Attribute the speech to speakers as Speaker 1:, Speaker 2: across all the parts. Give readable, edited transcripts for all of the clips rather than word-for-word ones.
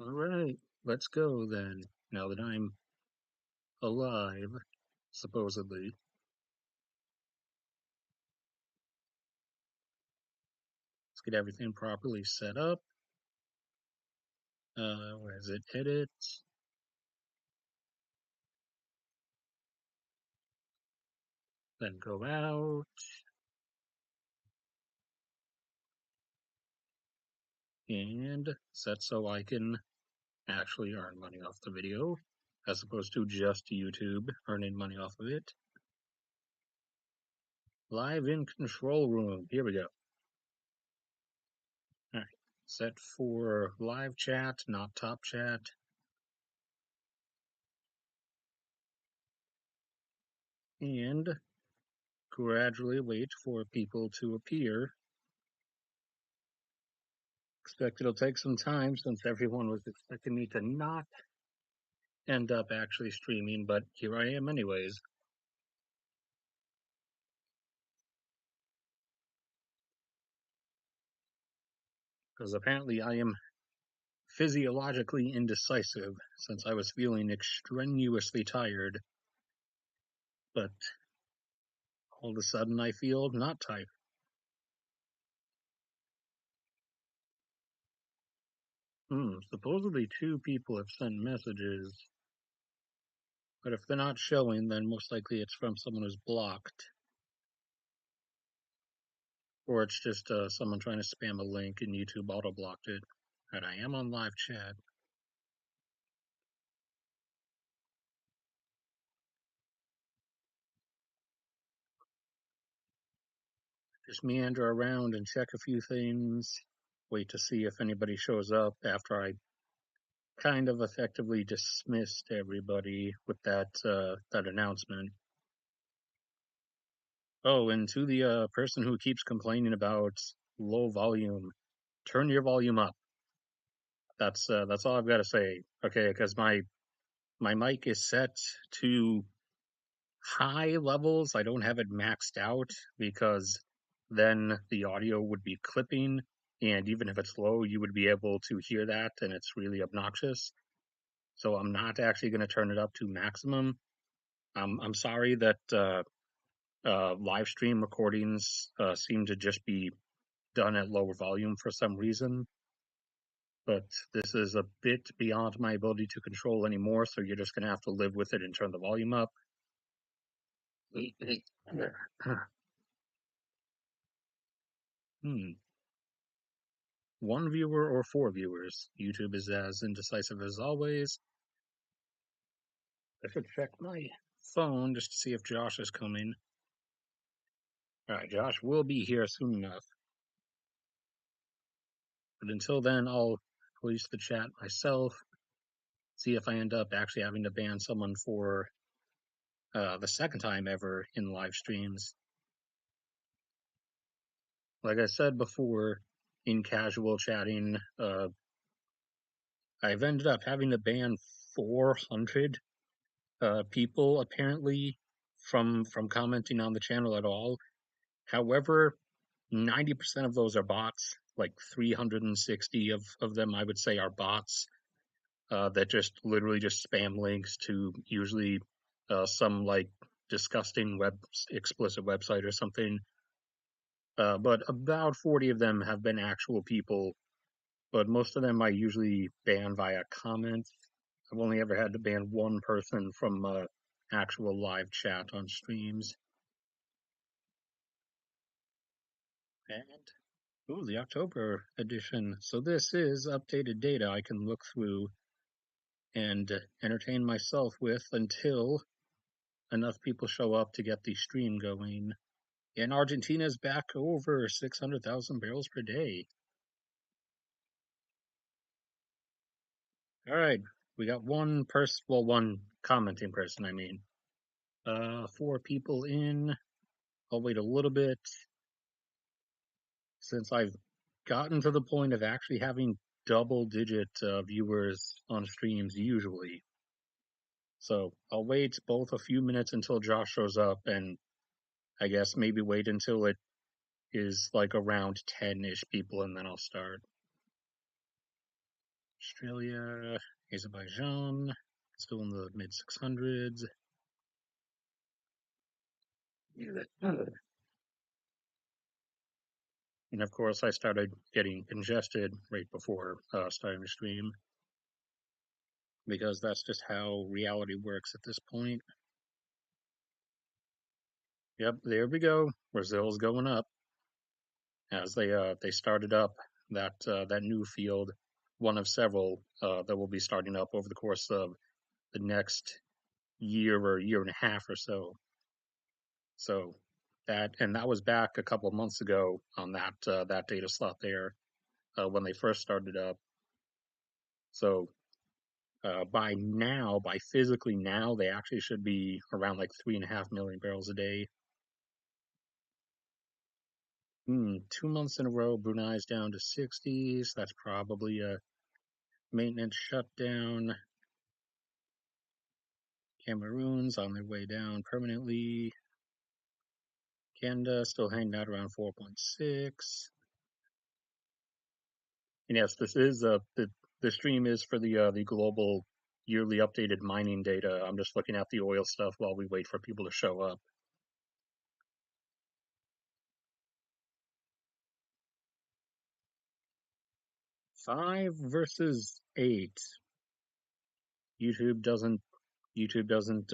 Speaker 1: All right, let's go then. Now that I'm alive, supposedly. Let's get everything properly set up. Where is it? Edit. Then go out. And set so I can actually earn money off the video, as opposed to just YouTube earning money off of it. Live in control room. Here we go. All right. Set for live chat, not top chat. And gradually wait for people to appear. Expect it'll take some time since everyone was expecting me to not end up actually streaming, but here I am anyways. Because apparently I am physiologically indecisive since I was feeling extraneously tired, but all of a sudden I feel not tired. Supposedly 2 people have sent messages, but if they're not showing, then most likely it's from someone who's blocked. Or it's just someone trying to spam a link and YouTube auto-blocked it. And I am on live chat. Just meander around and check a few things. Wait to see if anybody shows up after I kind of effectively dismissed everybody with that announcement. Oh, and to the person who keeps complaining about low volume, turn your volume up. That's all I've got to say. Okay, because my mic is set to high levels. I don't have it maxed out because then the audio would be clipping, and even if it's low, you would be able to hear that, and it's really obnoxious. So I'm not actually going to turn it up to maximum. I'm sorry that live stream recordings seem to just be done at lower volume for some reason, but this is a bit beyond my ability to control anymore, so you're just going to have to live with it and turn the volume up. Hmm. 1 viewer or 4 viewers. YouTube is as indecisive as always. I should check my phone just to see if Josh is coming. Alright, Josh will be here soon enough. But until then, I'll police the chat myself. See if I end up actually having to ban someone for the second time ever in live streams. Like I said before, in casual chatting, I've ended up having to ban 400 people apparently from commenting on the channel at all. However, 90% of those are bots. Like 360 of them, I would say, are bots that just literally just spam links to usually some like disgusting explicit website or something. But about 40 of them have been actual people, but most of them I usually ban via comments. I've only ever had to ban one person from actual live chat on streams. And, ooh, the October edition. So this is updated data I can look through and entertain myself with until enough people show up to get the stream going. And Argentina's back over 600,000 barrels per day. All right, we got one person, well, one commenting person, I mean. 4 people in. I'll wait a little bit since I've gotten to the point of actually having double-digit viewers on streams usually. So I'll wait both a few minutes until Josh shows up, and I guess maybe wait until it is like around 10-ish people, and then I'll start. Australia, Azerbaijan, still in the mid 600s. And of course, I started getting congested right before starting the stream because that's just how reality works at this point. Yep, there we go. Brazil's going up as they started up that new field, one of several that will be starting up over the course of the next year or year and a half or so. So that was back a couple of months ago on that data slot there when they first started up. So by physically now, they actually should be around like 3.5 million barrels a day. 2 months in a row, Brunei's down to 60s. That's probably a maintenance shutdown. Cameroon's on their way down permanently. Canada still hanging out around 4.6. And yes, this is the stream is for the global yearly updated mining data. I'm just looking at the oil stuff while we wait for people to show up. 5 versus 8. YouTube doesn't YouTube doesn't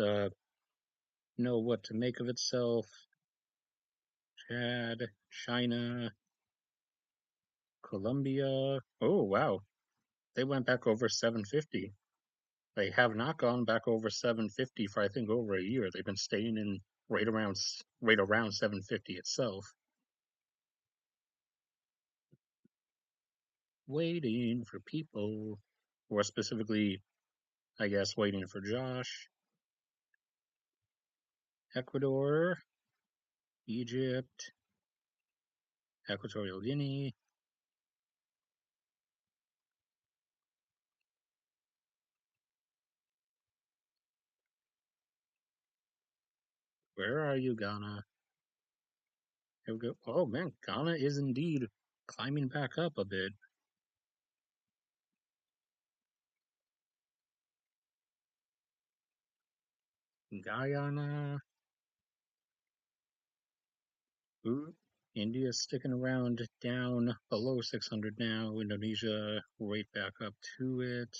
Speaker 1: know what to make of itself. Chad, China, Colombia. Oh wow, they went back over 750. They have not gone back over 750 for I think over a year. They've been staying in right around 750 itself. Waiting for people, or specifically, I guess, waiting for Josh. Ecuador, Egypt, Equatorial Guinea. Where are you, Ghana? Here we go. Oh man, Ghana is indeed climbing back up a bit. Guyana. Ooh, India's sticking around down below 600 now. Indonesia right back up to it.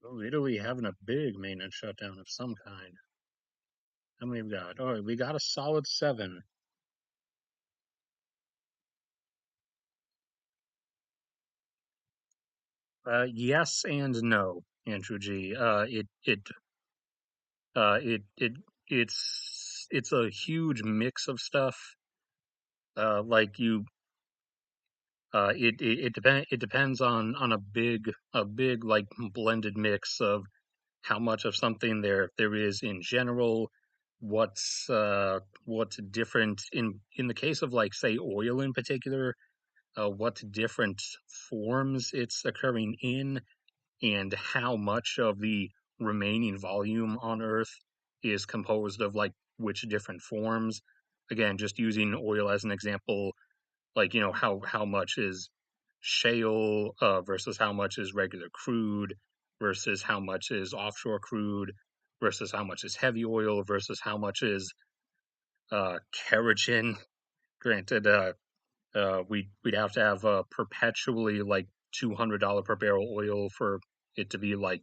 Speaker 1: Oh, Italy having a big maintenance shutdown of some kind. How many we got? Oh, we got a solid 7. Yes and no, Andrew G. Uh, it, it, it's a huge mix of stuff. Like you, it depends on a big like blended mix of how much of something there is in general, what's different in the case of like say oil in particular, what different forms it's occurring in, and how much of the remaining volume on Earth is composed of like which different forms. Again, just using oil as an example, like how much is shale versus how much is regular crude versus how much is offshore crude versus how much is heavy oil versus how much is kerogen. Granted, we'd have to have perpetually like $200 per barrel oil for it to be like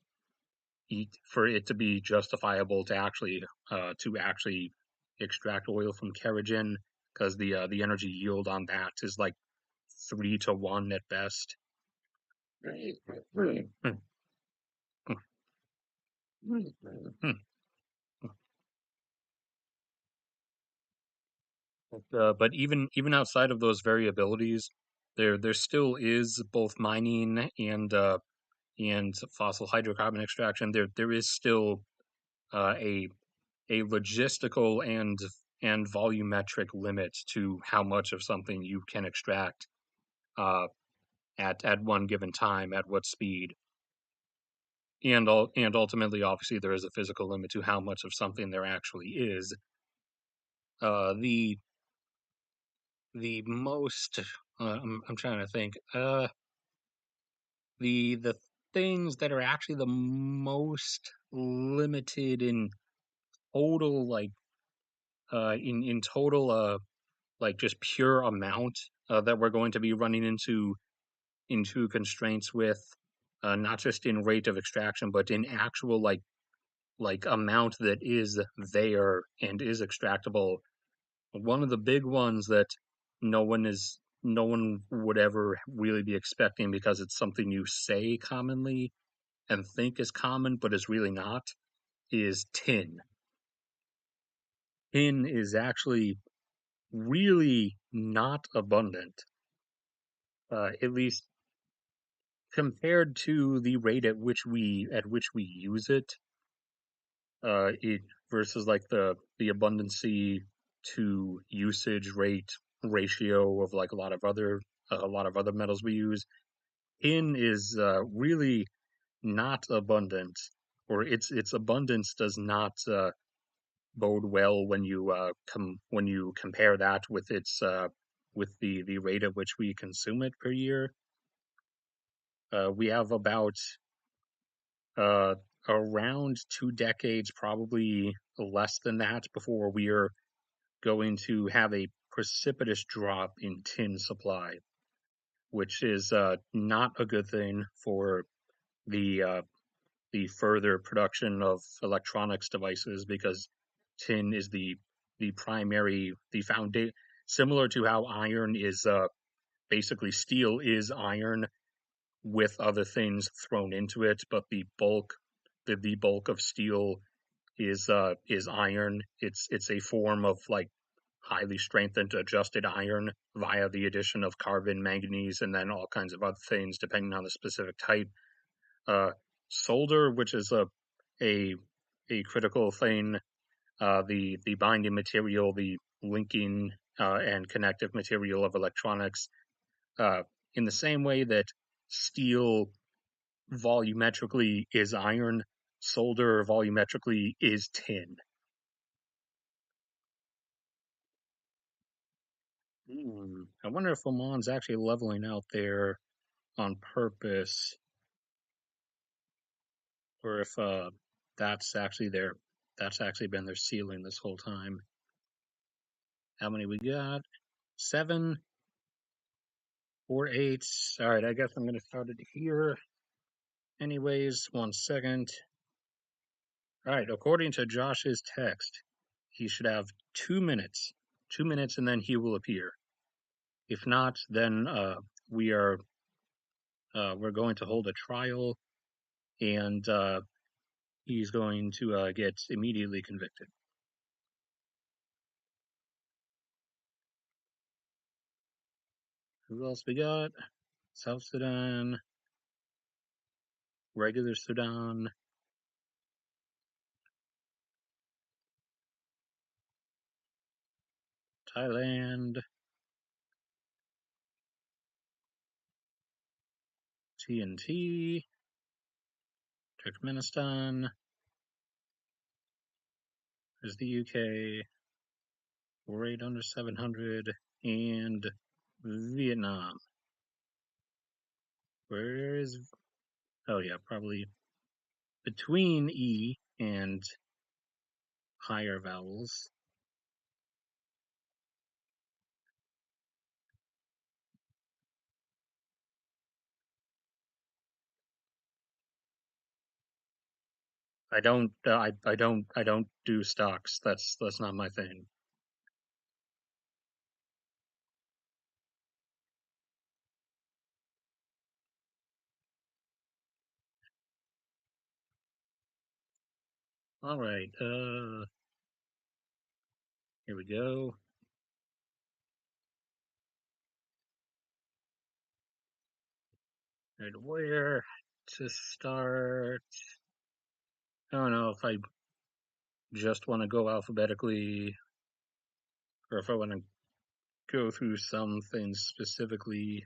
Speaker 1: for it to be justifiable to actually extract oil from kerogen, because the energy yield on that is like 3 to 1 at best. But even outside of those variabilities, there still is both mining and fossil hydrocarbon extraction. There is still a logistical and volumetric limit to how much of something you can extract uh, at one given time at what speed. And ultimately, obviously, there is a physical limit to how much of something there actually is. The the most, I'm trying to think. The things that are actually the most limited in total, like in total, like just pure amount that we're going to be running into constraints with, not just in rate of extraction, but in actual like amount that is there and is extractable. One of the big ones that no one would ever really be expecting because it's something you say commonly and think is common, but is really not, is tin. Tin is actually really not abundant, at least compared to the rate at which we use it. It versus like the abundancy to usage rate ratio of like a lot of other metals we use. Tin is really not abundant, or its abundance does not bode well when you compare that with its with the rate at which we consume it per year. We have about uh, around 2 decades, probably less than that, before we are going to have a precipitous drop in tin supply, which is not a good thing for the uh, the further production of electronics devices, because tin is the primary, the foundation, similar to how iron is basically steel is iron with other things thrown into it, but the bulk of steel is iron. It's a form of like highly strengthened adjusted iron via the addition of carbon, manganese, and then all kinds of other things depending on the specific type. Uh, Solder, which is a a critical thing, the binding material, the linking and connective material of electronics, uh, in the same way that steel volumetrically is iron, solder volumetrically is tin. I wonder if Oman's actually leveling out there on purpose, or if that's actually been their ceiling this whole time. How many we got? 7 or 8. All right, I guess I'm gonna start it here. Anyways, 1 second. All right, according to Josh's text, he should have 2 minutes. 2 minutes, and then he will appear. If not, then we are we're going to hold a trial, and he's going to get immediately convicted. Who else we got? South Sudan, regular Sudan, Thailand, TNT, Turkmenistan, there's the UK, right under 700, and Vietnam. Where is, oh yeah, probably between E and higher vowels. I don't do stocks. That's not my thing. All right, here we go. Right, where to start? I don't know if I just want to go alphabetically, or if I want to go through some things specifically.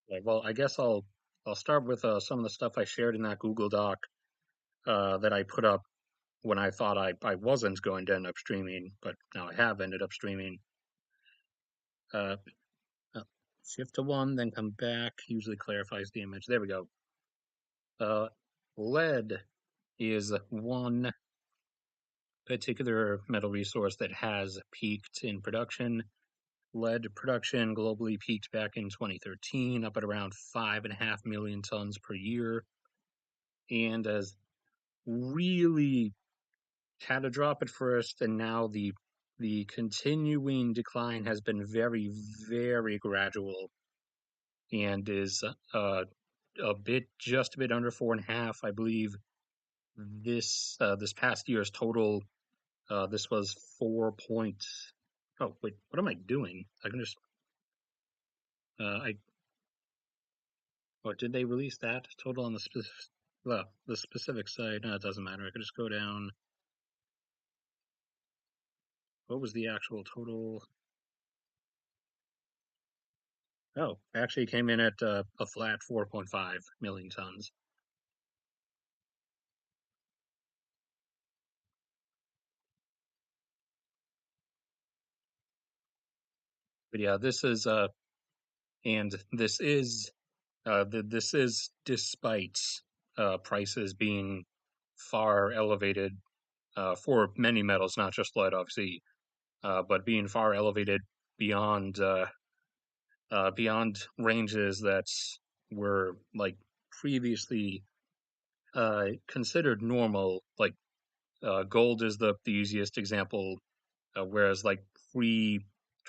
Speaker 1: Like, well, I guess I'll start with some of the stuff I shared in that Google Doc that I put up when I thought I wasn't going to end up streaming, but now I have ended up streaming. Uh, Shift to 1, then come back. Usually clarifies the image. There we go. Lead is one particular metal resource that has peaked in production. Lead production globally peaked back in 2013, up at around 5.5 million tons per year, and has really had a drop at first, and now the continuing decline has been very, very gradual, and is just a bit under 4.5, I believe. This past year's total, this was 4 point. Oh wait, what am I doing? I can just I or did they release that total on the specific site? No, it doesn't matter. I could just go down. What was the actual total? Oh, actually came in at a flat 4.5 million tons. But yeah, this is and this is despite prices being far elevated for many metals, not just lead, obviously, but being far elevated beyond beyond ranges that were like previously considered normal. Like gold is the easiest example, whereas like pre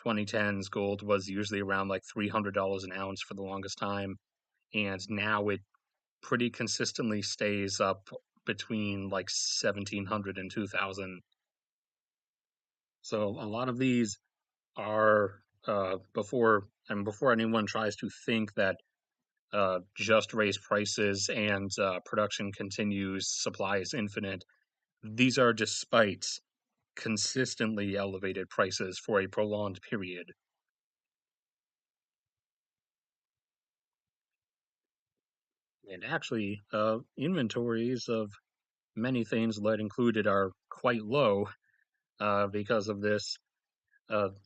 Speaker 1: 2010s gold was usually around like $300 an ounce for the longest time, and now it pretty consistently stays up between like 1700 and 2000. So a lot of these are before anyone tries to think that just raise prices and production continues, supply is infinite. These are despite consistently elevated prices for a prolonged period. And actually, inventories of many things, lead included, are quite low because of this.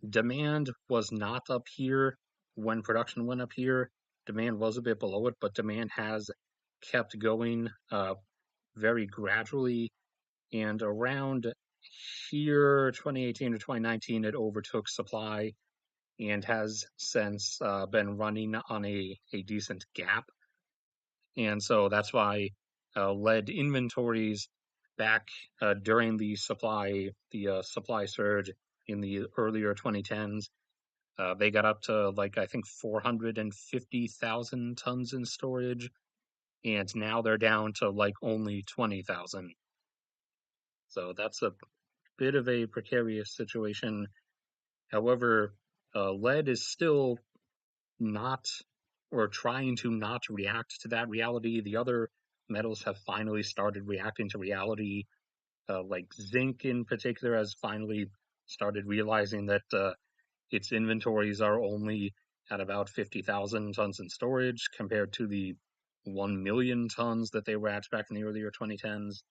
Speaker 1: Demand was not up here when production went up here. Demand was a bit below it, but demand has kept going very gradually. And around here, 2018 to 2019, it overtook supply and has since been running on a decent gap. And so that's why lead inventories back during the supply surge in the earlier 2010s, they got up to like I think 450,000 tons in storage, and now they're down to like only 20,000. So that's a bit of a precarious situation. However, lead is still not, or trying to not react to that reality. The other metals have finally started reacting to reality. Like zinc in particular has finally started realizing that its inventories are only at about 50,000 tons in storage compared to the 1 million tons that they were at back in the earlier 2010s.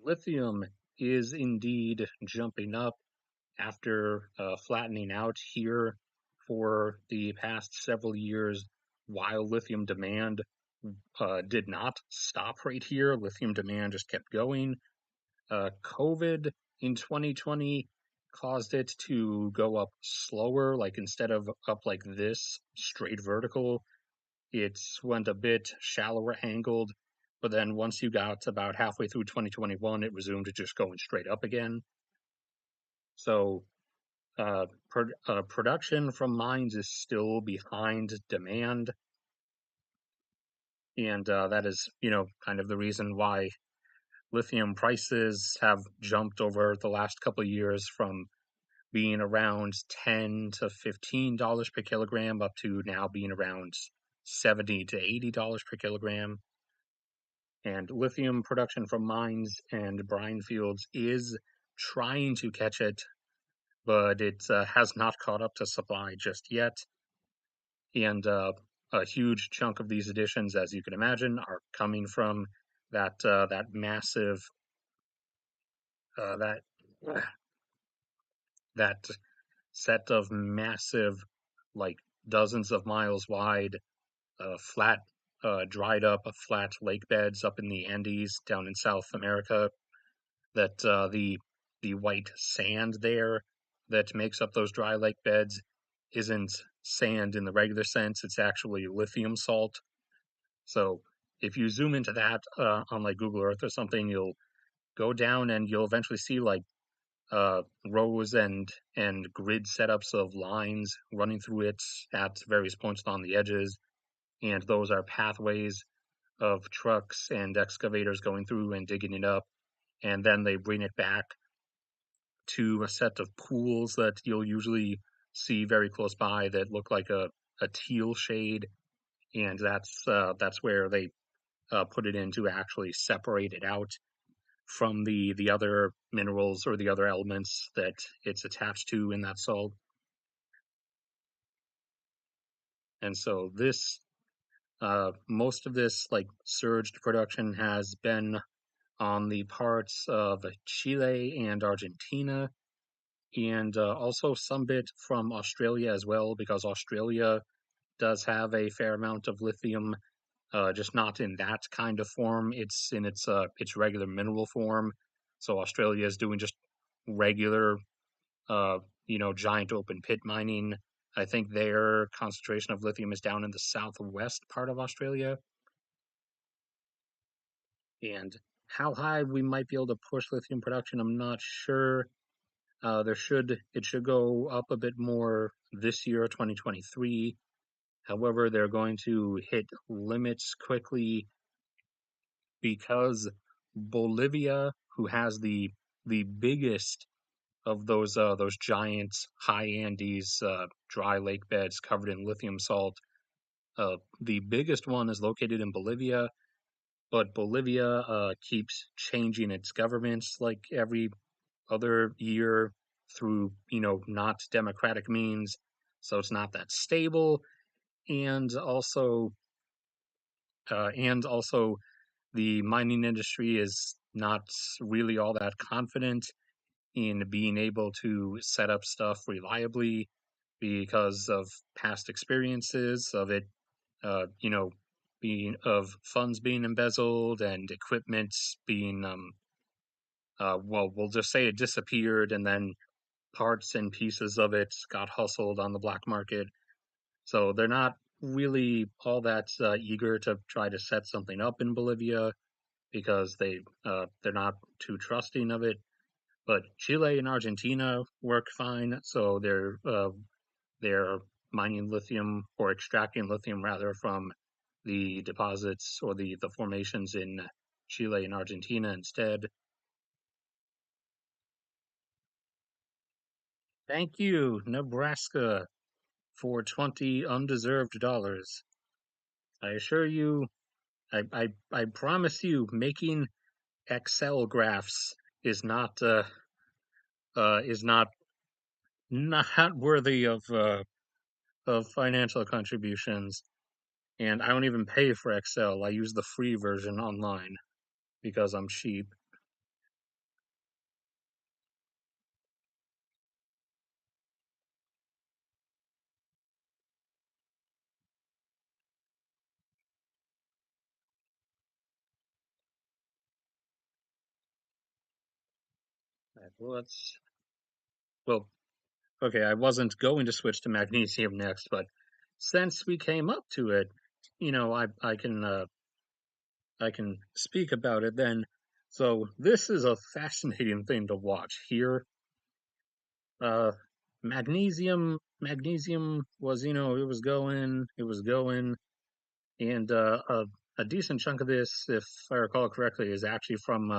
Speaker 1: Lithium is indeed jumping up after flattening out here for the past several years, while lithium demand did not stop right here. Lithium demand just kept going. COVID in 2020 caused it to go up slower, like instead of up like this, straight vertical, it went a bit shallower angled. But then once you got about halfway through 2021, it resumed to just going straight up again. So production from mines is still behind demand, and that is, kind of the reason why lithium prices have jumped over the last couple of years from being around $10 to $15 per kilogram up to now being around $70 to $80 per kilogram. And lithium production from mines and brine fields is trying to catch it, but it has not caught up to supply just yet. And a huge chunk of these additions, as you can imagine, are coming from that massive that that set of massive, like dozens of miles wide, flat, dried up, flat lake beds up in the Andes down in South America. That the white sand there that makes up those dry lake beds isn't sand in the regular sense. It's actually lithium salt. So if you zoom into that on like Google Earth or something, you'll go down and you'll eventually see like rows and grid setups of lines running through it at various points on the edges, and those are pathways of trucks and excavators going through and digging it up, and then they bring it back to a set of pools that you'll usually see very close by that look like a teal shade, and that's where they put it in to actually separate it out from the other minerals or the other elements that it's attached to in that salt. And so this most of this like surged production has been on the parts of Chile and Argentina, and also some bit from Australia as well, because Australia does have a fair amount of lithium, just not in that kind of form. It's in its regular mineral form. So Australia is doing just regular, uh, giant open pit mining. I think their concentration of lithium is down in the southwest part of Australia, and how high we might be able to push lithium production, I'm not sure. It should go up a bit more this year, 2023. However, they're going to hit limits quickly because Bolivia, who has the biggest of those giant high Andes dry lake beds covered in lithium salt, the biggest one is located in Bolivia, but Bolivia keeps changing its governments like every other year through, not democratic means. So it's not that stable. And also the mining industry is not really all that confident in being able to set up stuff reliably because of past experiences of it, uh, you know, being of funds being embezzled and equipment being, well, we'll just say it disappeared and then parts and pieces of it got hustled on the black market. So they're not really all that eager to try to set something up in Bolivia because they're not too trusting of it. But Chile and Argentina work fine, so they're mining lithium or extracting lithium rather from the deposits or the formations in Chile and Argentina instead. Thank you, Nebraska, for 20 undeserved dollars. I assure you, I promise you, making Excel graphs is not not worthy of financial contributions. And I don't even pay for Excel. I use the free version online because I'm cheap. Well, well, okay. I wasn't going to switch to magnesium next, but since we came up to it, I can speak about it then. So this is a fascinating thing to watch here. Uh, magnesium was, it was going, and a decent chunk of this, if I recall correctly, is actually from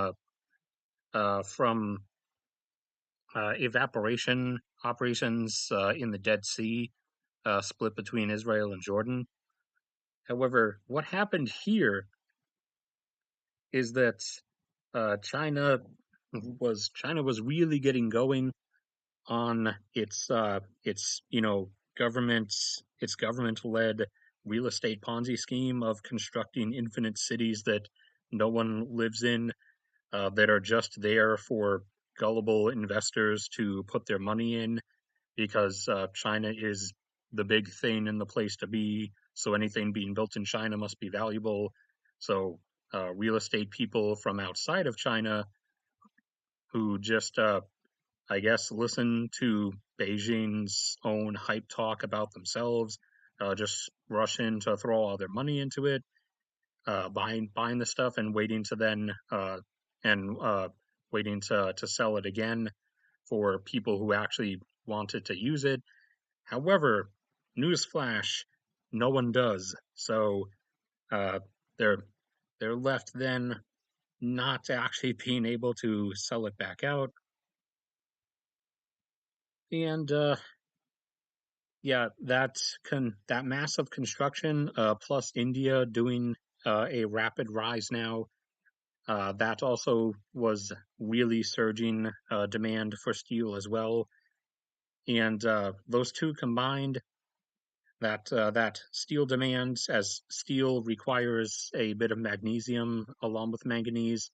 Speaker 1: evaporation operations in the Dead Sea, split between Israel and Jordan. However, what happened here is that China was really getting going. on its government-led real estate Ponzi scheme of constructing infinite cities that no one lives in, that are just there for gullible investors to put their money in because China is the big thing and the place to be. So anything being built in China must be valuable. So real estate people from outside of China who just, I guess, listen to Beijing's own hype talk about themselves, just rush in to throw all their money into it, buying the stuff and and waiting to sell it again for people who actually wanted to use it. However, newsflash, no one does. So uh, they're they're left then not actually being able to sell it back out. And yeah, that massive construction, plus India doing a rapid rise now, that also was really surging demand for steel as well. And those two combined, that steel demands, as steel requires a bit of magnesium along with manganese,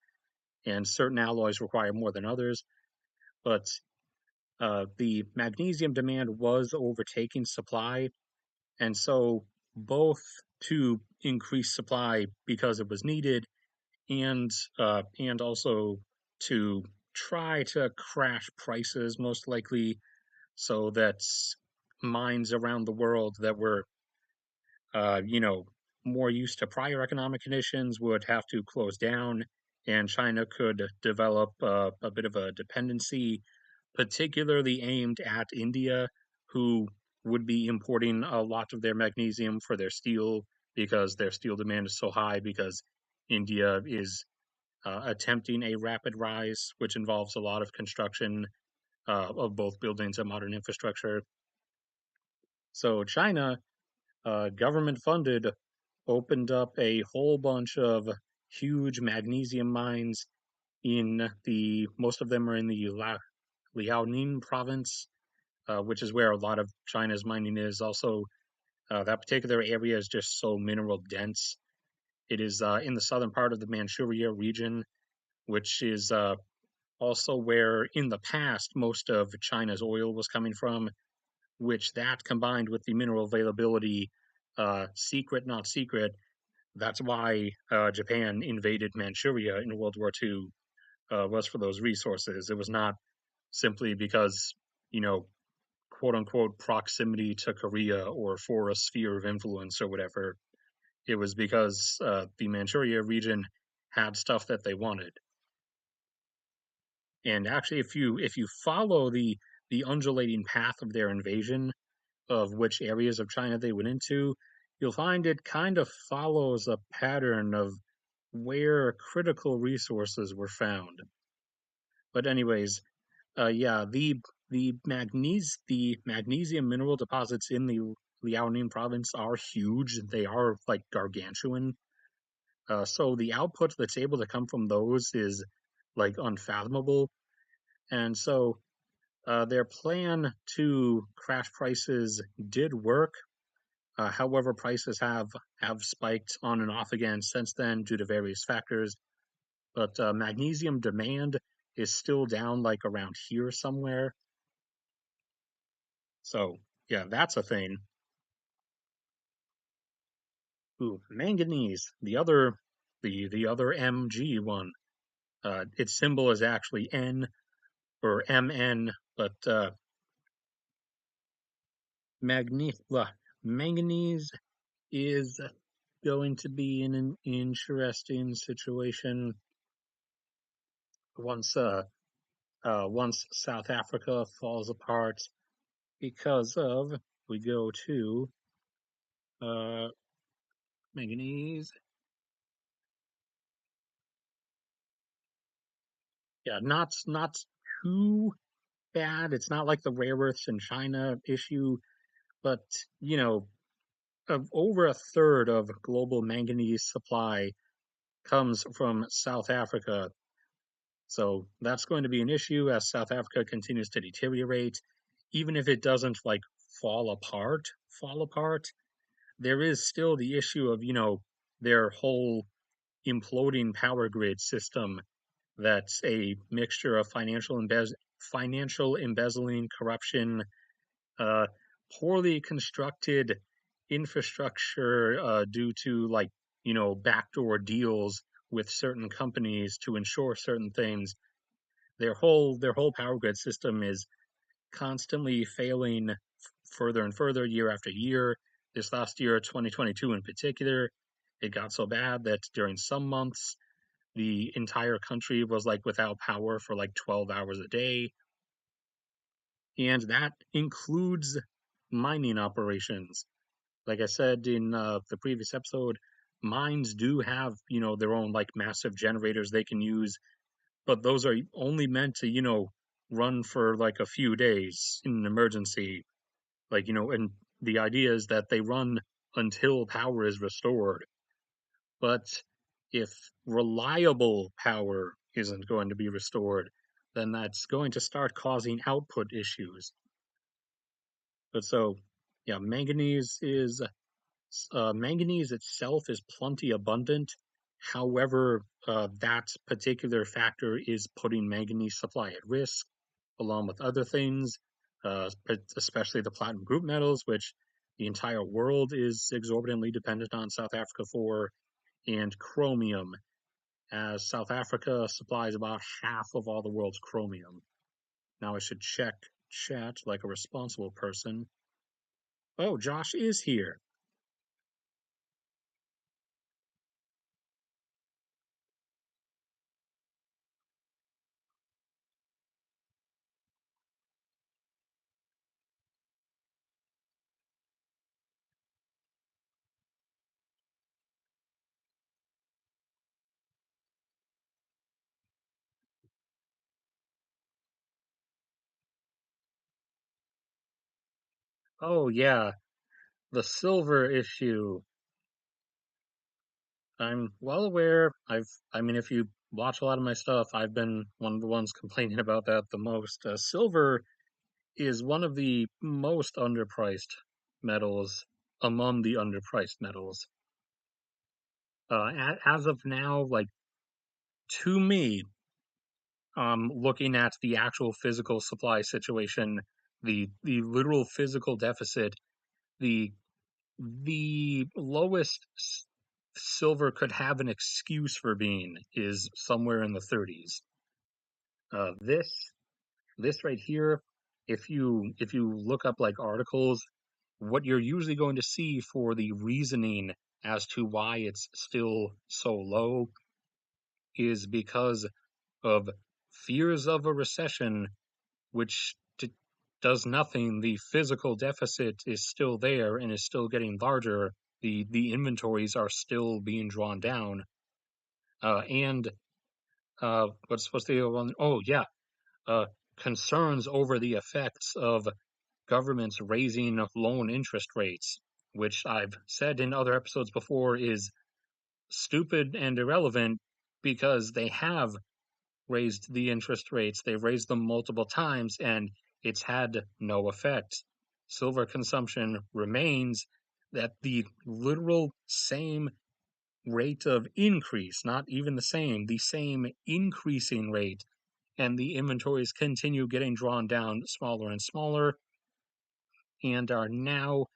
Speaker 1: and certain alloys require more than others. But the magnesium demand was overtaking supply, and so both to increase supply because it was needed, and also to try to crash prices most likely, so that mines around the world that were uh, you know, more used to prior economic conditions would have to close down, and China could develop a bit of a dependency, particularly aimed at India, who would be importing a lot of their magnesium for their steel because their steel demand is so high because India is attempting a rapid rise, which involves a lot of construction of both buildings and modern infrastructure. So China, government funded, opened up a whole bunch of huge magnesium mines in the most of them are in the Liaoning province, which is where a lot of China's mining is. Also, that particular area is just so mineral dense. It is in the southern part of the Manchuria region, which is also where in the past most of China's oil was coming from, which that combined with the mineral availability, secret, not secret, that's why Japan invaded Manchuria in World War II, was for those resources. It was not simply because, you know, quote unquote, proximity to Korea or for a sphere of influence or whatever. It was because the Manchuria region had stuff that they wanted. And actually, if you follow the undulating path of their invasion, of which areas of China they went into, you'll find it kind of follows a pattern of where critical resources were found. But anyways, yeah, the magnesium mineral deposits in the Liaoning province are huge. They are like gargantuan. So the output that's able to come from those is like unfathomable. And so their plan to crash prices did work. However, prices have spiked on and off again since then due to various factors. But magnesium demand is still down like around here somewhere. So yeah, that's a thing. Ooh, manganese, the other Mg one. Its symbol is actually N or Mn, but manganese is going to be in an interesting situation once once South Africa falls apart because of we go to uh, manganese. Yeah, not too bad. It's not like the rare earths in China issue, but you know, over a third of global manganese supply comes from South Africa. So that's going to be an issue as South Africa continues to deteriorate. Even if it doesn't like fall apart, there is still the issue of, their whole imploding power grid system that's a mixture of financial embezzling, corruption, uh, poorly constructed infrastructure due to like backdoor deals with certain companies to ensure certain things. Their whole power grid system is constantly failing further and further year after year. This last year, 2022 in particular, it got so bad that during some months the entire country was like without power for like 12 hours a day, and that includes mining operations. Like I said in the previous episode, mines do have, their own like massive generators they can use, but those are only meant to, run for like a few days in an emergency. Like, and the idea is that they run until power is restored. But if reliable power isn't going to be restored, then that's going to start causing output issues. But so, yeah, manganese itself is plenty abundant. However, that particular factor is putting manganese supply at risk, along with other things, especially the platinum group metals, which the entire world is exorbitantly dependent on South Africa for, and chromium, as South Africa supplies about half of all the world's chromium. Now I should check chat like a responsible person. Oh, Josh is here. Oh, yeah, the silver issue. I'm well aware. I mean, if you watch a lot of my stuff, I've been one of the ones complaining about that the most. Silver is one of the most underpriced metals among the underpriced metals. As of now, like to me, looking at the actual physical supply situation, the literal physical deficit, the the lowest silver could have an excuse for being is somewhere in the 30s. This right here, if you look up like articles, what you're usually going to see for the reasoning as to why it's still so low is because of fears of a recession, which does nothing. The physical deficit is still there and is still getting larger. The inventories are still being drawn down. And what's the other one? Oh yeah, uh, concerns over the effects of governments raising loan interest rates, which I've said in other episodes before is stupid and irrelevant because they have raised the interest rates. They've raised them multiple times and it's had no effect. Silver consumption remains at the literal same rate of increase, not even the same increasing rate. And the inventories continue getting drawn down smaller and smaller and are now,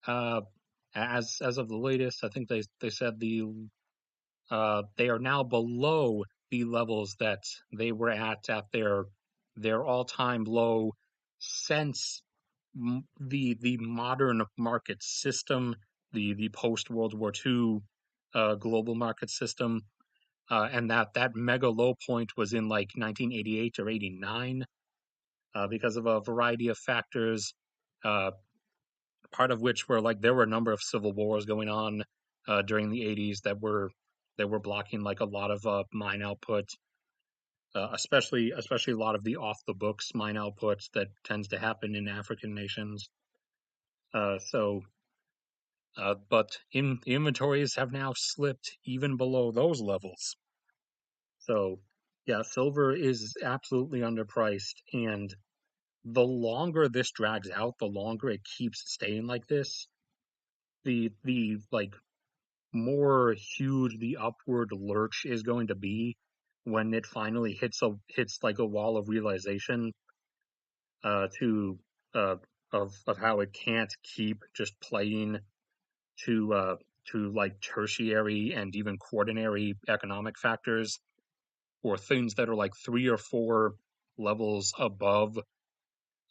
Speaker 1: uh, as of the latest, I think they said they are now below the levels that they were at their all-time low since the modern market system, the post World War II global market system, and that mega low point was in like 1988 or 89 because of a variety of factors. Uh, Part of which were like there were a number of civil wars going on during the 80s that were blocking like a lot of mine output, especially a lot of the off the books mine output that tends to happen in African nations. But inventories have now slipped even below those levels. So Yeah, silver is absolutely underpriced, and the longer this drags out, the longer it keeps staying like this, the like more huge the upward lurch is going to be when it finally hits like a wall of realization to uh of how it can't keep just playing to uh to like tertiary and even quaternary economic factors, or things that are like three or four levels above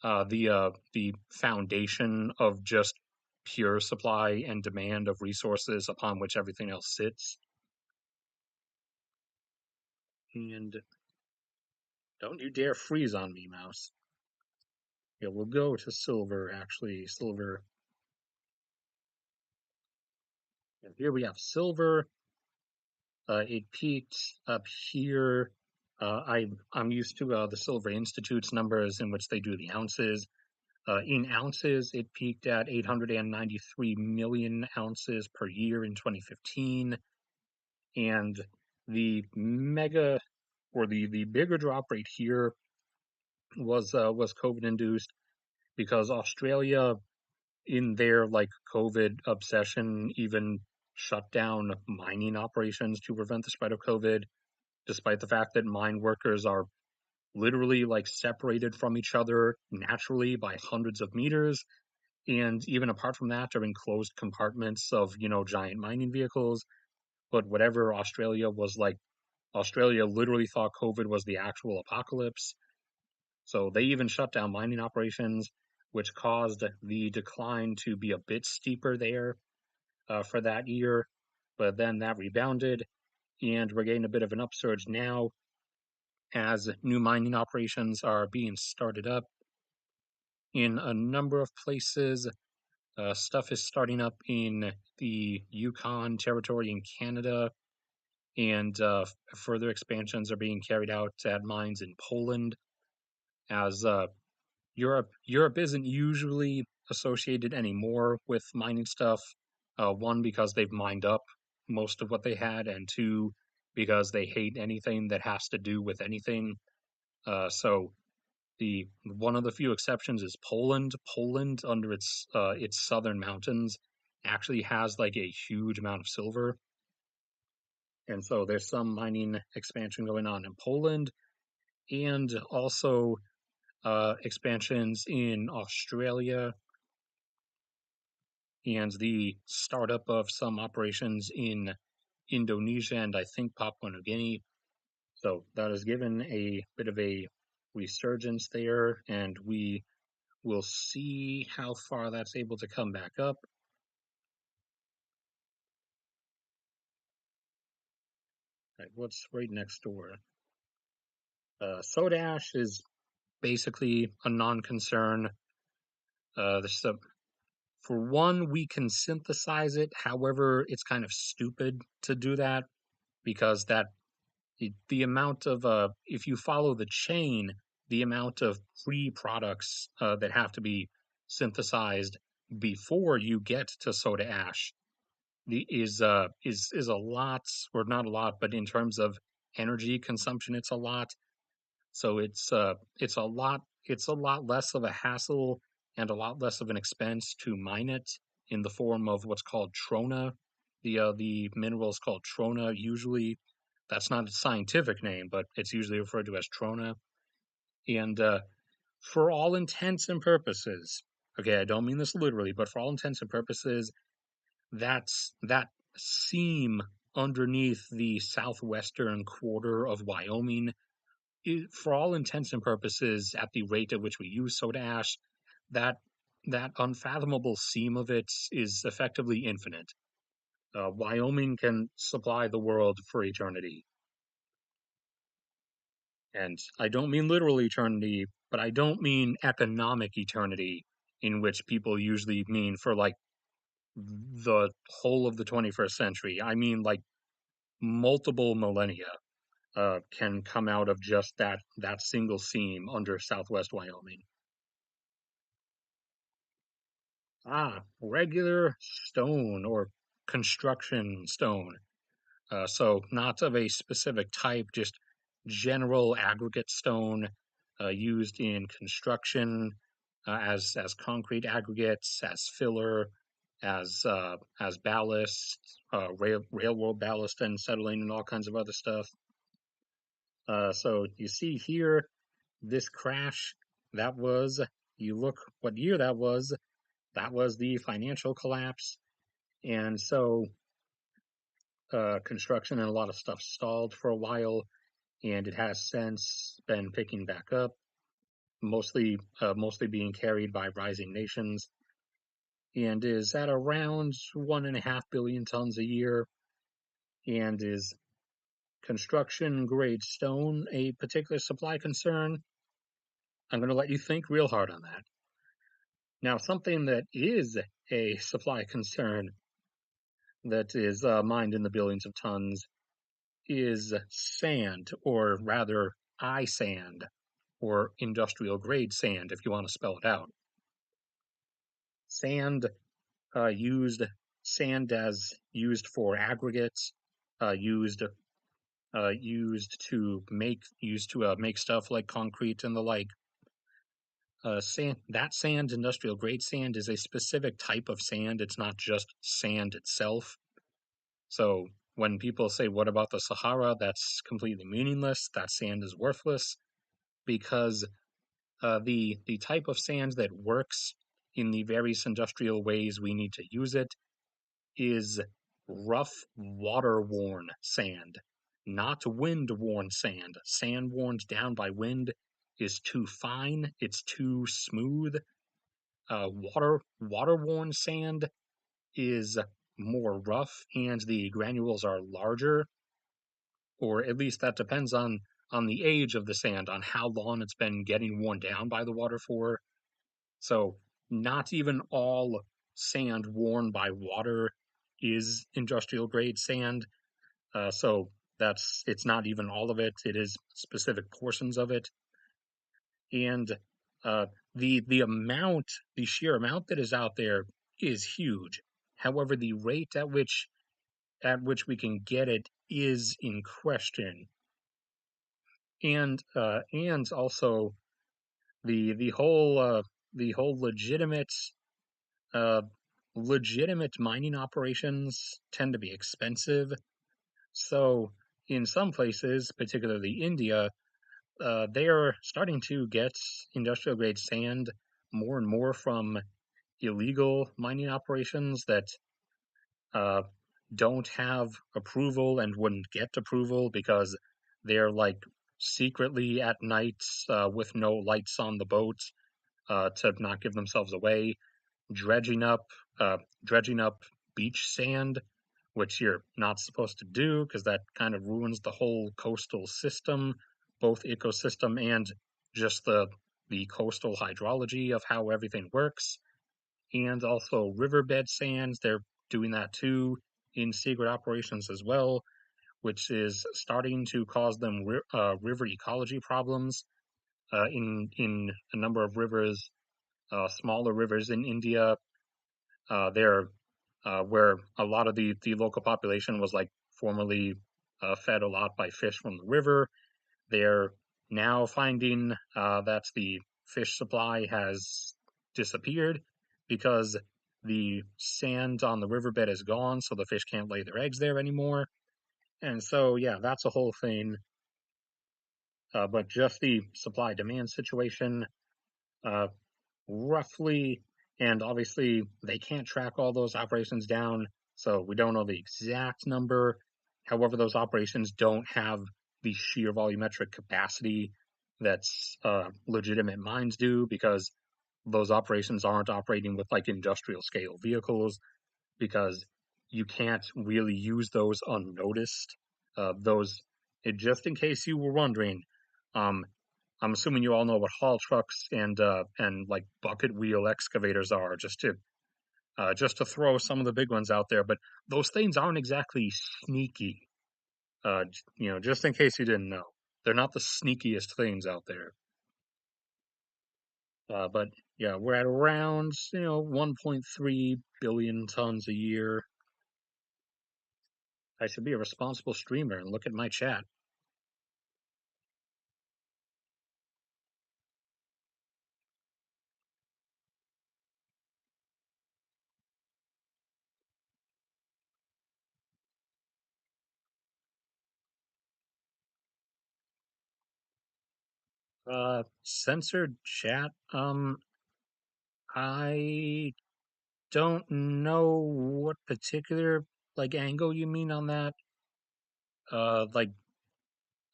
Speaker 1: the foundation of just pure supply and demand of resources upon which everything else sits. And don't you dare freeze on me, mouse. Yeah, we'll go to silver, actually. Silver. And here we have silver. It peaked up here. I'm used to the Silver Institute's numbers in which they do the ounces. In ounces, it peaked at 893 million ounces per year in 2015. And the mega, or the bigger drop rate here was COVID induced, because Australia, in their like COVID obsession, even shut down mining operations to prevent the spread of COVID, despite the fact that mine workers are literally like separated from each other naturally by hundreds of meters. And even apart from that, are in closed compartments of, giant mining vehicles. But whatever, Australia literally thought COVID was the actual apocalypse. So they even shut down mining operations, which caused the decline to be a bit steeper there for that year. But then that rebounded, and we're getting a bit of an upsurge now as new mining operations are being started up in a number of places. Stuff is starting up in the Yukon Territory in Canada, and further expansions are being carried out at mines in Poland, as Europe isn't usually associated anymore with mining stuff. One, because they've mined up most of what they had, and two, because they hate anything that has to do with anything. So the one of the few exceptions is Poland. Poland, under its southern mountains, actually has like a huge amount of silver, and so there's some mining expansion going on in Poland, and also expansions in Australia, and the startup of some operations in Indonesia and I think Papua New Guinea. So that has given a bit of a resurgence there, and we will see how far that's able to come back up. Right, what's right next door? Soda ash is basically a non-concern. So for one, we can synthesize it. However, it's kind of stupid to do that, because the amount of if you follow the chain, the amount of pre-products that have to be synthesized before you get to soda ash is a lot, or not a lot, but in terms of energy consumption, it's a lot. So it's a lot less of a hassle and a lot less of an expense to mine it in the form of what's called trona. The mineral is called trona usually. That's not its scientific name, but it's usually referred to as trona. And for all intents and purposes, okay, I don't mean this literally, but for all intents and purposes, that seam underneath the southwestern quarter of Wyoming, for all intents and purposes, at the rate at which we use soda ash, that that unfathomable seam of it is effectively infinite. Wyoming can supply the world for eternity, and I don't mean literal eternity, but I don't mean economic eternity, in which people usually mean for like the whole of the 21st century. I mean like multiple millennia can come out of just that single seam under southwest Wyoming. Regular stone, or construction stone. So not of a specific type, just general aggregate stone used in construction as concrete aggregates, as filler, as ballast, railroad ballast and settling and all kinds of other stuff. So you see here, this crash, that was, you look what year that was the financial collapse. And so construction and a lot of stuff stalled for a while, and it has since been picking back up, mostly being carried by rising nations, and is at around 1.5 billion tons a year. And is construction grade stone a particular supply concern? I'm going to let you think real hard on that. Now, something that is a supply concern that is mined in the billions of tons is sand, or rather eye sand, or industrial grade sand, if you want to spell it out. Sand used as used for aggregates, used to make stuff like concrete and the like. Sand, industrial grade sand, is a specific type of sand. It's not just sand itself. So when people say, what about the Sahara? That's completely meaningless. That sand is worthless, because the type of sand that works in the various industrial ways we need to use it is rough, water-worn sand, not wind-worn sand. Sand worn down by wind is too fine, it's too smooth. Water-worn sand is more rough, and the granules are larger, or at least that depends on the age of the sand, on how long it's been getting worn down by the water for. So not even all sand worn by water is industrial grade sand. So it's not even all of it. It is specific portions of it. And the sheer amount that is out there is huge. However, the rate at which we can get it is in question. And also the whole uh, legitimate mining operations tend to be expensive. So in some places, particularly India, they are starting to get industrial grade sand more and more from illegal mining operations that uh, don't have approval and wouldn't get approval because they're like secretly at night with no lights on the boat to not give themselves away, dredging up dredging up beach sand, which you're not supposed to do because that kind of ruins the whole coastal system, both ecosystem and just the coastal hydrology of how everything works. And also riverbed sands, they're doing that too in secret operations as well, which is starting to cause them river ecology problems in a number of rivers, smaller rivers in India. They're where a lot of the local population was like formerly fed a lot by fish from the river. They're now finding that the fish supply has disappeared because the sand on the riverbed is gone, so the fish can't lay their eggs there anymore. And so, yeah, that's a whole thing. But just the supply demand situation, uh, roughly, and obviously they can't track all those operations down, so we don't know the exact number. However, those operations don't have the sheer volumetric capacity that's legitimate mines do, because those operations aren't operating with like industrial scale vehicles, because you can't really use those unnoticed. Just in case you were wondering, um, I'm assuming you all know what haul trucks and like bucket wheel excavators are, just to throw some of the big ones out there. But those things aren't exactly sneaky. Just in case you didn't know, they're not the sneakiest things out there. But yeah, we're at around 1.3 billion tons a year. I should be a responsible streamer and look at my chat. Censored chat. I don't know what particular like angle you mean on that. Like,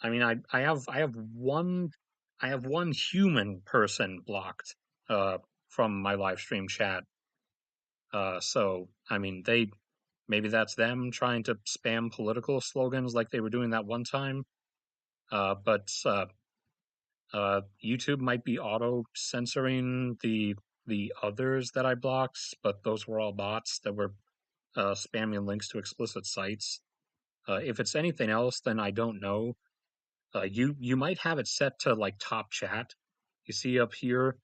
Speaker 1: I mean, I have one human person blocked, from my live stream chat. So I mean, maybe that's them trying to spam political slogans like they were doing that one time. But YouTube might be auto censoring the others that I blocked, but those were all bots that were spamming links to explicit sites. If it's anything else, then I don't know. You might have it set to like top chat. You see up here,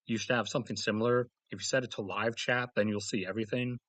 Speaker 1: you should have something similar. If you set it to live chat, then you'll see everything.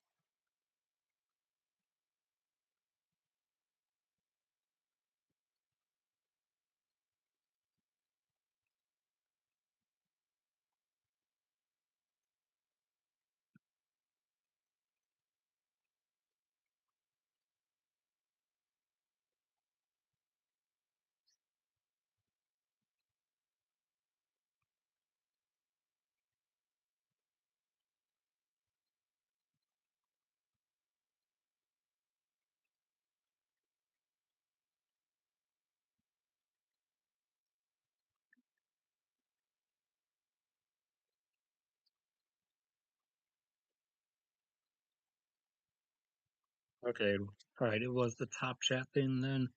Speaker 1: Okay, all right. It was the top chat thing then.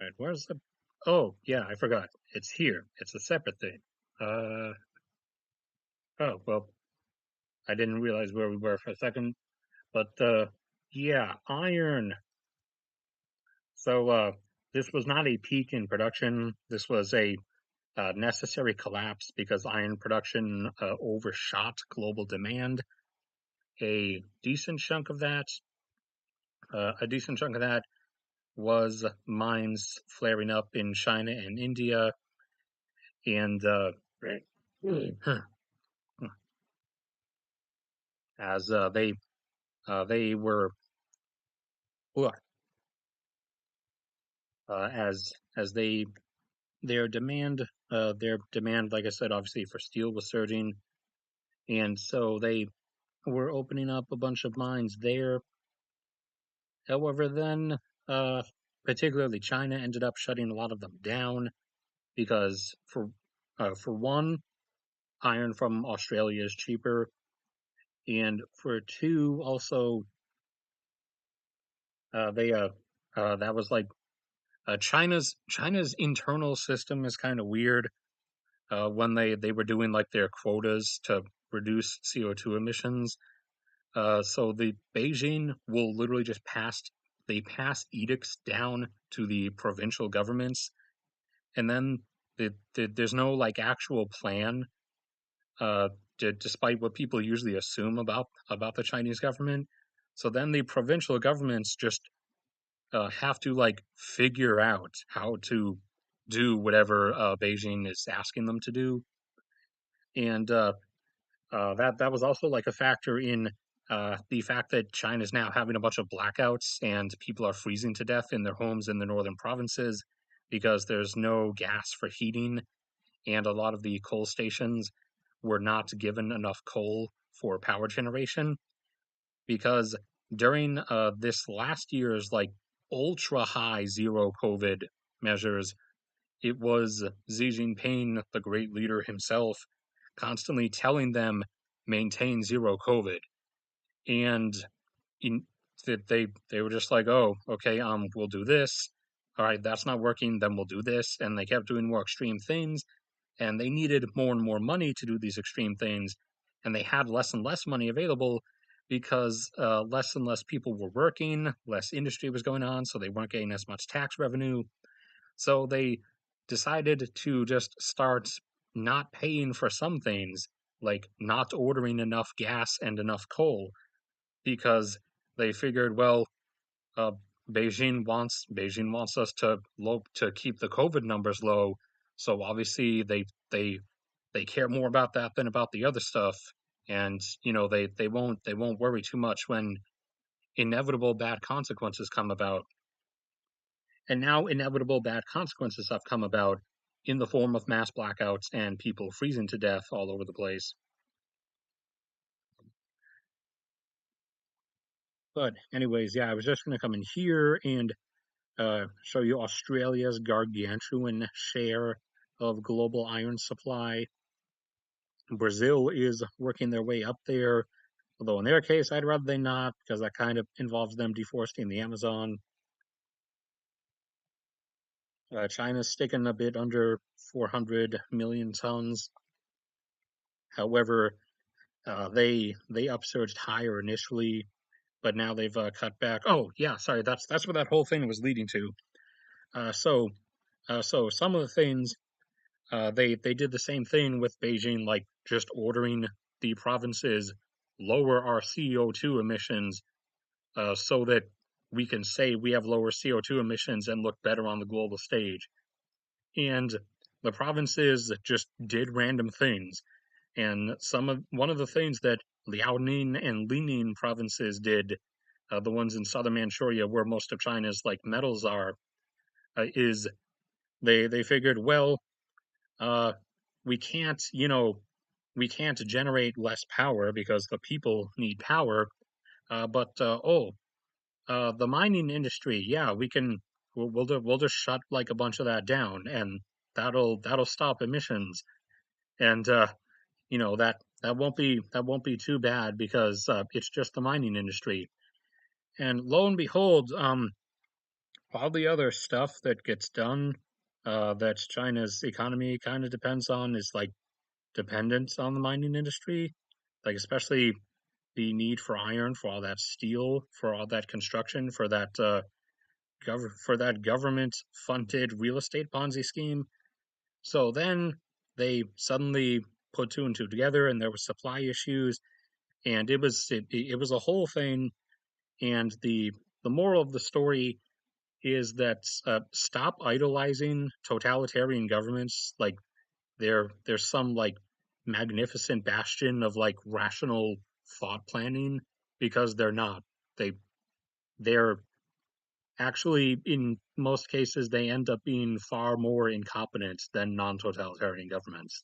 Speaker 1: All right, where's the? Oh, yeah, I forgot. It's here. It's a separate thing. Uh, oh well, I didn't realize where we were for a second. But yeah, iron. So this was not a peak in production. This was a necessary collapse because iron production overshot global demand. A decent chunk of that, a decent chunk of that was mines flaring up in China and India, and as they were uh, as they their demand, like I said, obviously for steel was surging, and so they were opening up a bunch of mines there. However, then uh, particularly China ended up shutting a lot of them down because for one, iron from Australia is cheaper, and for two, also they that was like China's internal system is kind of weird. When they were doing like their quotas to reduce CO2 emissions, so the Beijing will literally just pass edicts down to the provincial governments, and then there's no like actual plan. Uh, Despite what people usually assume about the Chinese government, so then the provincial governments just have to like figure out how to do whatever Beijing is asking them to do, and that was also like a factor in the fact that China is now having a bunch of blackouts and people are freezing to death in their homes in the northern provinces because there's no gas for heating, and a lot of the coal stations were not given enough coal for power generation because during this last year's like ultra high zero COVID measures, it was Xi Jinping, the great leader himself, constantly telling them maintain zero COVID, and in, that they were just like, oh, okay, we'll do this. All right, that's not working. Then we'll do this, and they kept doing more extreme things, and they needed more and more money to do these extreme things, and they had less and less money available because less and less people were working, less industry was going on, so they weren't getting as much tax revenue. So they decided to just start not paying for some things, like not ordering enough gas and enough coal, because they figured, well, uh, Beijing wants us to keep the COVID numbers low, so obviously they care more about that than about the other stuff, and you know they won't worry too much when inevitable bad consequences come about. And now inevitable bad consequences have come about in the form of mass blackouts and people freezing to death all over the place. But anyways, yeah, I was just going to come in here and show you Australia's gargantuan share of global iron supply. Brazil is working their way up there, although in their case, I'd rather they not, because that kind of involves them deforesting the Amazon. China's sticking a bit under 400 million tons. However, they upsurged higher initially, but now they've cut back. Oh yeah, sorry, that's what that whole thing was leading to. Uh, so so some of the things they did the same thing with Beijing, like just ordering the provinces lower our CO2 emissions so that we can say we have lower CO2 emissions and look better on the global stage. And the provinces just did random things. And one of the things that Liaoning and Lining provinces did, the ones in southern Manchuria where most of China's like metals are, is they figured, well, uh, we can't, we can't generate less power because the people need power. But the mining industry, yeah, we'll just shut like a bunch of that down, and that'll stop emissions. And that won't be too bad because it's just the mining industry. And lo and behold, all the other stuff that gets done that China's economy kind of depends on is like dependence on the mining industry, like especially the need for iron, for all that steel, for all that construction, for that government funded real estate Ponzi scheme. So then they suddenly put two and two together, and there were supply issues, and it was a whole thing. And the moral of the story is that stop idolizing totalitarian governments like there's some like magnificent bastion of like rational thought planning, because they're not. They're actually, in most cases, they end up being far more incompetent than non-totalitarian governments.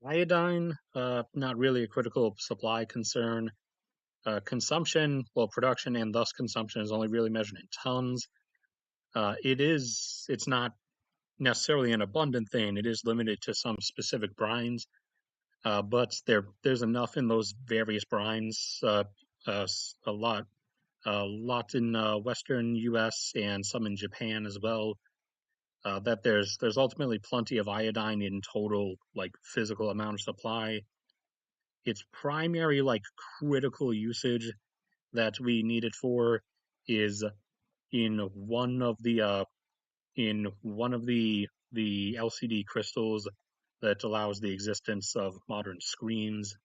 Speaker 1: Iodine, not really a critical supply concern. Consumption, well, production and thus consumption is only really measured in tons. It's not necessarily an abundant thing. It is limited to some specific brines, but there's enough in those various brines, a lot in Western U.S. and some in Japan as well. That there's ultimately plenty of iodine in total, like physical amount of supply. Its primary like critical usage that we need it for is in one of the LCD crystals that allows the existence of modern screens.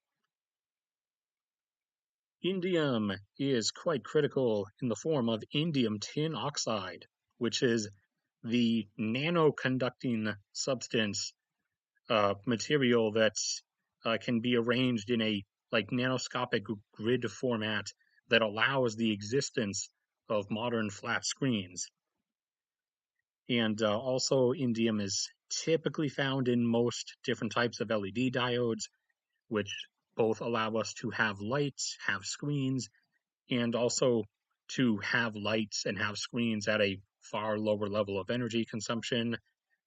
Speaker 1: Indium is quite critical in the form of indium tin oxide, which is the nanoconducting substance material that can be arranged in a like nanoscopic grid format that allows the existence of modern flat screens. And also, indium is typically found in most different types of LED diodes, which both allow us to have lights, have screens, and also to have lights and have screens at a far lower level of energy consumption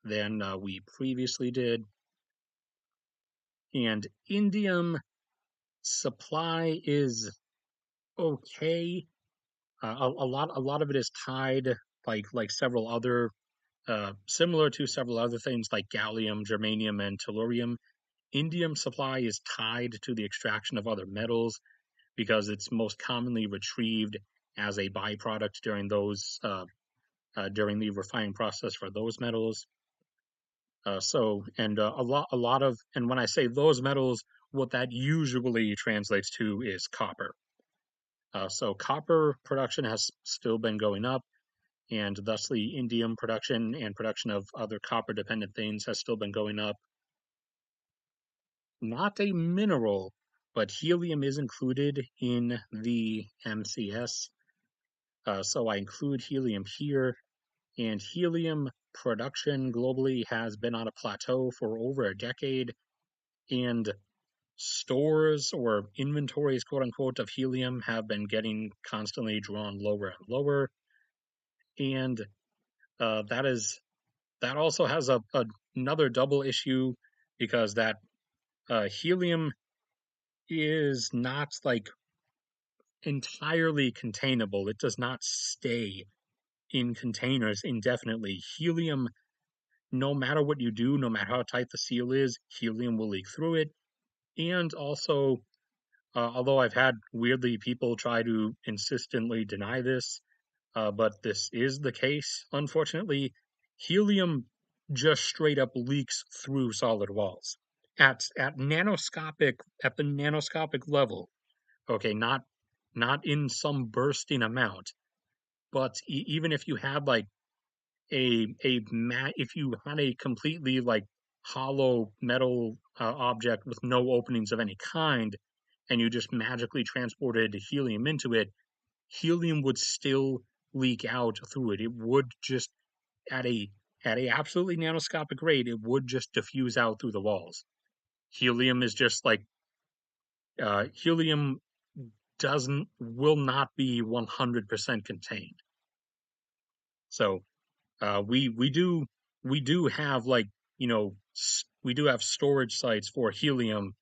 Speaker 1: than we previously did. And indium supply is okay. A lot of it is tied like several other similar to several other things like gallium, germanium, and tellurium. Indium supply is tied to the extraction of other metals because it's most commonly retrieved as a byproduct during the refining process for those metals. And when I say those metals, what that usually translates to is copper. So copper production has still been going up, and thusly indium production and production of other copper-dependent things has still been going up. Not a mineral, but helium is included in the MCS. So I include helium here, and helium production globally has been on a plateau for over a decade, and stores or inventories, quote unquote, of helium have been getting constantly drawn lower and lower. And that also has another double issue because that helium is not like entirely containable. It does not stay in containers indefinitely. Helium, no matter what you do, no matter how tight the seal is, helium will leak through it. And also, although I've had weirdly people try to insistently deny this, but this is the case, unfortunately, helium just straight up leaks through solid walls at the nanoscopic level. Okay, not in some bursting amount, but even if you had like if you had a completely like hollow metal object with no openings of any kind, and you just magically transported helium into it, helium would still leak out through it. It would just at a absolutely nanoscopic rate, it would just diffuse out through the walls. Helium is just like helium doesn't will not be 100% contained. So we do have like we do have storage sites for helium,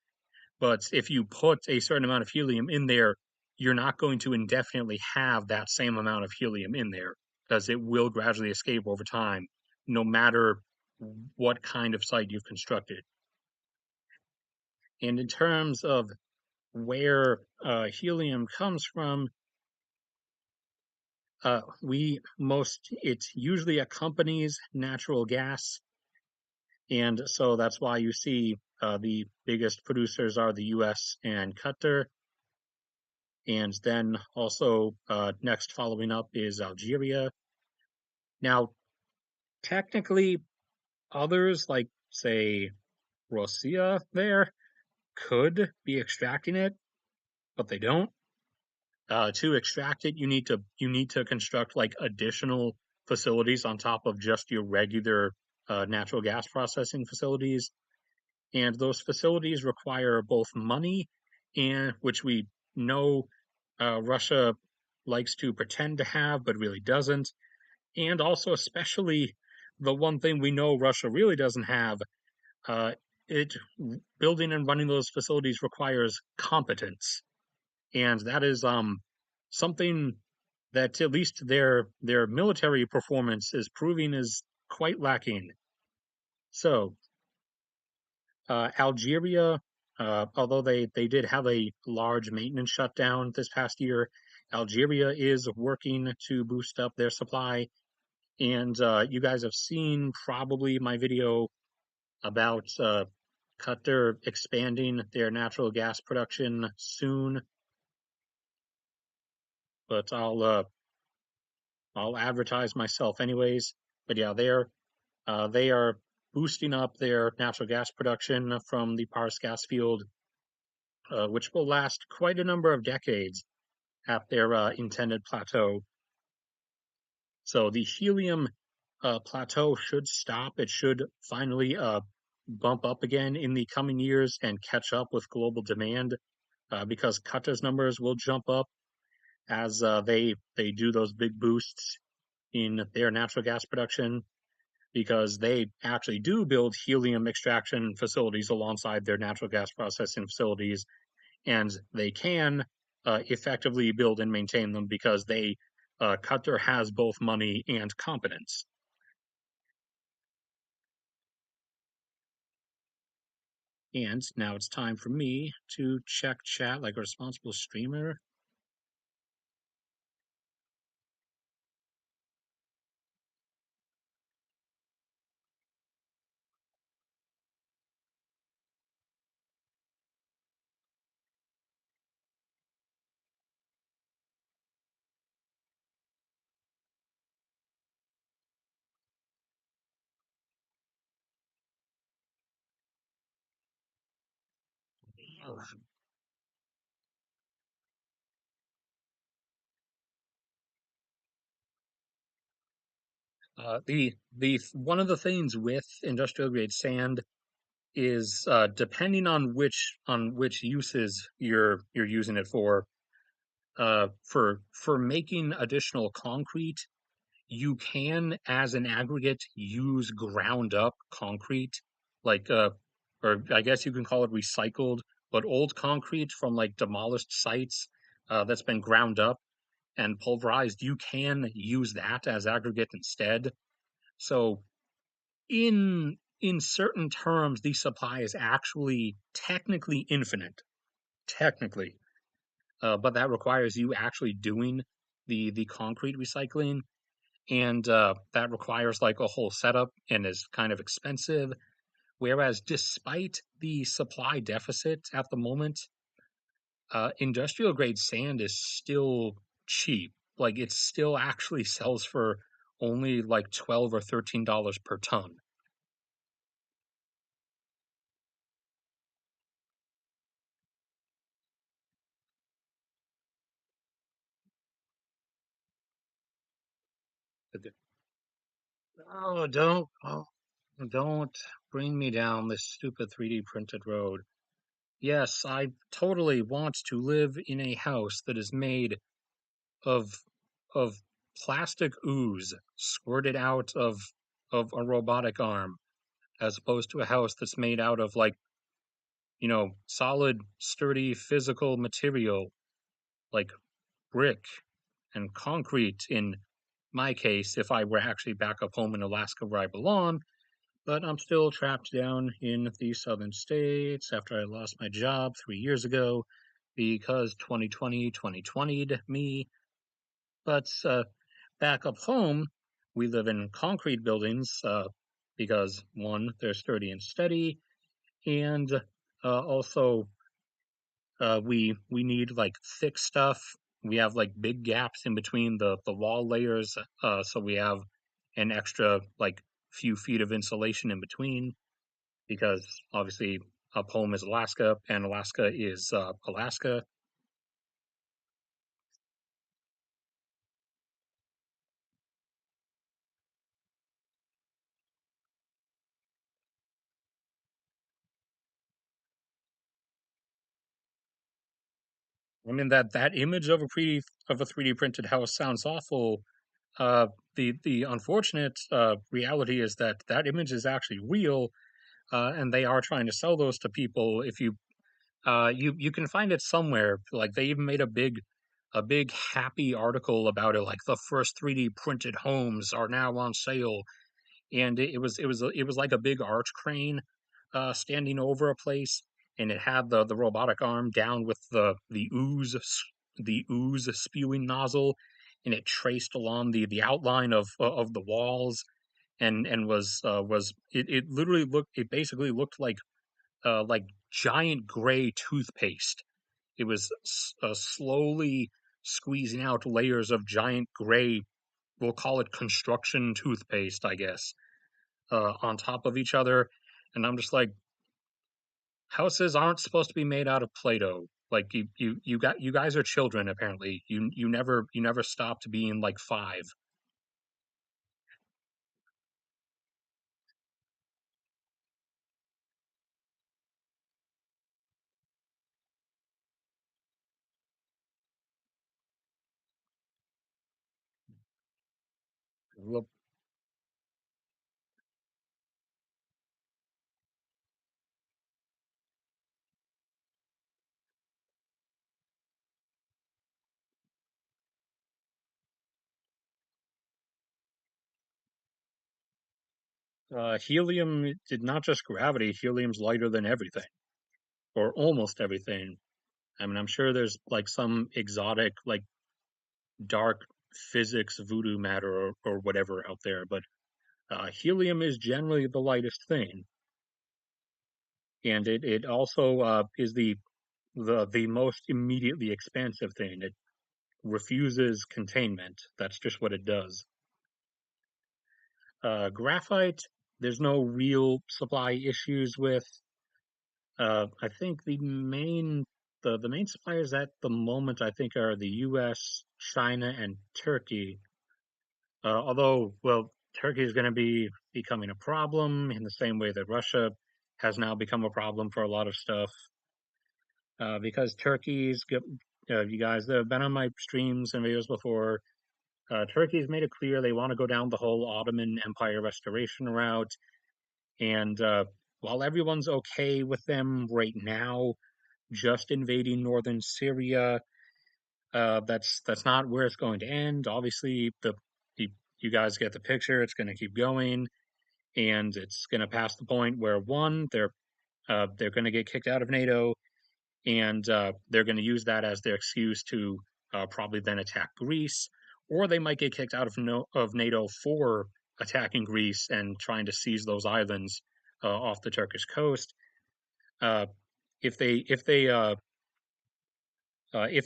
Speaker 1: but if you put a certain amount of helium in there, you're not going to indefinitely have that same amount of helium in there because it will gradually escape over time, no matter what kind of site you've constructed. And in terms of where helium comes from, it's usually accompanies natural gas, and so that's why you see the biggest producers are the U.S. and Qatar, and then also next following up is Algeria. Now, technically, others like say Russia there could be extracting it, but they don't. To extract it, you need to construct like additional facilities on top of just your regular natural gas processing facilities, and those facilities require both money and which we know Russia likes to pretend to have but really doesn't, and also especially the one thing we know Russia really doesn't have. Uh, it building and running those facilities requires competence, and that is something that at least their military performance is proving is quite lacking. So Algeria, although they did have a large maintenance shutdown this past year, Algeria is working to boost up their supply. And you guys have seen probably my video about Qatar expanding their natural gas production soon. But I'll advertise myself anyways. But yeah, they are boosting up their natural gas production from the Pars gas field, which will last quite a number of decades at their intended plateau. So the helium plateau should stop. It should finally bump up again in the coming years and catch up with global demand because Qatar's numbers will jump up as they do those big boosts in their natural gas production because they actually do build helium extraction facilities alongside their natural gas processing facilities, and they can effectively build and maintain them because Qatar has both money and competence. And now it's time for me to check chat like a responsible streamer. The one of the things with industrial grade sand is depending on which uses you're using it for making additional concrete, you can, as an aggregate, use ground up concrete, like or I guess you can call it recycled, but old concrete from like demolished sites that's been ground up and pulverized. You can use that as aggregate instead. So in certain terms, the supply is actually technically infinite, technically, but that requires you actually doing the concrete recycling, and that requires like a whole setup and is kind of expensive. Whereas, despite the supply deficit at the moment, industrial grade sand is still cheap. Like it still actually sells for only like $12 or $13 per ton. Oh, don't bring me down this stupid 3D printed road. Yes, I totally want to live in a house that is made of of plastic ooze squirted out of a robotic arm, as opposed to a house that's made out of like, solid, sturdy physical material like brick and concrete in my case, if I were actually back up home in Alaska where I belong. But I'm still trapped down in the southern states after I lost my job 3 years ago because 2020'd me. But back up home, we live in concrete buildings because one, they're sturdy and steady, and also we need like thick stuff. We have like big gaps in between the wall layers, so we have an extra like few feet of insulation in between because obviously up home is Alaska and Alaska is Alaska. I mean that image of a 3D printed house sounds awful. Uh, the unfortunate reality is that that image is actually real, and they are trying to sell those to people. If you can find it somewhere. Like they even made a big happy article about it. Like the first 3D printed homes are now on sale, and it was like a big arch crane standing over a place, and it had the robotic arm down with the ooze spewing nozzle, and it traced along the outline of the walls, and was it literally looked it basically looked like giant gray toothpaste. It was slowly squeezing out layers of giant gray, we'll call it construction toothpaste, I guess, on top of each other. And I'm just like, houses aren't supposed to be made out of Play-Doh. Like you guys are children apparently. You never stopped being like five. Well, helium did not just gravity. Helium's lighter than everything, or almost everything. I mean, I'm sure there's like some exotic, like dark physics voodoo matter or whatever out there, but helium is generally the lightest thing, and it also is the most immediately expansive thing. It refuses containment. That's just what it does. Graphite, there's no real supply issues with. I think the main suppliers at the moment I think are the U.S., China, and Turkey. Although, well, Turkey is going to be becoming a problem in the same way that Russia has now become a problem for a lot of stuff. Because you guys that have been on my streams and videos before, Turkey's made it clear they want to go down the whole Ottoman Empire restoration route. And while everyone's okay with them right now, just invading northern Syria, that's not where it's going to end. Obviously, the you guys get the picture. It's going to keep going, and it's going to pass the point where one, they're going to get kicked out of NATO, and they're going to use that as their excuse to probably then attack Greece, or they might get kicked out of NATO for attacking Greece and trying to seize those islands off the Turkish coast. Uh, if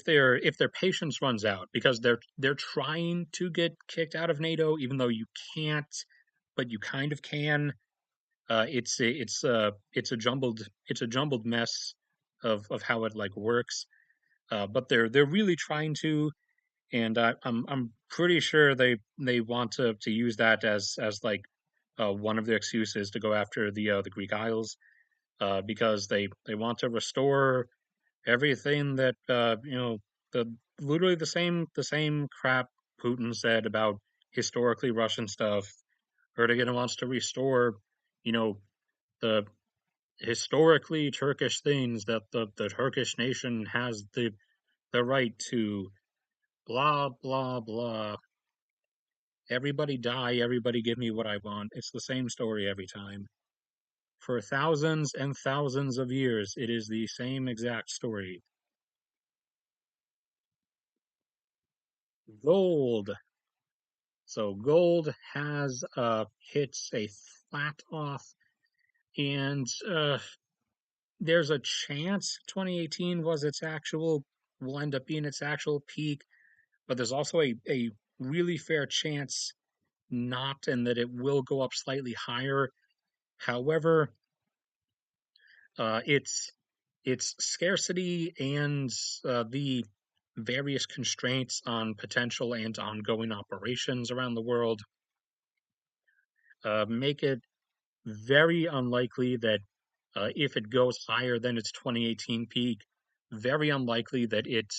Speaker 1: their patience runs out, because they're trying to get kicked out of NATO, even though you can't, but you kind of can. It's a jumbled mess of how it like works. But they're really trying to, and I'm pretty sure they want to use that as like one of their excuses to go after the Greek Isles, because they want to restore everything that the literally the same crap Putin said about historically Russian stuff. Erdogan wants to restore, you know, the historically Turkish things that the Turkish nation has the right to. Blah blah blah. Everybody die, everybody give me what I want. It's the same story every time. For thousands and thousands of years, it is the same exact story. Gold. So gold has hits a flat off, and there's a chance 2018 was its actual will end up being its actual peak, but there's also a really fair chance not, and that it will go up slightly higher. However, its scarcity and the various constraints on potential and ongoing operations around the world make it very unlikely that if it goes higher than its 2018 peak, very unlikely that it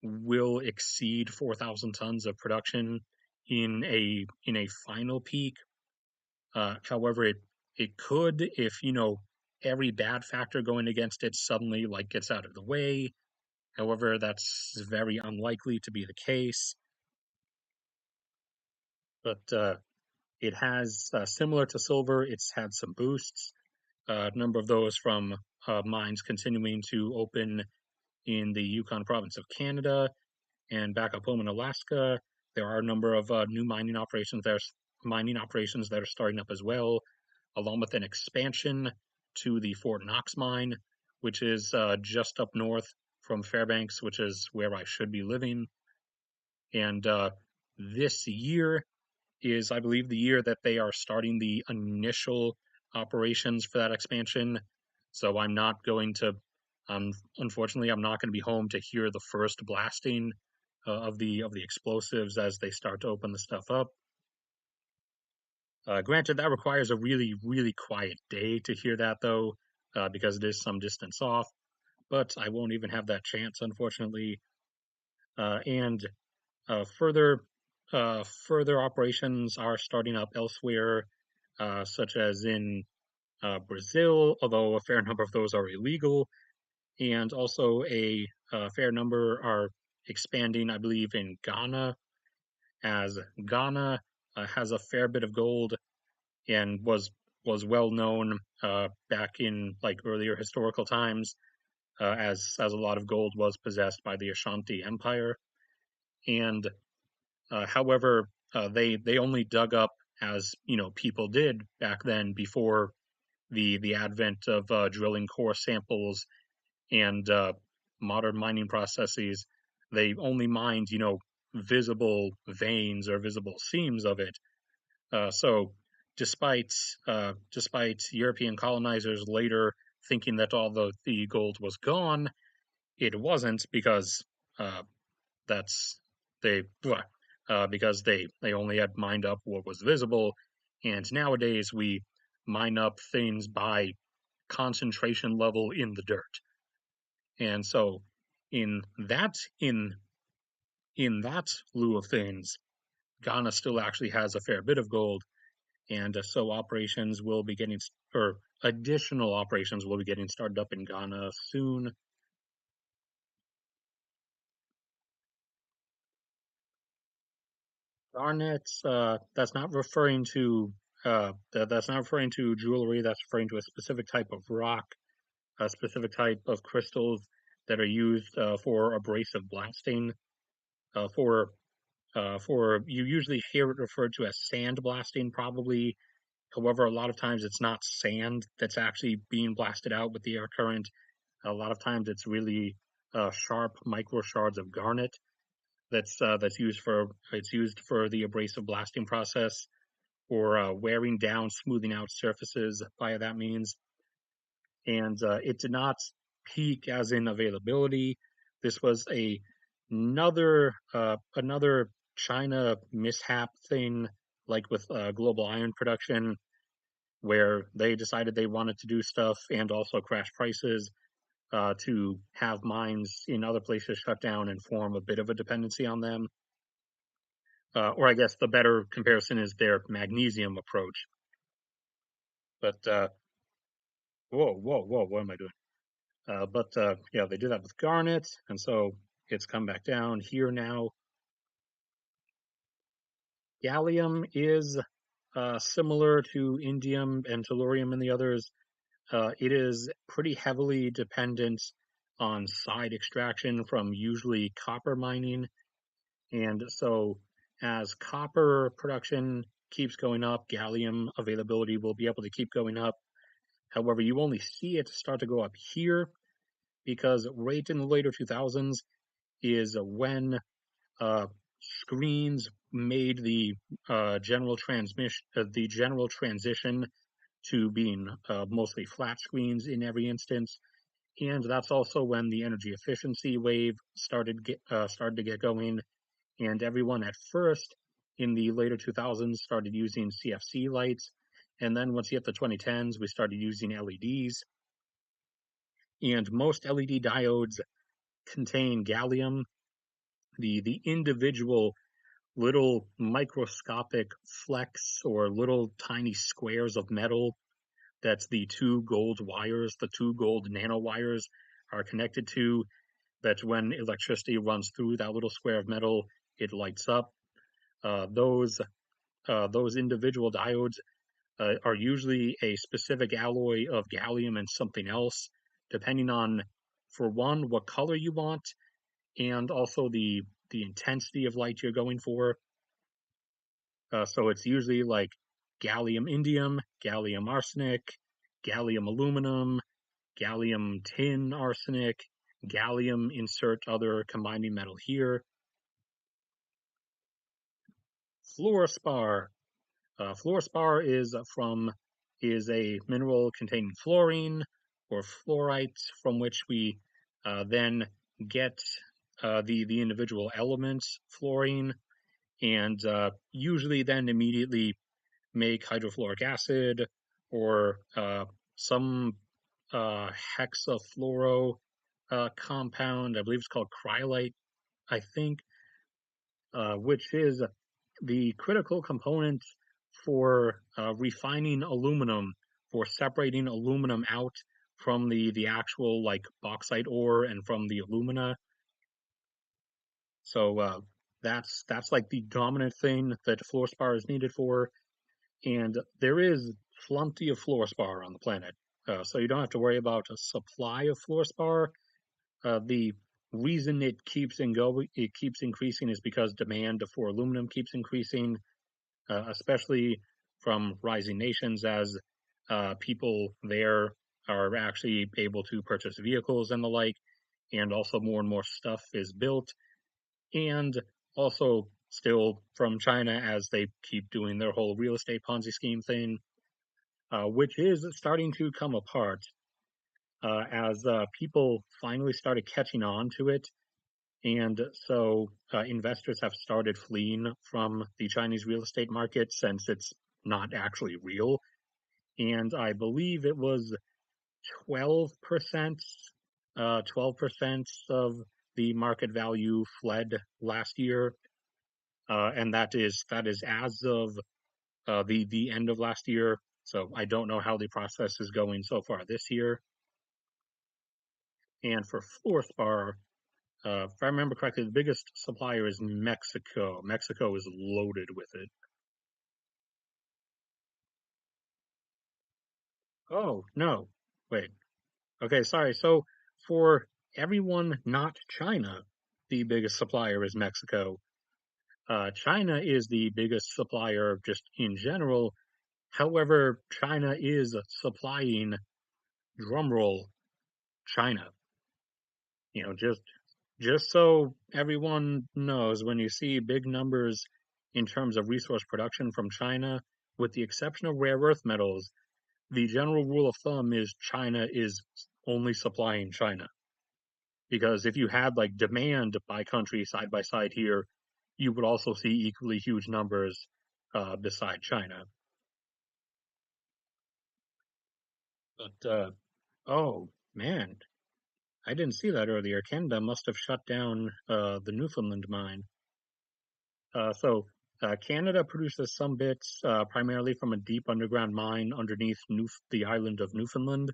Speaker 1: will exceed 4,000 tons of production in a final peak. However, it could if every bad factor going against it suddenly like gets out of the way. However, that's very unlikely to be the case. But it has similar to silver. It's had some boosts. A number of those from mines continuing to open in the Yukon province of Canada and back up home in Alaska. There are a number of new mining operations that are starting up as well, along with an expansion to the Fort Knox mine, which is just up north from Fairbanks, which is where I should be living. And this year is, I believe, the year that they are starting the initial operations for that expansion. So I'm not going to, unfortunately, I'm not going to be home to hear the first blasting of the explosives as they start to open the stuff up. Granted, that requires a really, really quiet day to hear that, though, because it is some distance off. But I won't even have that chance, unfortunately. And further further operations are starting up elsewhere, such as in Brazil, although a fair number of those are illegal, and also a fair number are expanding, I believe, in Ghana, as Ghana has a fair bit of gold and was well known back in like earlier historical times, as a lot of gold was possessed by the Ashanti Empire. And however, they only dug up as people did back then before the advent of drilling core samples and modern mining processes. They only mined visible veins or visible seams of it. So despite European colonizers later thinking that all the gold was gone, it wasn't, because that's they because they only had mined up what was visible, and nowadays we mine up things by concentration level in the dirt. And so in that in that lieu of things, Ghana still actually has a fair bit of gold, and so operations will be getting, or additional operations will be getting started up in Ghana soon. Garnet, that's not referring to jewelry. That's referring to a specific type of rock, a specific type of crystals that are used for abrasive blasting. Uh, for for you usually hear it referred to as sand blasting, probably. However, a lot of times it's not sand that's actually being blasted out with the air current. A lot of times it's really sharp micro shards of garnet that's used for the abrasive blasting process, or wearing down, smoothing out surfaces via that means. And it did not peak as in availability. This was another China mishap thing, like with global iron production, where they decided they wanted to do stuff and also crash prices to have mines in other places shut down and form a bit of a dependency on them. Or I guess the better comparison is their magnesium approach. But whoa, what am I doing? But yeah, they did that with garnet, and so it's come back down here now. Gallium is similar to indium and tellurium and the others. It is pretty heavily dependent on side extraction from usually copper mining. And so as copper production keeps going up, gallium availability will be able to keep going up. However, you only see it start to go up here because right in the later 2000s is when uh, screens made the general transition to being mostly flat screens in every instance, and that's also when the energy efficiency wave started to get going, and everyone at first in the later 2000s started using CFC lights, and then once you hit the 2010s, we started using LEDs, and most LED diodes contain gallium. The individual little microscopic flecks or little tiny squares of metal that's the two gold wires, the two gold nanowires are connected to, that when electricity runs through that little square of metal, it lights up. Uh, those those individual diodes are usually a specific alloy of gallium and something else, depending on, for one, what color you want, and also the intensity of light you're going for. So it's usually like gallium indium, gallium arsenic, gallium aluminum, gallium tin arsenic, gallium insert other combining metal here. Fluorspar. Fluorspar is a mineral containing fluorine or fluorite, from which we then get the individual elements fluorine, and usually then immediately make hydrofluoric acid or some hexafluoro compound. I believe it's called cryolite, I think, which is the critical component for refining aluminum, for separating aluminum out from the actual like bauxite ore and from the alumina. So that's like the dominant thing that fluorspar is needed for, and there is plenty of fluorspar on the planet, so you don't have to worry about a supply of fluorspar. The reason it keeps increasing is because demand for aluminum keeps increasing, especially from rising nations as people there are actually able to purchase vehicles and the like, and also more and more stuff is built, and also still from China as they keep doing their whole real estate Ponzi scheme thing, which is starting to come apart as people finally started catching on to it And so investors have started fleeing from the Chinese real estate market since it's not actually real. And I believe it was 12%, 12% of the market value fled last year. And that is as of the end of last year. So I don't know how the process is going so far this year. And for fluorspar, if I remember correctly, the biggest supplier is Mexico. Mexico is loaded with it. Oh, no. Wait. Okay, sorry. So for everyone not China, the biggest supplier is Mexico. China is the biggest supplier just in general. However, China is supplying, drumroll, China. You know, just so everyone knows, when you see big numbers in terms of resource production from China, with the exception of rare earth metals, the general rule of thumb is China is only supplying China. Because if you had like demand by country side by side here, you would also see equally huge numbers beside China. But oh man, I didn't see that earlier. Canada must have shut down the Newfoundland mine. So Canada produces some bits primarily from a deep underground mine underneath the island of Newfoundland.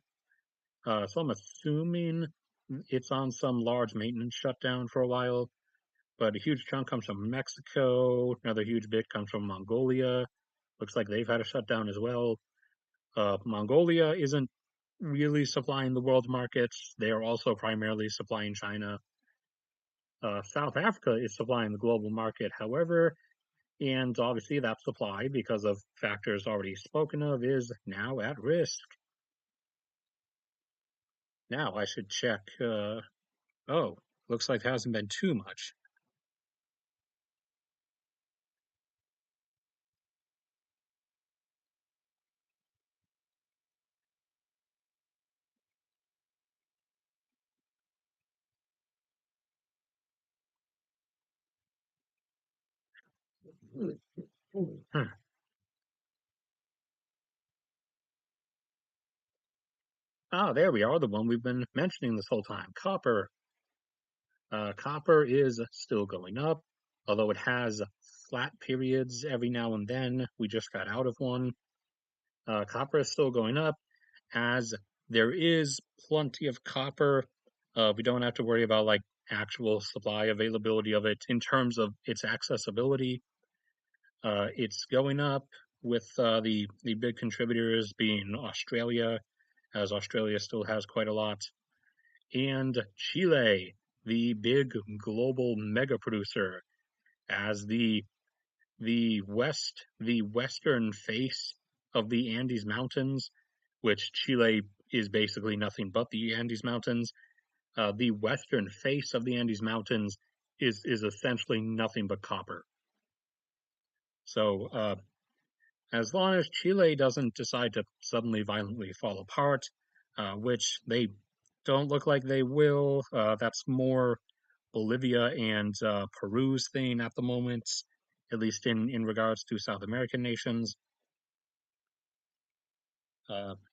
Speaker 1: So I'm assuming it's on some large maintenance shutdown for a while. But a huge chunk comes from Mexico. Another huge bit comes from Mongolia. Looks like they've had a shutdown as well. Mongolia isn't really supplying the world markets. They are also primarily supplying China. South Africa is supplying the global market, however, and obviously that supply, because of factors already spoken of, is now at risk. Now I should check. Oh, looks like there hasn't been too much. Hmm. Ah, there we are, the one we've been mentioning this whole time. Copper. Copper is still going up, although it has flat periods every now and then. We just got out of one. Copper is still going up as there is plenty of copper. We don't have to worry about like actual supply availability of it in terms of its accessibility. It's going up with the big contributors being Australia, as Australia still has quite a lot, and Chile, the big global mega producer, as the western face of the Andes Mountains, which Chile is basically nothing but the Andes Mountains. The western face of the Andes Mountains is essentially nothing but copper. So as long as Chile doesn't decide to suddenly violently fall apart, which they don't look like they will, that's more Bolivia and Peru's thing at the moment, at least in regards to South American nations.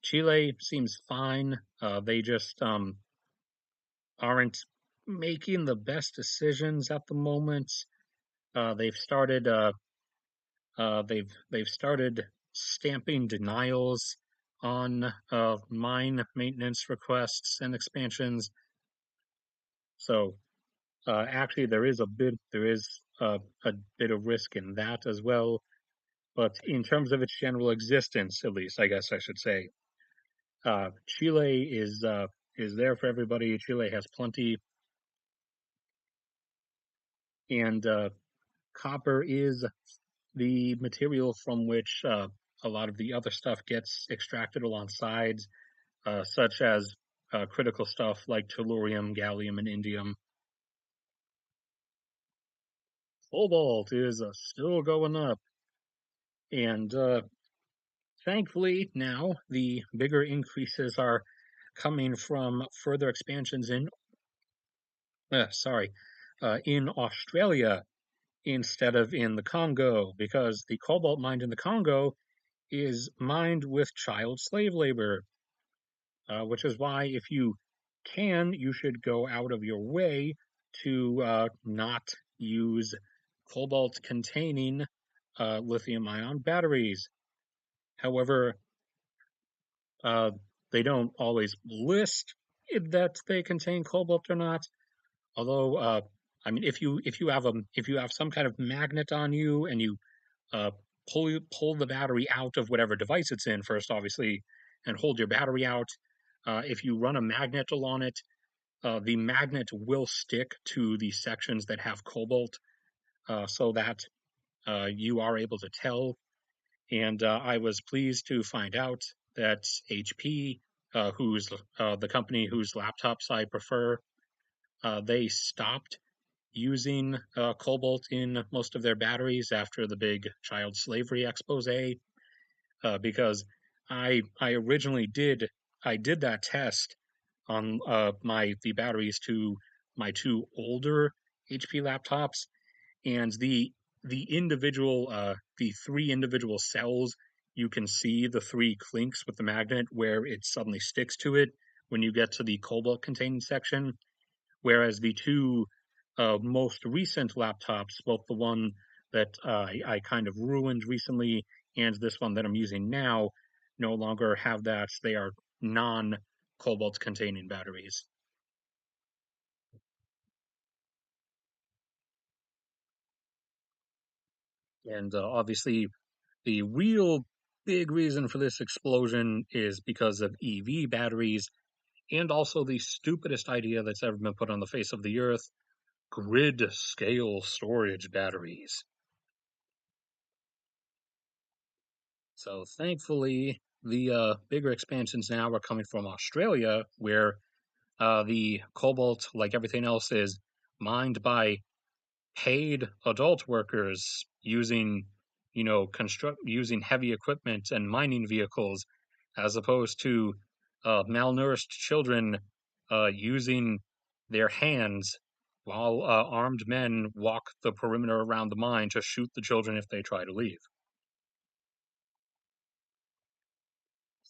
Speaker 1: Chile seems fine. They just aren't making the best decisions at the moment. They've started they've started stamping denials on mine maintenance requests and expansions. So actually, there is a bit of risk in that as well. But in terms of its general existence, at least, I guess I should say, Chile is there for everybody. Chile has plenty, and copper is the material from which a lot of the other stuff gets extracted alongside, such as critical stuff like tellurium, gallium, and indium. Cobalt is still going up, and thankfully now the bigger increases are coming from further expansions in, sorry, in Australia instead of in the Congo, because the cobalt mined in the Congo is mined with child slave labor, which is why if you can, you should go out of your way to not use cobalt containing lithium ion batteries. However, uh, they don't always list that they contain cobalt or not. Although, I mean, if you have some kind of magnet on you and you uh, pull the battery out of whatever device it's in first, obviously, and hold your battery out. If you run a magnet along it, the magnet will stick to the sections that have cobalt, so that you are able to tell. And I was pleased to find out that HP, who's the company whose laptops I prefer, they stopped using cobalt in most of their batteries after the big child slavery expose, because I originally did that test on the batteries to my two older HP laptops, and the three individual cells, you can see the three clinks with the magnet where it suddenly sticks to it when you get to the cobalt containing section, whereas the two most recent laptops, both the one that I kind of ruined recently and this one that I'm using now, no longer have that. They are non cobalt containing batteries. And obviously, the real big reason for this explosion is because of EV batteries and also the stupidest idea that's ever been put on the face of the earth, grid scale storage batteries. So thankfully, the bigger expansions now are coming from Australia, where the cobalt, like everything else, is mined by paid adult workers using, using heavy equipment and mining vehicles, as opposed to malnourished children using their hands while armed men walk the perimeter around the mine to shoot the children if they try to leave.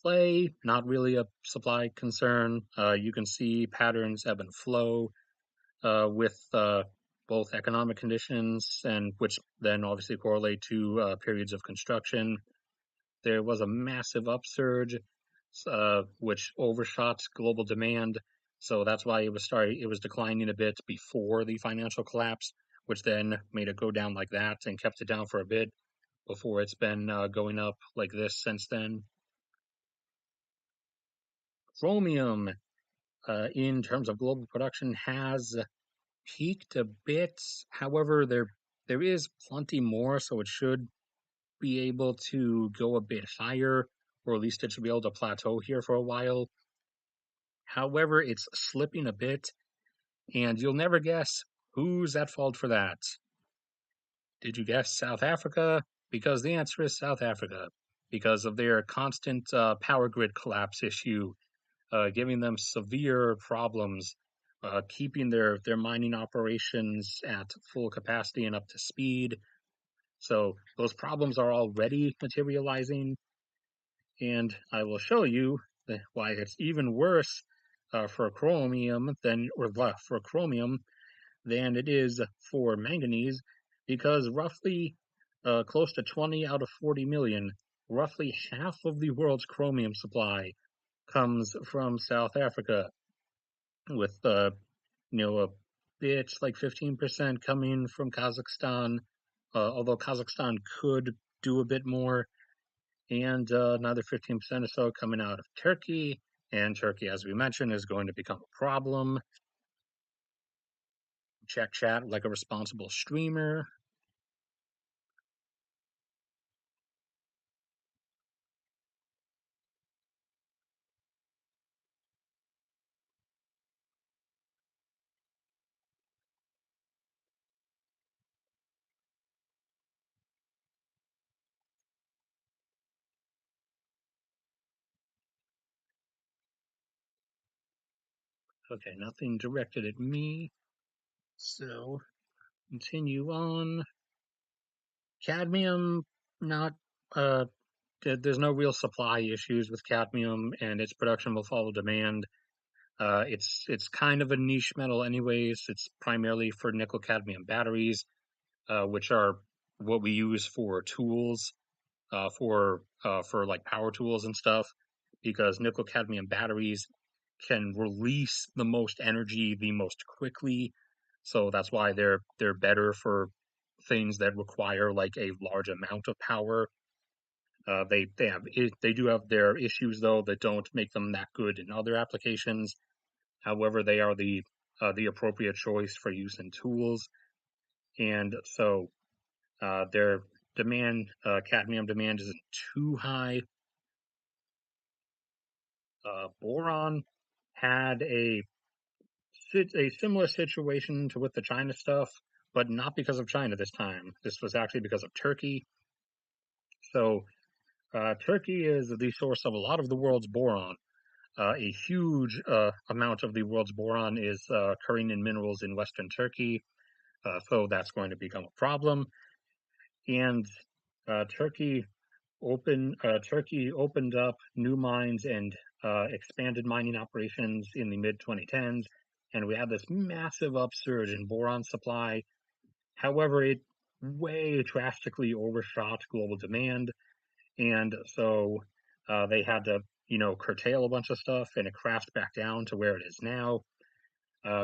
Speaker 1: Clay, not really a supply concern. You can see patterns ebb and flow with both economic conditions, and which then obviously correlate to periods of construction. There was a massive upsurge, which overshot global demand. So that's why it was declining a bit before the financial collapse, which then made it go down like that and kept it down for a bit before it's been going up like this since then. Chromium, in terms of global production, has peaked a bit. However, there is plenty more, so it should be able to go a bit higher, or at least it should be able to plateau here for a while. However, it's slipping a bit, and you'll never guess who's at fault for that. Did you guess South Africa? Because the answer is South Africa, because of their constant power grid collapse issue, giving them severe problems, keeping their mining operations at full capacity and up to speed. So those problems are already materializing, and I will show you why it's even worse for chromium for chromium than it is for manganese, because roughly close to 20 out of 40 million, roughly half of the world's chromium supply comes from South Africa, with a bit like 15% coming from Kazakhstan, although Kazakhstan could do a bit more, and another 15% or so coming out of Turkey. And Turkey, as we mentioned, is going to become a problem. Check chat like a responsible streamer. Okay, nothing directed at me. So continue on. Cadmium, not there's no real supply issues with cadmium, and its production will follow demand. It's kind of a niche metal, anyways. It's primarily for nickel cadmium batteries, which are what we use for tools, for like power tools and stuff, because nickel cadmium batteries can release the most energy the most quickly. So that's why they're better for things that require like a large amount of power. They do have their issues though that don't make them that good in other applications. However, they are the appropriate choice for use in tools, and so their cadmium demand isn't too high. Boron had a similar situation to with the China stuff, but not because of China this time. This was actually because of Turkey. So Turkey is the source of a lot of the world's boron. A huge amount of the world's boron is occurring in minerals in Western Turkey, so that's going to become a problem. And Turkey opened up new mines and expanded mining operations in the mid 2010s, and we had this massive upsurge in boron supply. However, it way drastically overshot global demand, and so they had to, curtail a bunch of stuff, and it crashed back down to where it is now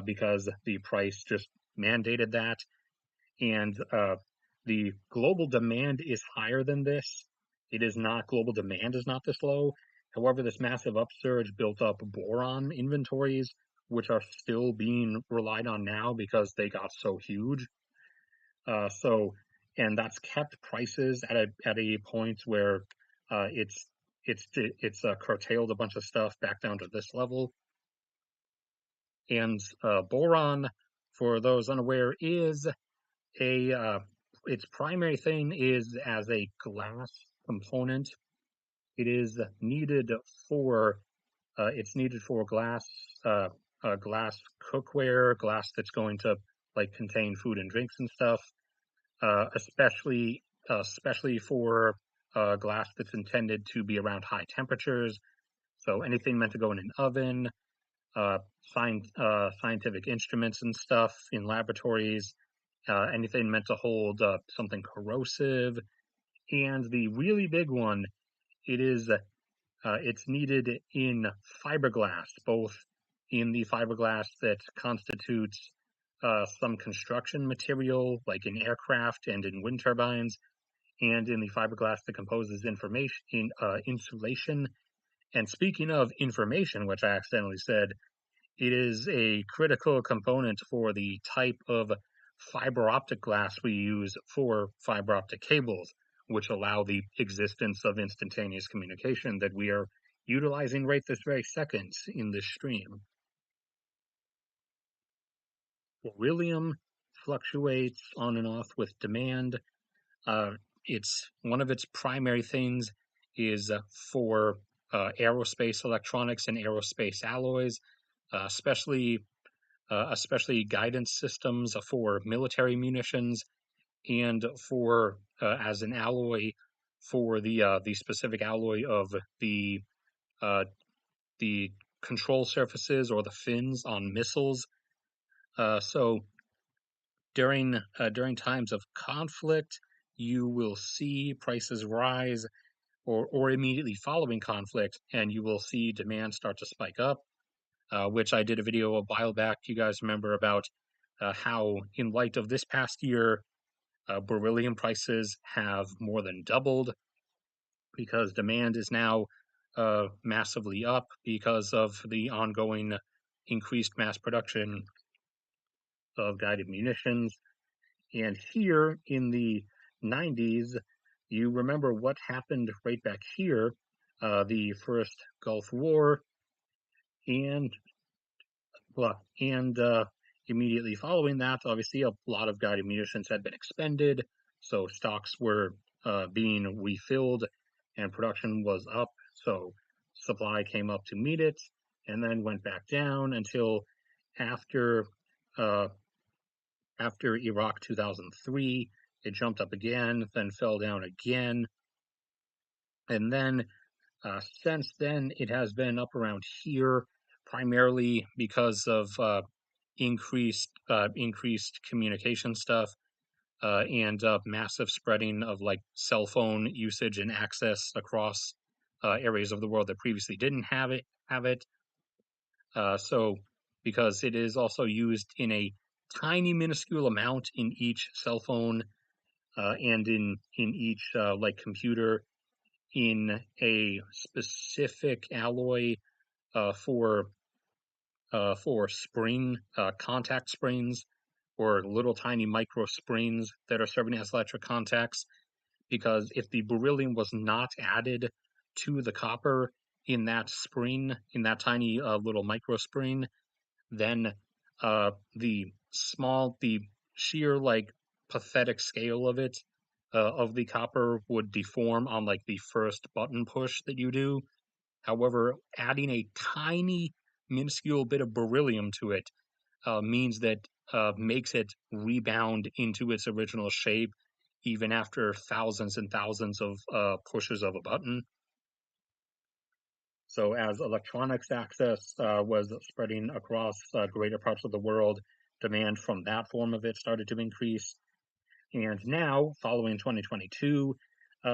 Speaker 1: because the price just mandated that, and the global demand is higher than this. It is not global demand is not this low. However, this massive upsurge built up boron inventories, which are still being relied on now because they got so huge. So, and that's kept prices at a point where it's curtailed a bunch of stuff back down to this level. And boron, for those unaware, is its primary thing is as a glass component. It is needed for it's needed for glass cookware, glass that's going to like contain food and drinks and stuff, especially for glass that's intended to be around high temperatures. So anything meant to go in an oven, uh, scientific instruments and stuff in laboratories, anything meant to hold something corrosive, and the really big one, it's needed in fiberglass, both in the fiberglass that constitutes some construction material, like in aircraft and in wind turbines, and in the fiberglass that composes insulation. And speaking of information, which I accidentally said, it is a critical component for the type of fiber optic glass we use for fiber optic cables, which allow the existence of instantaneous communication that we are utilizing right this very second in this stream. Beryllium fluctuates on and off with demand. It's one of its primary things is for aerospace electronics and aerospace alloys, especially especially guidance systems for military munitions and for as an alloy for the specific alloy of uh, the control surfaces or the fins on missiles. So during times of conflict, you will see prices rise, or immediately following conflict, and you will see demand start to spike up. Which I did a video a while back. You guys remember about how, in light of this past year, beryllium prices have more than doubled because demand is now massively up because of the ongoing increased mass production of guided munitions. And here in the 90s, you remember what happened right back here, the first Gulf War, and and immediately following that, obviously, a lot of guided munitions had been expended, so stocks were being refilled, and production was up. So supply came up to meet it, and then went back down until after uh, After Iraq 2003, it jumped up again, then fell down again. And then since then, it has been up around here, primarily because of increased communication stuff and massive spreading of like cell phone usage and access across areas of the world that previously didn't have it. So because it is also used in a tiny minuscule amount in each cell phone and in each like computer in a specific alloy uh, for for spring contact springs or little tiny micro springs that are serving as electric contacts. Because if the beryllium was not added to the copper in that spring, in that tiny little micro spring, then the sheer like pathetic scale of it of the copper would deform on like the first button push that you do. However, adding a tiny minuscule bit of beryllium to it means that makes it rebound into its original shape even after thousands and thousands of pushes of a button. So as electronics access was spreading across greater parts of the world, demand from that form of it started to increase. And now, following 2022,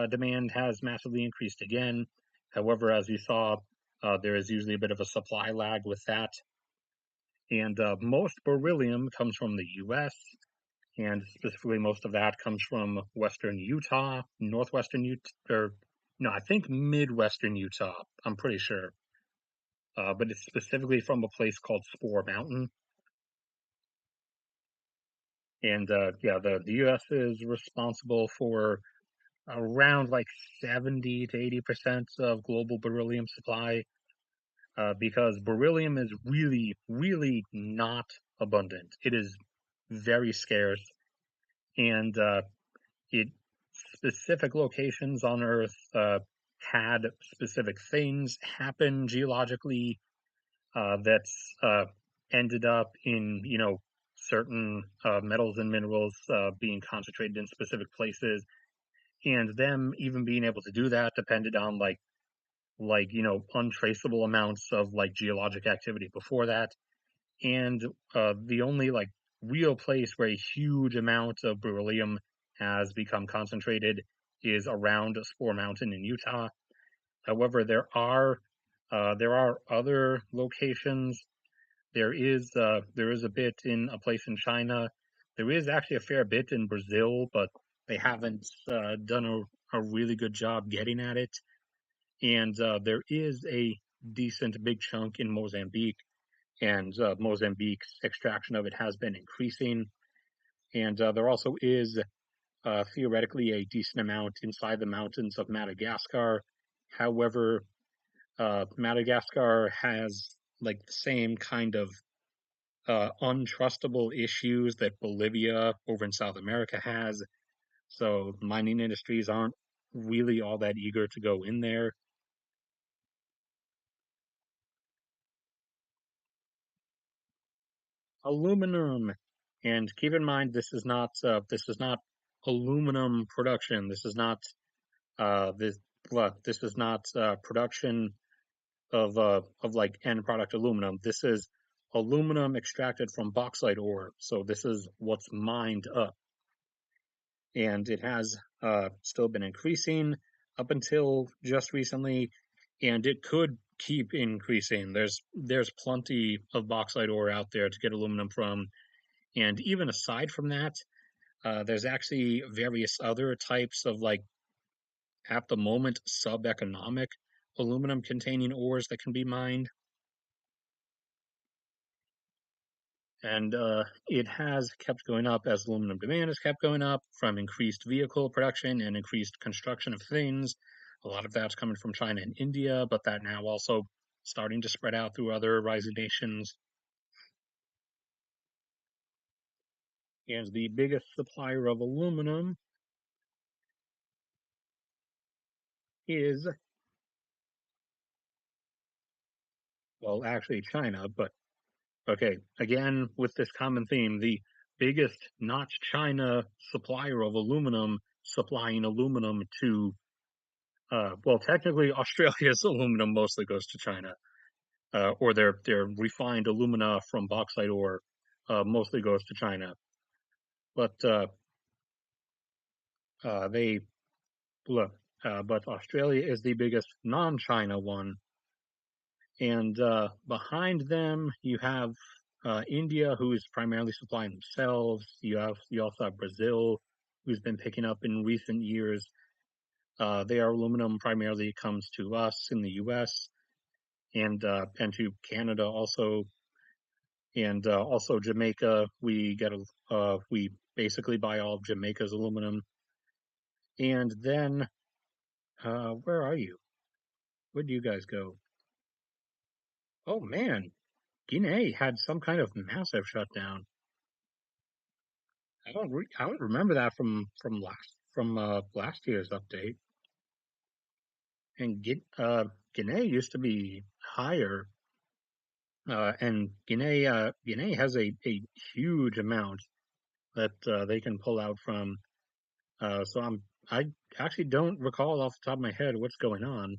Speaker 1: demand has massively increased again. However, as you saw, there is usually a bit of a supply lag with that. And most beryllium comes from the US, and specifically most of that comes from western Utah, northwestern Utah, or no, I think midwestern Utah, I'm pretty sure. But it's specifically from a place called Spore Mountain. And yeah, the US is responsible for around like 70 to 80% of global beryllium supply because beryllium is really, really not abundant. It is very scarce, and it specific locations on Earth had specific things happen geologically that's ended up in certain metals and minerals being concentrated in specific places, and them even being able to do that depended on like untraceable amounts of like geologic activity before that. And the only like real place where a huge amount of beryllium has become concentrated is around Spore Mountain in Utah. However, there are other locations. There is a bit in a place in China. There is actually a fair bit in Brazil, but they haven't done a really good job getting at it. And there is a decent big chunk in Mozambique, and Mozambique's extraction of it has been increasing. And there also is theoretically a decent amount inside the mountains of Madagascar. However, Madagascar has like the same kind of untrustable issues that Bolivia over in South America has. So mining industries aren't really all that eager to go in there. Aluminum, and keep in mind this is not aluminum production. This is not this look, this is not production of like end product aluminum. This is aluminum extracted from bauxite ore. So this is what's mined up, and it has still been increasing up until just recently, and it could keep increasing. There's plenty of bauxite ore out there to get aluminum from, and even aside from that, there's actually various other types of like at the moment sub-economic aluminum containing ores that can be mined. And it has kept going up as aluminum demand has kept going up from increased vehicle production and increased construction of things. A lot of that's coming from China and India, but that now also starting to spread out through other rising nations. And the biggest supplier of aluminum is, well, actually China, but okay, again with this common theme, the biggest not China supplier of aluminum, supplying aluminum to, well, technically Australia's aluminum mostly goes to China, or their refined alumina from bauxite ore mostly goes to China. But they look, but Australia is the biggest non-China one, and behind them you have India, who is primarily supplying themselves. You also have Brazil, who's been picking up in recent years. Their aluminum primarily comes to us in the U.S. And to Canada also, and also Jamaica. We basically buy all of Jamaica's aluminum. And then where are you? Where do you guys go? Oh man, Guinea had some kind of massive shutdown. I don't remember that from last year's update. And Guinea used to be higher, and Guinea has a huge amount that they can pull out from. So I actually don't recall off the top of my head what's going on,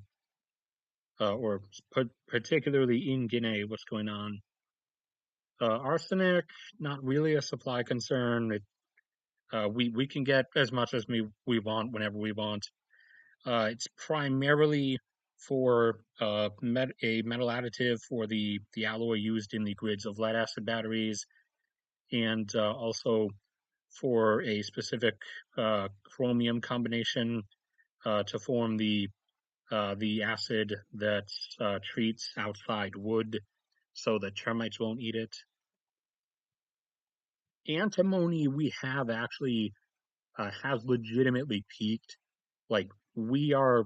Speaker 1: or particularly in Guinea what's going on. Arsenic, not really a supply concern. We can get as much as we want whenever we want. It's primarily for a metal additive for the alloy used in the grids of lead acid batteries, and also for a specific chromium combination to form the acid that treats outside wood so that termites won't eat it. Antimony we have actually has legitimately peaked. Like we are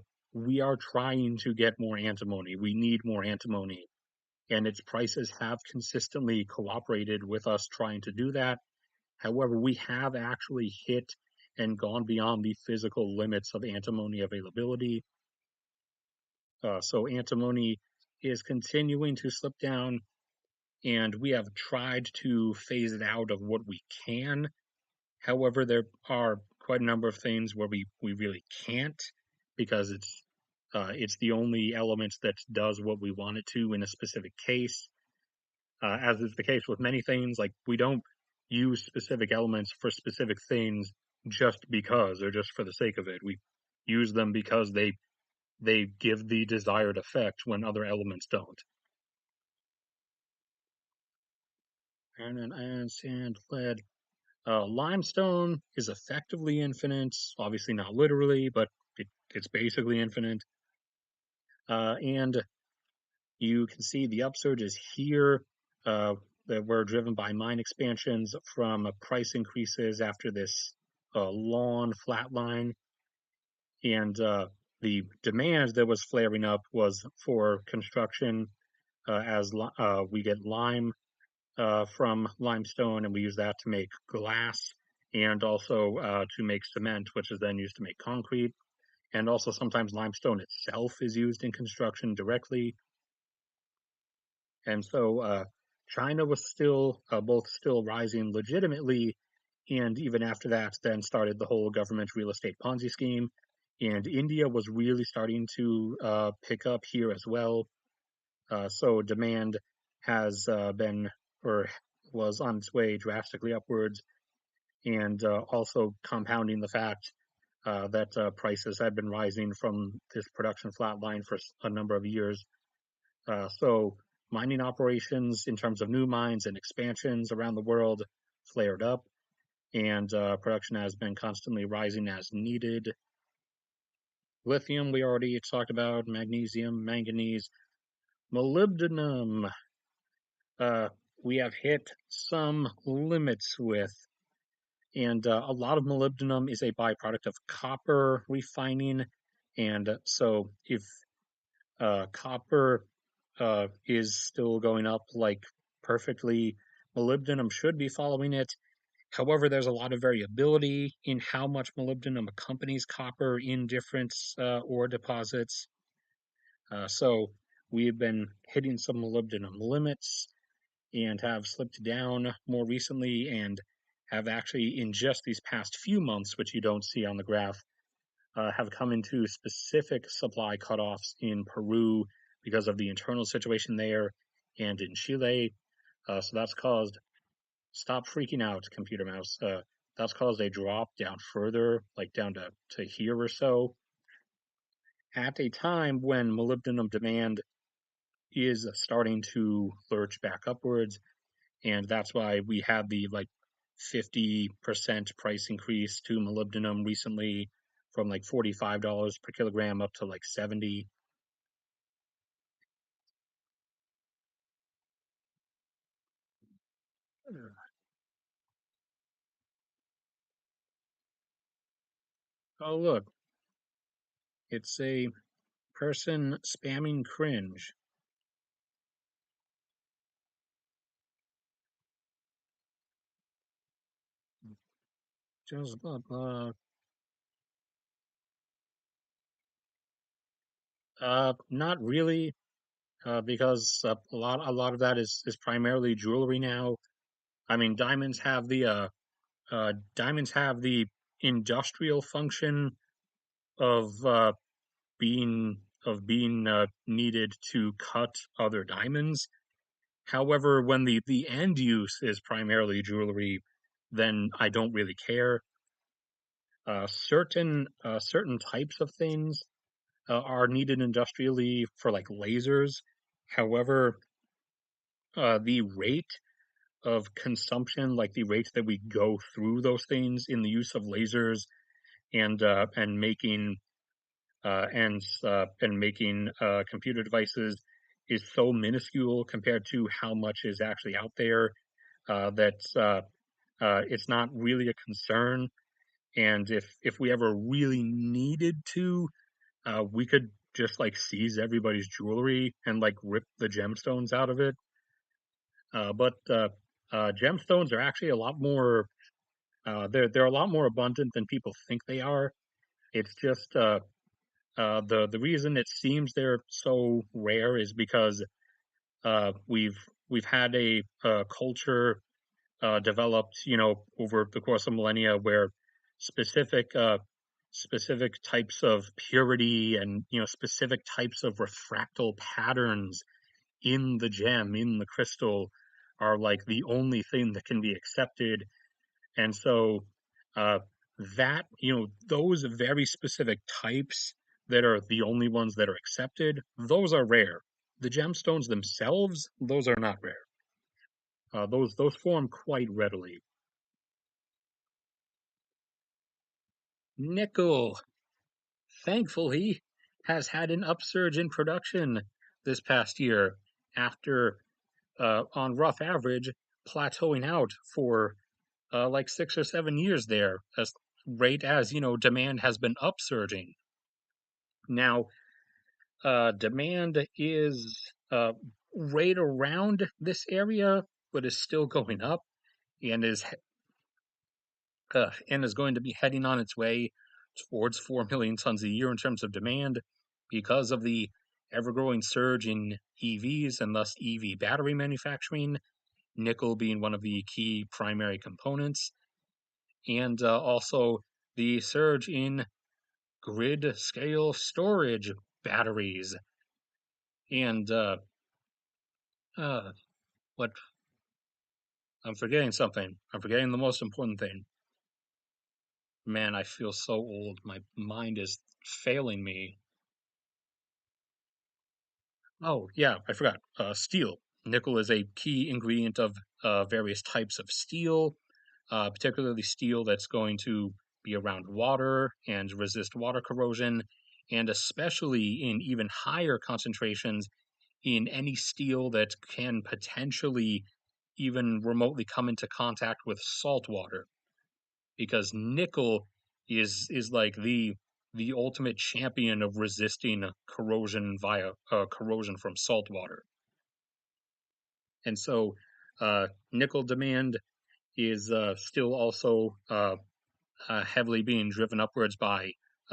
Speaker 1: trying to get more antimony. We need more antimony, and its prices have consistently cooperated with us trying to do that. However, we have actually hit and gone beyond the physical limits of antimony availability. So antimony is continuing to slip down, and we have tried to phase it out of what we can. However, there are quite a number of things where we really can't, because it's the only element that does what we want it to in a specific case. As is the case with many things, like we don't use specific elements for specific things just because or just for the sake of it. We use them because they give the desired effect when other elements don't. And sand, lead. Limestone is effectively infinite, obviously not literally, but it's basically infinite. And you can see the upsurges here that were driven by mine expansions from price increases after this long flat line. And the demand that was flaring up was for construction as we get lime from limestone, and we use that to make glass and also to make cement, which is then used to make concrete. And also sometimes limestone itself is used in construction directly. And so China was still both still rising legitimately, and even after that, then started the whole government real estate Ponzi scheme. And India was really starting to pick up here as well. So demand has been or was on its way drastically upwards, and also compounding the fact that prices had been rising from this production flatline for a number of years. So mining operations in terms of new mines and expansions around the world flared up, and production has been constantly rising as needed. Lithium, we already talked about, magnesium, manganese, molybdenum. Uh, we have hit some limits with, and a lot of molybdenum is a byproduct of copper refining. And so if copper is still going up like perfectly, molybdenum should be following it. However, there's a lot of variability in how much molybdenum accompanies copper in different ore deposits. So we've been hitting some molybdenum limits and have slipped down more recently, and have actually, in just these past few months, which you don't see on the graph, have come into specific supply cutoffs in Peru because of the internal situation there and in Chile. So that's caused, stop freaking out, computer mouse. That's caused a drop down further, like down to here or so, at a time when molybdenum demand is starting to lurch back upwards. And that's why we had the like 50% price increase to molybdenum recently from like $45 per kilogram up to like 70. Oh, look, it's a person spamming cringe. Just not really, because a lot of that is primarily jewelry now. I mean, diamonds have the industrial function of being needed to cut other diamonds. However, when the end use is primarily jewelry, then I don't really care. Certain types of things are needed industrially for like lasers. However, the rate of consumption, like the rate that we go through those things in the use of lasers and making computer devices is so minuscule compared to how much is actually out there that it's not really a concern. And if we ever really needed to, we could just like seize everybody's jewelry and like rip the gemstones out of it. But gemstones are actually a lot more. They're a lot more abundant than people think they are. It's just the reason it seems they're so rare is because we've had a culture developed, over the course of millennia where specific specific types of purity and specific types of refractal patterns in the gem, in the crystal, are like the only thing that can be accepted. And so uh, that, those very specific types that are the only ones that are accepted, those are rare. The gemstones themselves, those are not rare. Those form quite readily. Nickel, thankfully, has had an upsurge in production this past year after, on rough average, plateauing out for like 6 or 7 years there, as rate as demand has been upsurging. Now, demand is right around this area, but is still going up and is going to be heading on its way towards 4 million tons a year in terms of demand because of the ever-growing surge in EVs and thus EV battery manufacturing, nickel being one of the key primary components, and also the surge in grid scale storage batteries. And uh, what I'm forgetting something. I'm forgetting the most important thing. Man, I feel so old. My mind is failing me. Oh, yeah, I forgot. Steel. Nickel is a key ingredient of various types of steel, particularly steel that's going to be around water and resist water corrosion, and especially in even higher concentrations in any steel that can potentially even remotely come into contact with salt water, because nickel is like the ultimate champion of resisting corrosion via corrosion from salt water. And so nickel demand is still also heavily being driven upwards by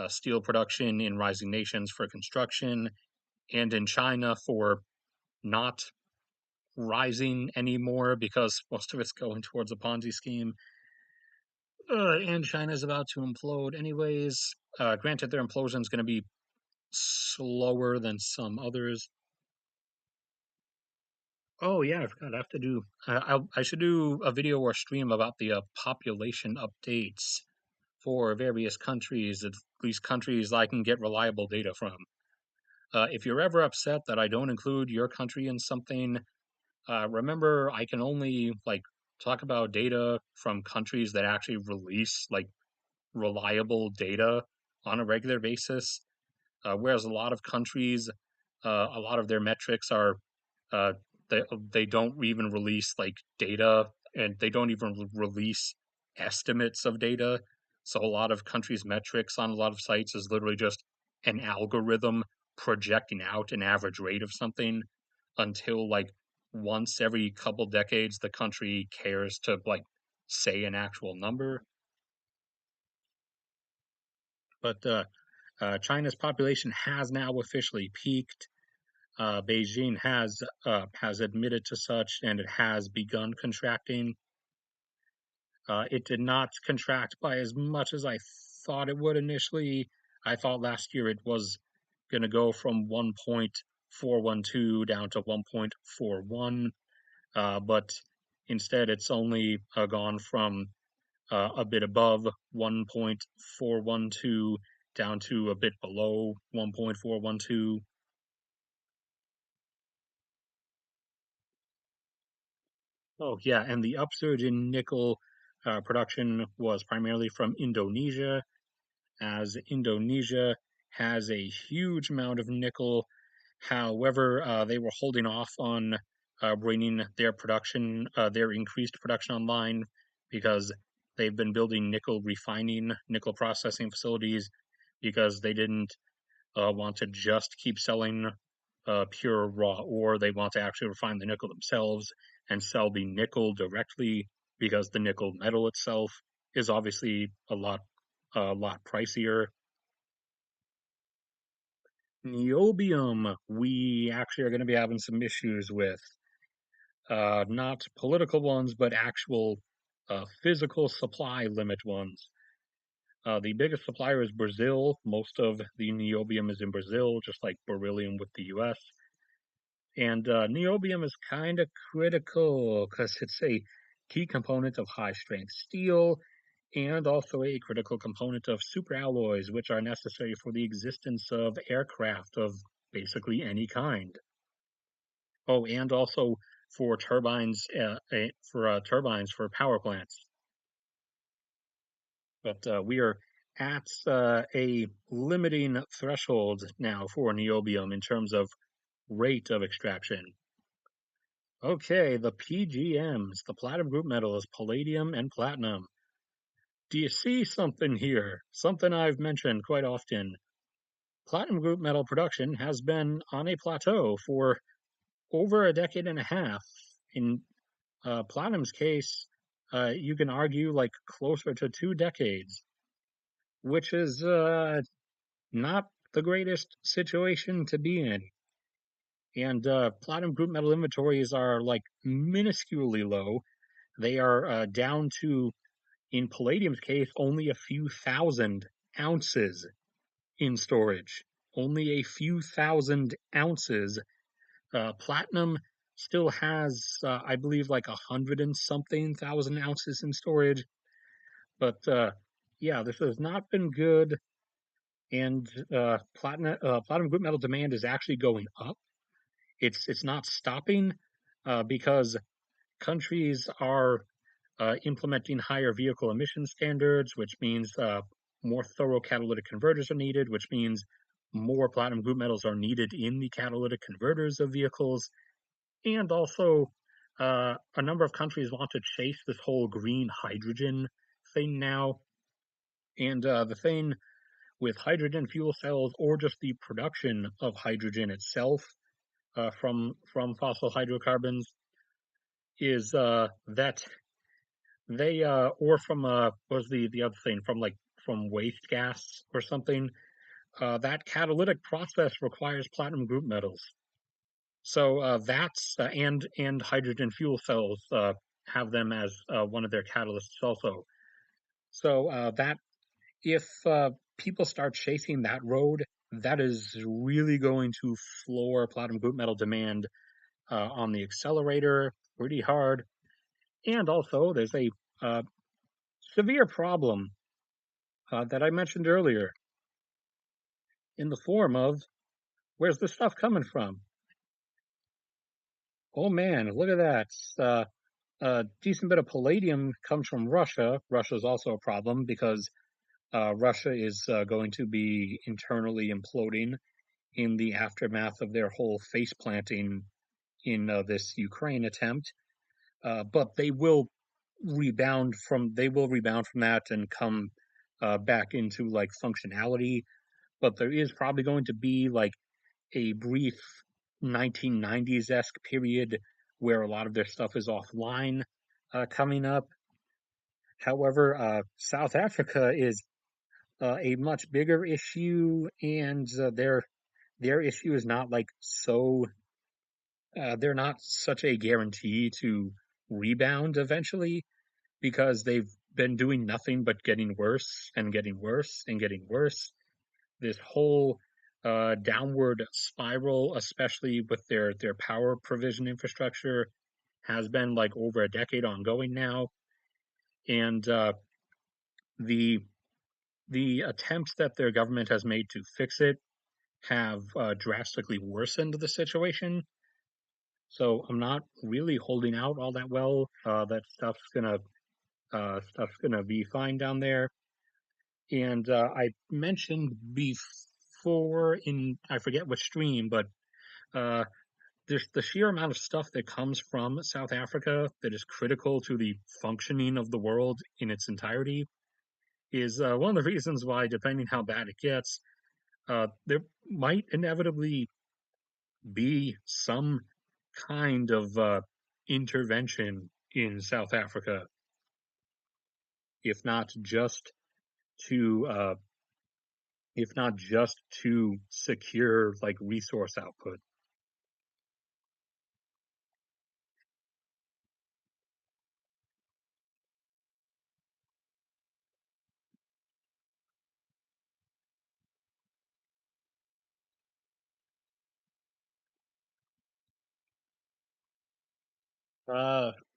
Speaker 1: steel production in rising nations for construction, and in China for not rising anymore because most of it's going towards a Ponzi scheme. And China's about to implode anyways. Granted, their implosion is going to be slower than some others. Oh yeah, I forgot. I have to do. I should do a video or stream about the population updates for various countries, at least countries I can get reliable data from. If you're ever upset that I don't include your country in something, remember I can only like talk about data from countries that actually release like reliable data on a regular basis. Whereas a lot of countries, a lot of their metrics are uh, they don't even release like data, and they don't even release estimates of data. So a lot of countries' metrics on a lot of sites is literally just an algorithm projecting out an average rate of something until like once every couple decades the country cares to like say an actual number. But China's population has now officially peaked. Beijing has admitted to such, and it has begun contracting. It did not contract by as much as I thought it would initially. I thought last year it was going to go from 1.412 down to 1.41, but instead it's only gone from a bit above 1.412 down to a bit below 1.412. Oh, yeah, and the upsurge in nickel production was primarily from Indonesia, as Indonesia has a huge amount of nickel. However, they were holding off on bringing their increased production online because they've been building nickel refining, nickel processing facilities because they didn't want to just keep selling pure raw ore. They want to actually refine the nickel themselves and sell the nickel directly because the nickel metal itself is obviously a lot pricier. Niobium, we actually are going to be having some issues with, not political ones, but actual physical supply limit ones. The biggest supplier is Brazil. Most of the niobium is in Brazil, just like beryllium with the US. And niobium is kind of critical because it's a key component of high strength steel and also a critical component of superalloys, which are necessary for the existence of aircraft of basically any kind. Oh, and also for turbines for power plants. But we are at a limiting threshold now for niobium in terms of rate of extraction. Okay, the PGMs, the platinum group metals, palladium and platinum. Do you see something here? Something I've mentioned quite often. Platinum group metal production has been on a plateau for over a decade and a half. In platinum's case, you can argue like closer to 2 decades, which is not the greatest situation to be in. And platinum group metal inventories are like minusculely low. They are down to, in palladium's case, only a few thousand ounces in storage. Only a few thousand ounces. Platinum still has, I believe, like 100 and something thousand ounces in storage. But yeah, this has not been good. And platinum group metal demand is actually going up. It's not stopping because countries are implementing higher vehicle emission standards, which means more thorough catalytic converters are needed, which means more platinum group metals are needed in the catalytic converters of vehicles. And also, a number of countries want to chase this whole green hydrogen thing now. And the thing with hydrogen fuel cells, or just the production of hydrogen itself from fossil hydrocarbons, is that they or from what was the other thing, from like from waste gas or something, that catalytic process requires platinum group metals. So that's and hydrogen fuel cells have them as one of their catalysts also. So that if people start chasing that road, that is really going to floor platinum group metal demand on the accelerator pretty hard. And also, there's a uh, severe problem that I mentioned earlier in the form of where's the stuff coming from? Oh man, look at that. A decent bit of palladium comes from Russia. Russia is also a problem because Russia is going to be internally imploding in the aftermath of their whole face planting in this Ukraine attempt. But they will rebound from that and come back into like functionality. But there is probably going to be like a brief 1990s-esque period where a lot of their stuff is offline coming up. However, South Africa is a much bigger issue, and their issue is not like so. They're not such a guarantee to rebound eventually because they've been doing nothing but getting worse and getting worse and getting worse. This whole downward spiral, especially with their power provision infrastructure, has been like over a decade ongoing now, and the the attempts that their government has made to fix it have drastically worsened the situation. So I'm not really holding out all that well. That stuff's gonna be fine down there. And I mentioned before in I forget which stream, but uh, there's the sheer amount of stuff that comes from South Africa that is critical to the functioning of the world in its entirety is one of the reasons why, depending how bad it gets, there might inevitably be some kind of intervention in South Africa, if not just to if not just to secure like resource output.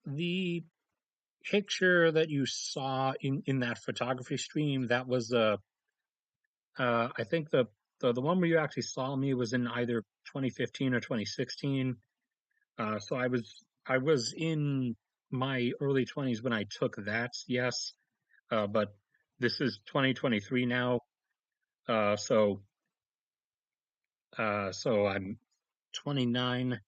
Speaker 1: The picture that you saw in that photography stream, that was I think the one where you actually saw me was in either 2015 or 2016. So I was in my early 20s when I took that, yes. But this is 2023 now. Uh, so so I'm 29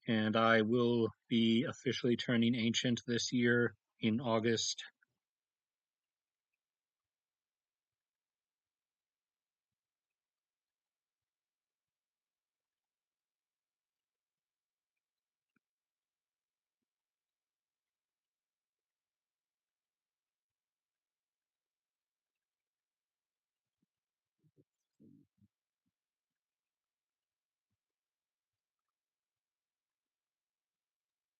Speaker 1: and I will be officially turning ancient this year in August.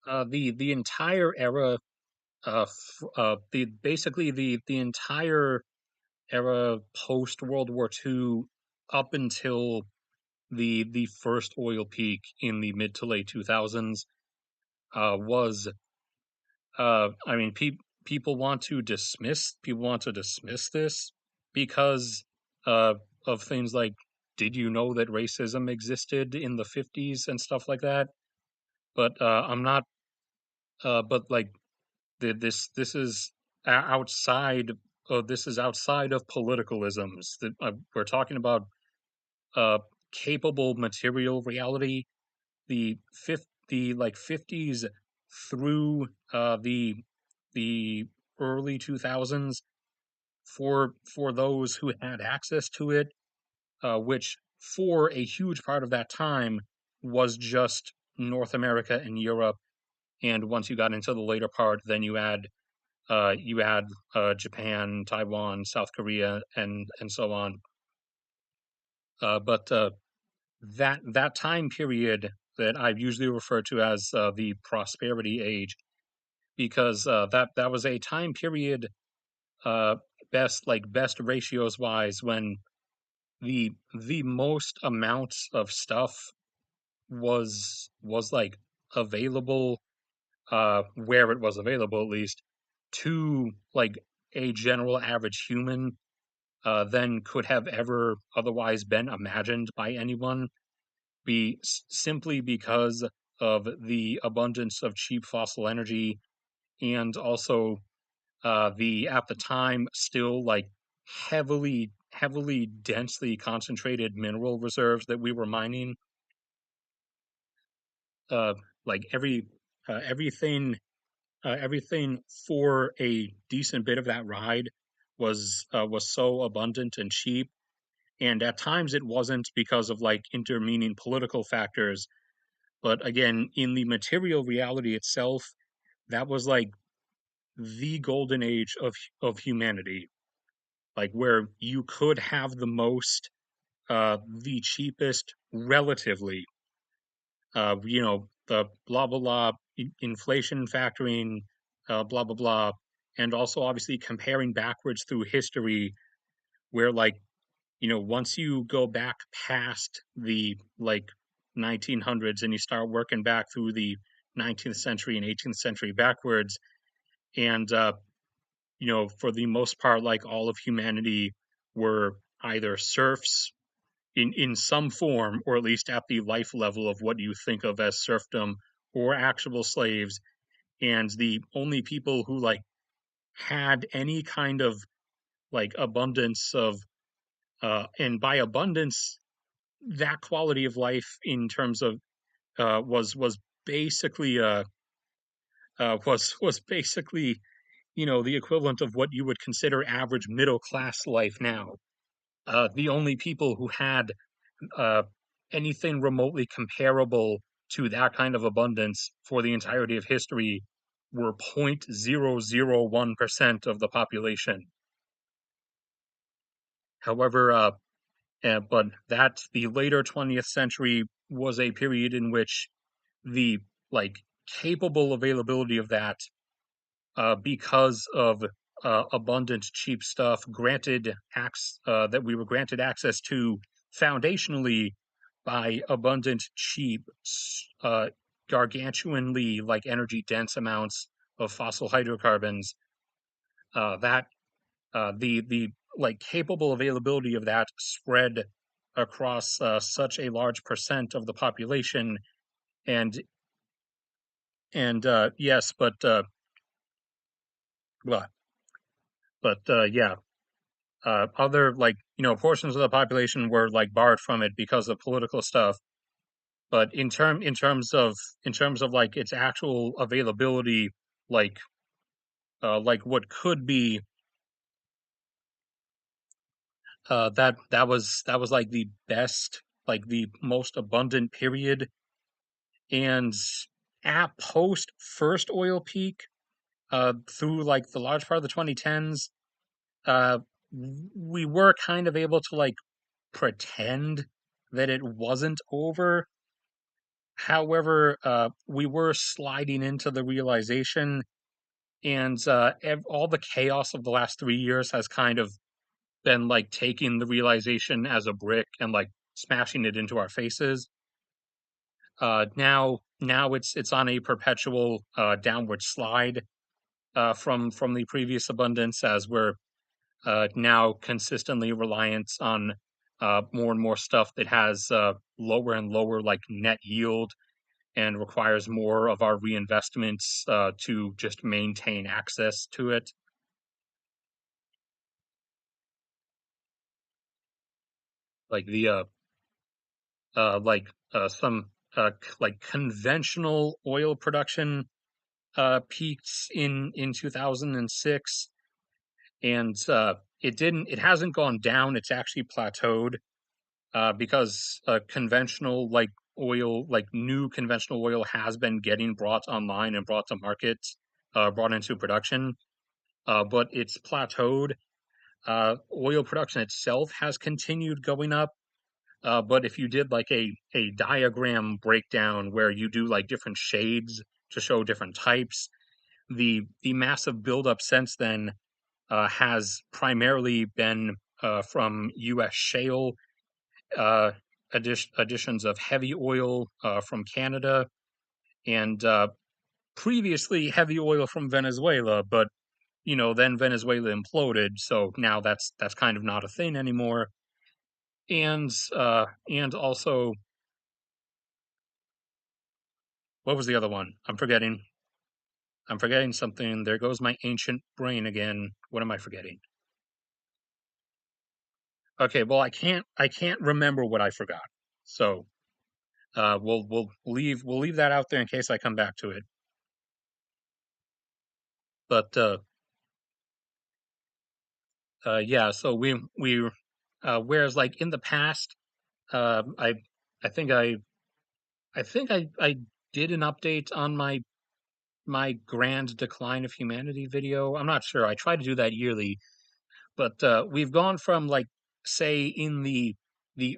Speaker 1: The entire era the basically the entire era post World War II up until the first oil peak in the mid to late 2000s was I mean people want to dismiss this because uh of things like did you know that racism existed in the 50s and stuff like that, but I'm not but like this is outside of this is outside of politicalisms that we're talking about uh capable material reality. The like 50s through the early 2000s for those who had access to it, which for a huge part of that time was just North America and Europe, and once you got into the later part then you had Japan, Taiwan, South Korea, and so on. But that time period that I usually refer to as the prosperity age, because that was a time period best ratios wise, when the most amounts of stuff was like available, where it was available at least, to like a general average human, than could have ever otherwise been imagined by anyone, simply because of the abundance of cheap fossil energy, and also the at the time still like heavily densely concentrated mineral reserves that we were mining. uh like everything, everything for a decent bit of that ride was so abundant and cheap. And at times it wasn't, because of like intervening political factors. But again, in the material reality itself, that was like the golden age of humanity, like where you could have the most, the cheapest relatively, the blah blah blah, inflation factoring, blah blah blah, and also obviously comparing backwards through history, where like, once you go back past the like 1900s and you start working back through the 19th century and 18th century backwards, and for the most part, like all of humanity were either serfs in some form, or at least at the life level of what you think of as serfdom, or actual slaves. And the only people who like had any kind of like abundance of, and by abundance, that quality of life in terms of, was basically, was basically, the equivalent of what you would consider average middle class life now. The only people who had, uh, anything remotely comparable to that kind of abundance for the entirety of history were 0.001% of the population. However, but that the later 20th century was a period in which the like capable availability of that, because of abundant cheap stuff that we were granted access to foundationally by abundant cheap, uh, gargantuanly like energy dense amounts of fossil hydrocarbons, that the like capable availability of that spread across such a large percent of the population. And and yes, but yeah, other like, portions of the population were like barred from it because of political stuff. But in terms of like its actual availability, like, what could be, that was like the best, like the most abundant period. And at post first oil peak, through like the large part of the 2010s, uh we were kind of able to like pretend that it wasn't over. However, we were sliding into the realization, and all the chaos of the last 3 years has kind of been like taking the realization as a brick and like smashing it into our faces. Now it's on a perpetual downward slide, from the previous abundance, as we're now consistently reliant on more and more stuff that has lower and lower like net yield, and requires more of our reinvestments to just maintain access to it. Like the like some like conventional oil production peaked in 2006, and it hasn't gone down. It's actually plateaued, because conventional like oil, like new conventional oil, has been getting brought online and brought to market, brought into production, but it's plateaued. Oil production itself has continued going up, but if you did like a diagram breakdown where you do like different shades to show different types, the massive buildup since then has primarily been from U.S. shale, uh, additions of heavy oil from Canada, and previously heavy oil from Venezuela, but then Venezuela imploded, so now that's kind of not a thing anymore. And also, what was the other one? I'm forgetting. I'm forgetting something. There goes my ancient brain again. What am I forgetting? Okay, well I can't remember what I forgot. So we'll leave that out there in case I come back to it. But yeah, so we whereas like in the past, uh, I I think I did an update on my grand decline of humanity video. I'm not sure. I try to do that yearly, but we've gone from like say in the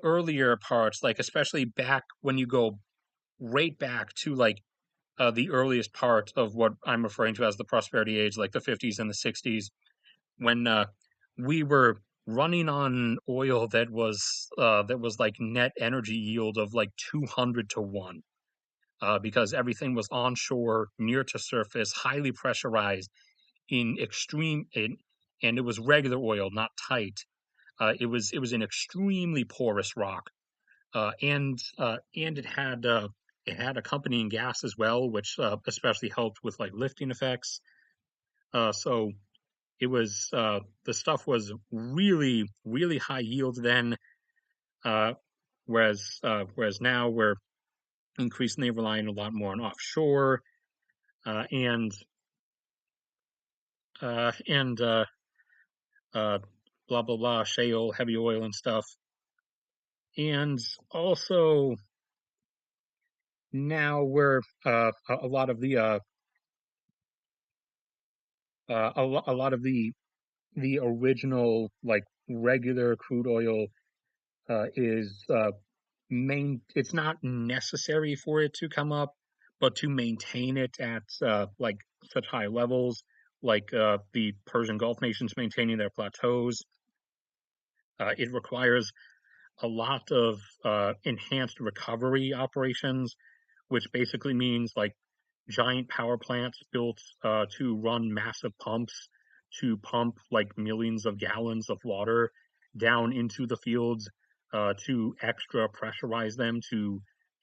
Speaker 1: earlier parts, like especially back when you go right back to like the earliest part of what I'm referring to as the prosperity age, like the 50s and the 60s, when we were running on oil that was like net energy yield of like 200 to 1, because everything was onshore, near to surface, highly pressurized, and it was regular oil, not tight. It was an extremely porous rock, and it had accompanying gas as well, which especially helped with like lifting effects. So the stuff was really really high yield then, uh, whereas now we're increasingly relying a lot more on offshore, and and uh, blah blah blah, shale, heavy oil, and stuff. And also now we're a lot of a lot of the original like regular crude oil is it's not necessary for it to come up, but to maintain it at like such high levels, like the Persian Gulf nations maintaining their plateaus, it requires a lot of enhanced recovery operations, which basically means like giant power plants built to run massive pumps to pump like millions of gallons of water down into the fields, to extra pressurize them to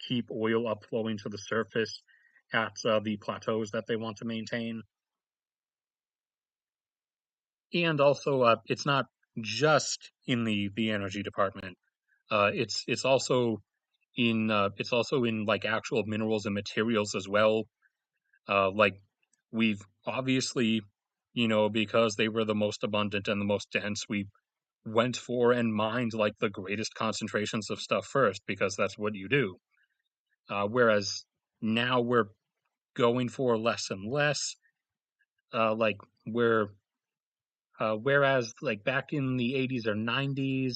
Speaker 1: keep oil upflowing to the surface at the plateaus that they want to maintain. And also, it's not just in the energy department. It's also in like actual minerals and materials as well. Like we've obviously, because they were the most abundant and the most dense, we went for and mined like the greatest concentrations of stuff first because that's what you do. Whereas now we're going for less and less. Like we're whereas like back in the 80s or 90s,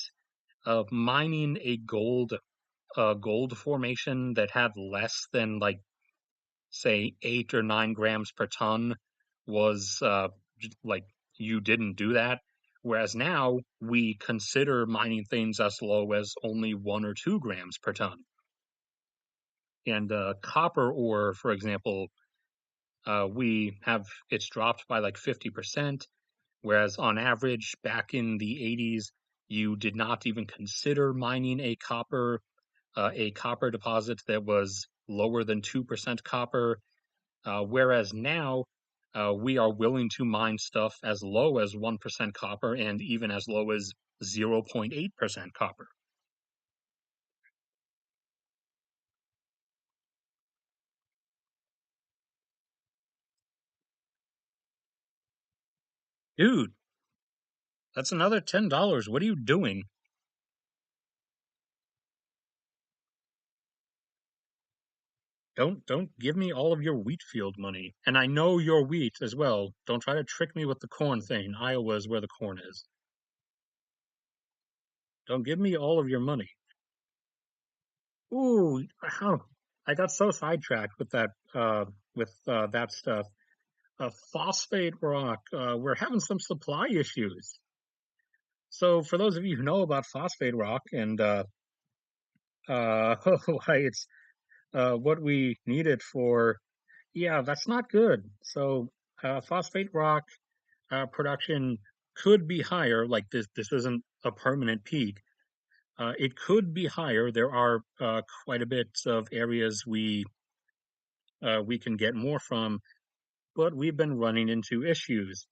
Speaker 1: mining a gold formation that had less than like say 8 or 9 grams per ton was like you didn't do that. Whereas now we consider mining things as low as only 1 or 2 grams per ton. And copper ore, for example, we have it's dropped by like 50%, whereas on average back in the 80s, you did not even consider mining a copper deposit that was lower than 2% copper. Whereas now, we are willing to mine stuff as low as 1% copper and even as low as 0.8% copper. Dude, that's another $10. What are you doing? Don't give me all of your wheat field money. And I know your wheat as well. Don't try to trick me with the corn thing. Iowa is where the corn is. Don't give me all of your money. Ooh, how I got so sidetracked with that stuff. phosphate rock. We're having some supply issues. So, for those of you who know about phosphate rock and why it's what we need it for, yeah, that's not good. So, phosphate rock production could be higher. Like this isn't a permanent peak. It could be higher. There are quite a bit of areas we can get more from, but we've been running into issues,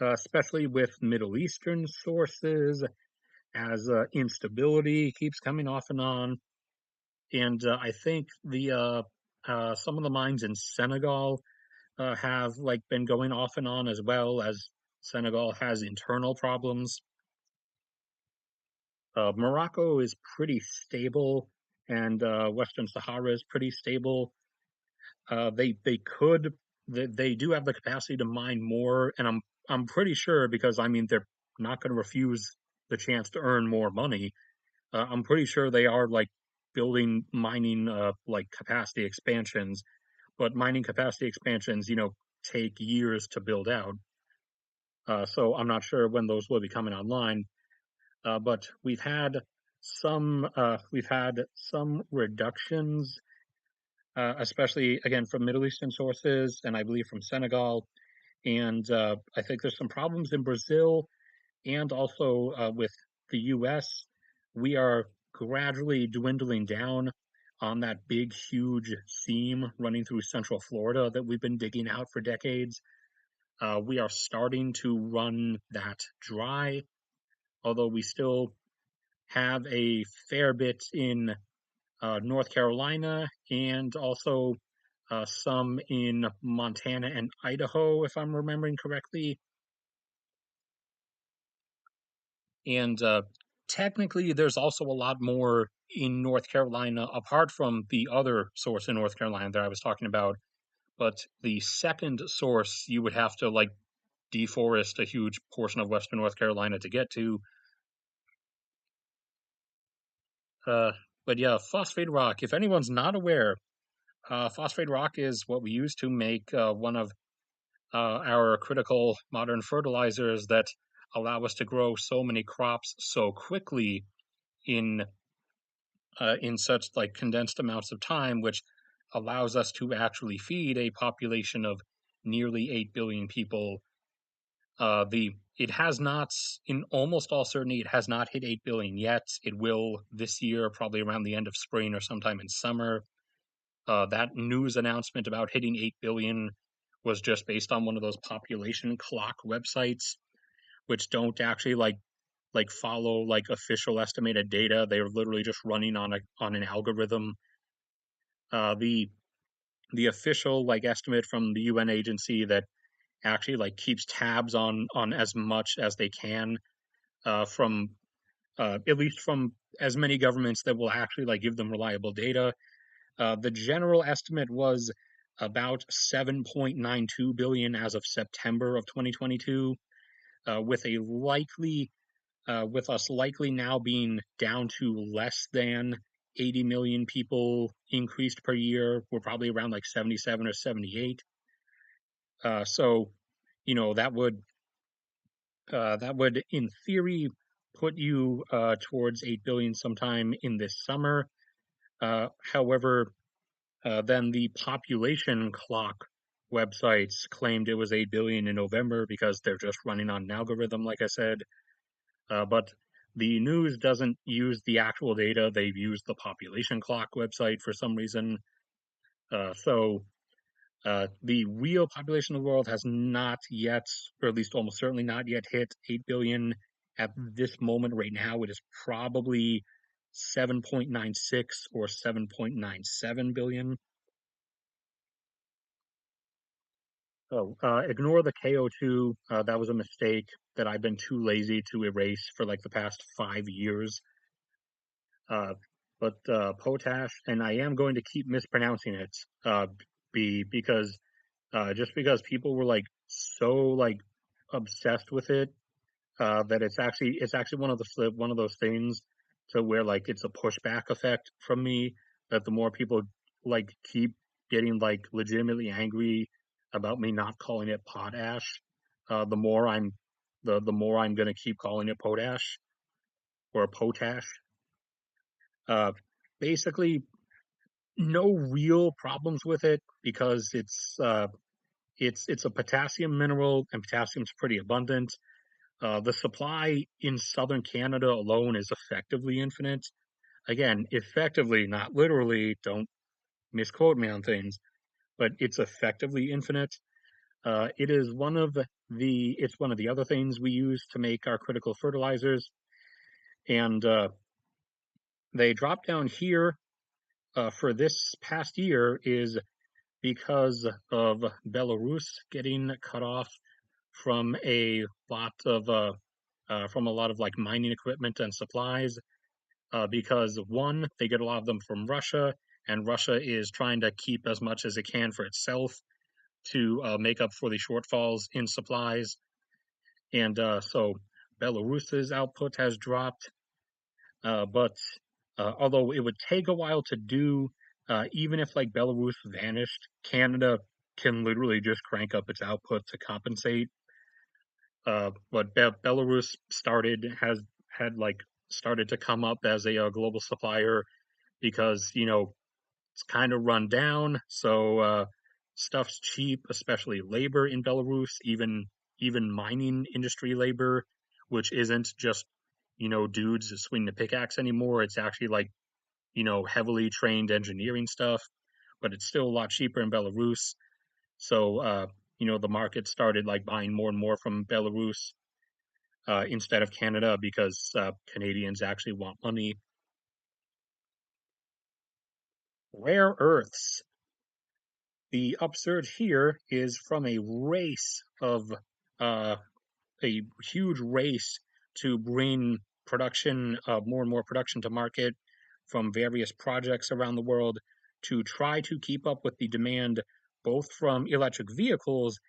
Speaker 1: especially with Middle Eastern sources, as instability keeps coming off and on. And I think the some of the mines in Senegal have like been going off and on as well, as Senegal has internal problems. Morocco is pretty stable, and Western Sahara is pretty stable. They do have the capacity to mine more, and I'm pretty sure, because I mean they're not going to refuse the chance to earn more money. I'm pretty sure they are like building mining like capacity expansions, but mining capacity expansions, take years to build out. So I'm not sure when those will be coming online. But we've had some reductions, especially again from Middle Eastern sources, and I believe from Senegal. And I think there's some problems in Brazil, and also with the U.S. We are gradually dwindling down on that big, huge seam running through Central Florida that we've been digging out for decades. We are starting to run that dry, although we still have a fair bit in North Carolina, and also some in Montana and Idaho, if I'm remembering correctly. And technically, there's also a lot more in North Carolina, apart from the other source in North Carolina that I was talking about. But the second source, you would have to like deforest a huge portion of Western North Carolina to get to. Uh, but yeah, phosphate rock. If anyone's not aware, phosphate rock is what we use to make one of our critical modern fertilizers that allow us to grow so many crops so quickly in in such like condensed amounts of time, which allows us to actually feed a population of nearly 8 billion people. The It has not, in almost all certainty, it has not hit 8 billion yet. It will this year, probably around the end of spring or sometime in summer. That news announcement about hitting 8 billion was just based on one of those population clock websites, which don't actually like follow like official estimated data. They are literally just running on an algorithm. The official like estimate from the UN agency that actually like keeps tabs on as much as they can from at least from as many governments that will actually like give them reliable data. The general estimate was about 7.92 billion as of September of 2022, with a likely with us likely now being down to less than 80 million people increased per year. We're probably around like 77 or 78. So, that would in theory put you towards 8 billion sometime in this summer. However, then the population clock websites claimed it was 8 billion in November because they're just running on an algorithm, like I said. But the news doesn't use the actual data. They've used the population clock website for some reason. So the real population of the world has not yet, or at least almost certainly not yet, hit 8 billion at this moment right now. It is probably 7.96 or 7.97 billion. Oh, ignore the KO2. That was a mistake that I've been too lazy to erase for like the past 5 years. Uh, but potash, and I am going to keep mispronouncing it. Because just because people were like so like obsessed with it, that it's actually one of those things to where like it's a pushback effect from me, that the more people like keep getting like legitimately angry about me not calling it potash, the more the more I'm going to keep calling it potash or potash. Uh, Basically, no real problems with it because it's a potassium mineral and potassium's pretty abundant. The supply in southern Canada alone is effectively infinite. Again, effectively, not literally. Don't misquote me on things, but it's effectively infinite. It is one of it's one of the other things we use to make our critical fertilizers, and they drop down here for this past year is because of Belarus getting cut off from a lot of from a lot of like mining equipment and supplies. Because one, they get a lot of them from Russia, and Russia is trying to keep as much as it can for itself to make up for the shortfalls in supplies. And so Belarus's output has dropped, but although it would take a while to do, even if like Belarus vanished, Canada can literally just crank up its output to compensate. But Belarus has had like started to come up as a global supplier because it's kind of run down, so stuff's cheap, especially labor in Belarus, even mining industry labor, which isn't just dudes swinging the pickaxe anymore. It's actually like heavily trained engineering stuff, but it's still a lot cheaper in Belarus. So the market started like buying more and more from Belarus instead of Canada because Canadians actually want money. Rare earths. The upsurge here is from uh, a huge race to bring production, more and more production to market from various projects around the world to try to keep up with the demand both from electric vehicles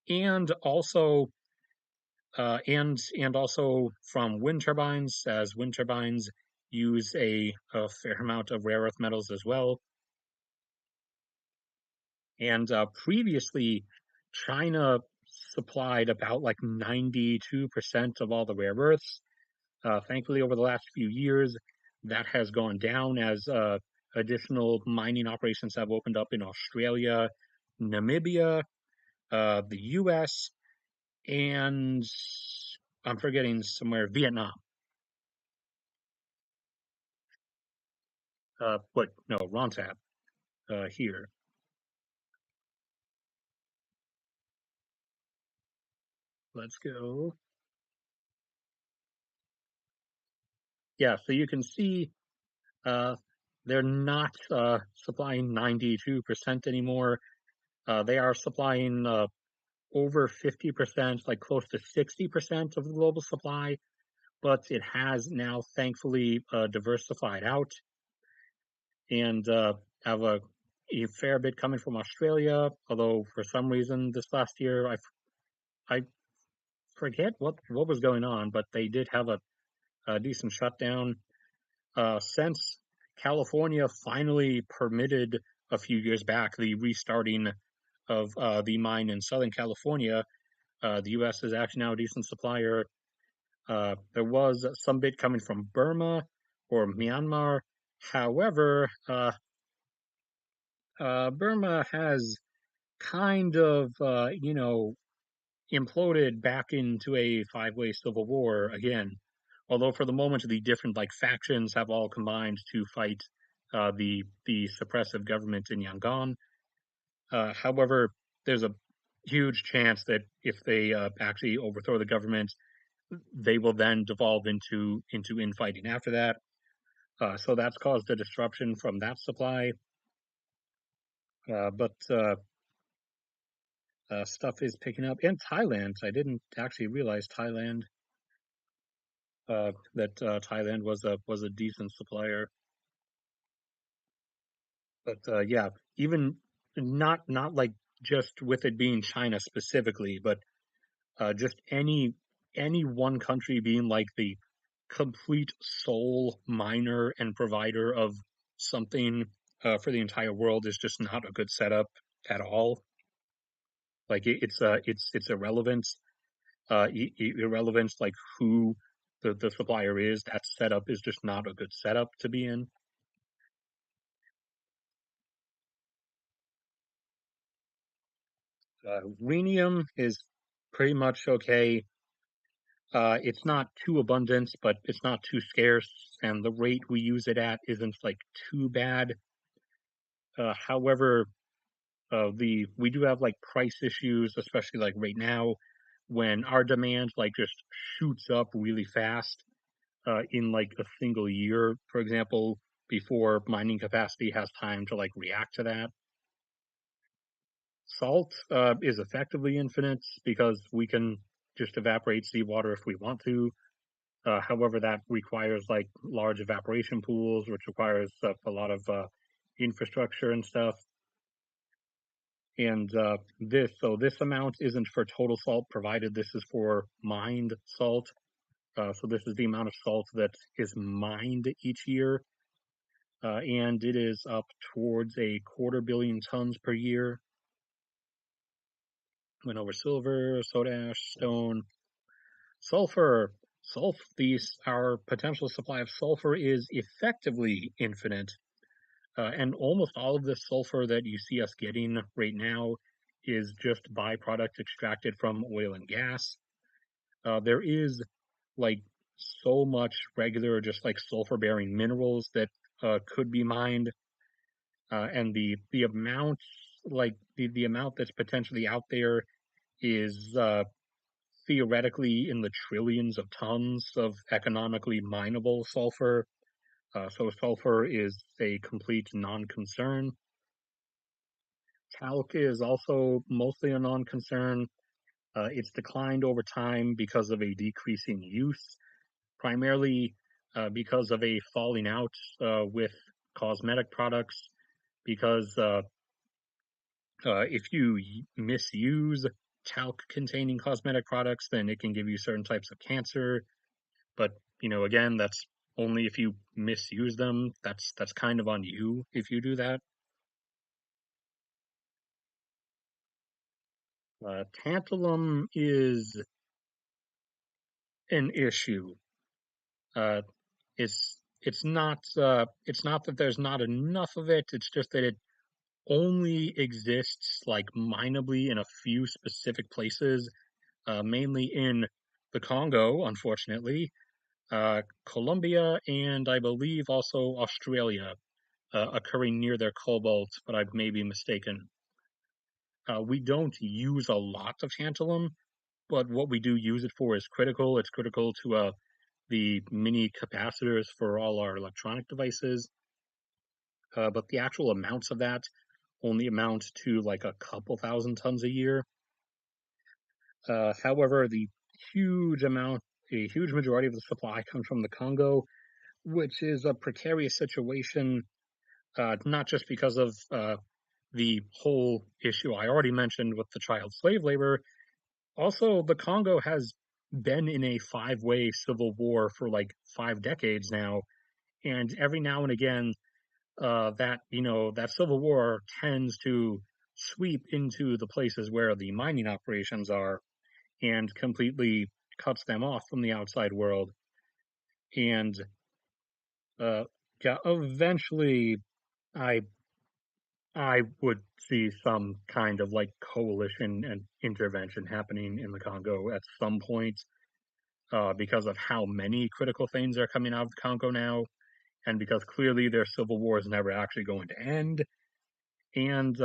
Speaker 1: and also and also from wind turbines, as wind turbines use a fair amount of rare earth metals as well. And previously, China supplied about like 92% of all the rare earths. Thankfully, over the last few years, that has gone down as additional mining operations have opened up in Australia, Namibia, the US, and I'm forgetting somewhere, Vietnam. But no, Rontab here. Let's go. Yeah, so you can see uh, they're not supplying 92% anymore. They are supplying over 50%, like close to 60% of the global supply, but it has now thankfully diversified out and have a fair bit coming from Australia. Although for some reason this last year, I forget what was going on, but they did have a decent shutdown. Since California finally permitted a few years back the restarting of the mine in Southern California, the U.S. is actually now a decent supplier. There was some bit coming from Burma or Myanmar. However, Burma has kind of, imploded back into a five-way civil war again. Although for the moment, the different like factions have all combined to fight the suppressive government in Yangon. However, there's a huge chance that if they actually overthrow the government, they will then devolve into infighting after that. So that's caused a disruption from that supply. But stuff is picking up in Thailand. I didn't actually realize that Thailand was a decent supplier. But yeah, even not like just with it being China specifically, but just any one country being like the complete sole miner and provider of something for the entire world is just not a good setup at all. Like it's irrelevant, irrelevant like who the supplier is. That setup is just not a good setup to be in. Rhenium is pretty much okay. It's not too abundant, but it's not too scarce, and the rate we use it at isn't like too bad. However, the we do have like price issues, especially like right now, when our demand like just shoots up really fast in like a single year, for example, before mining capacity has time to like react to that. Salt is effectively infinite because we can just evaporate seawater if we want to. However, that requires like large evaporation pools, which requires a lot of infrastructure and stuff. And this amount isn't for total salt provided. This is for mined salt. So this is the amount of salt that is mined each year, and it is up towards 250 million tons per year. Went over silver, soda ash, stone, sulfur. Our potential supply of sulfur is effectively infinite. And almost all of the sulfur that you see us getting right now is just byproduct extracted from oil and gas. There is like so much regular, just like sulfur bearing minerals that could be mined. And the amount, like the amount that's potentially out there is theoretically in the trillions of tons of economically mineable sulfur. So sulfur is a complete non-concern. Talc is also mostly a non-concern. It's declined over time because of a decreasing use, primarily because of a falling out with cosmetic products. Because if you misuse talc-containing cosmetic products, then it can give you certain types of cancer. But again, that's only if you misuse them. That's kind of on you if you do that. Tantalum is an issue. Uh, it's not that there's not enough of it. It's just that it only exists like minably in a few specific places, mainly in the Congo, unfortunately, Colombia, and I believe also Australia, occurring near their cobalt, but I may be mistaken. We don't use a lot of tantalum, but what we do use it for is critical. It's critical to the mini capacitors for all our electronic devices. But the actual amounts of that only amount to like a couple thousand tons a year. However, huge amount, a huge majority of the supply comes from the Congo, which is a precarious situation, not just because of the whole issue I already mentioned with the child slave labor. Also, the Congo has been in a five-way civil war for like 5 decades now, and every now and again, that civil war tends to sweep into the places where the mining operations are and completely cuts them off from the outside world. And uh, yeah, eventually, I I would see some kind of like coalition and intervention happening in the Congo at some point, because of how many critical things are coming out of the Congo now, and because clearly their civil war is never actually going to end, and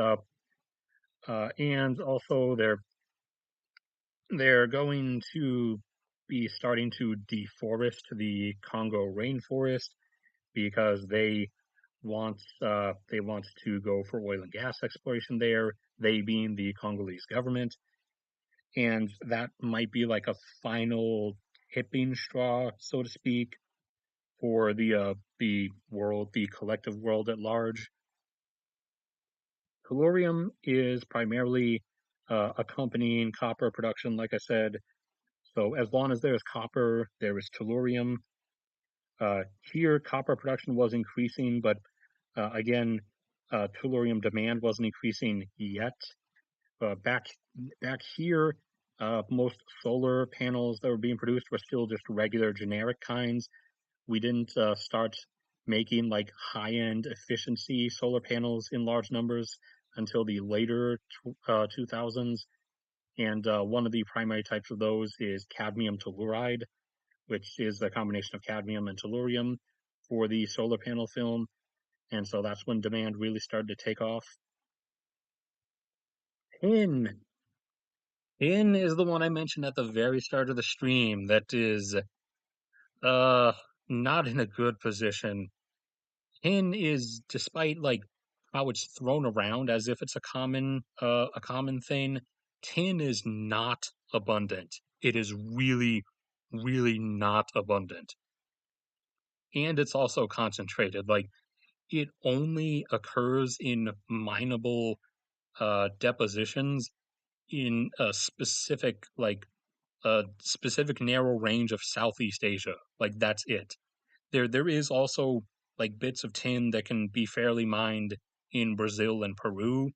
Speaker 1: also they're going to be starting to deforest the Congo rainforest because they want to go for oil and gas exploration there. They being the Congolese government, and that might be like a final tipping straw, so to speak, for the world, the collective world at large. Tellurium is primarily accompanying copper production, like I said. So as long as there is copper, there is tellurium. Here, copper production was increasing, but again, tellurium demand wasn't increasing yet. back here, most solar panels that were being produced were still just regular generic kinds. We didn't start making like high-end efficiency solar panels in large numbers until the later 2000s. And one of the primary types of those is cadmium telluride, which is a combination of cadmium and tellurium for the solar panel film. And so that's when demand really started to take off. Tin. Tin is the one I mentioned at the very start of the stream that is uh not in a good position. Tin is, despite like how it's thrown around as if it's a common thing, tin is not abundant. It is really, really not abundant. And it's also concentrated. Like it only occurs in mineable depositions in a specific narrow range of Southeast Asia. Like that's it. There is also like bits of tin that can be fairly mined in Brazil and Peru,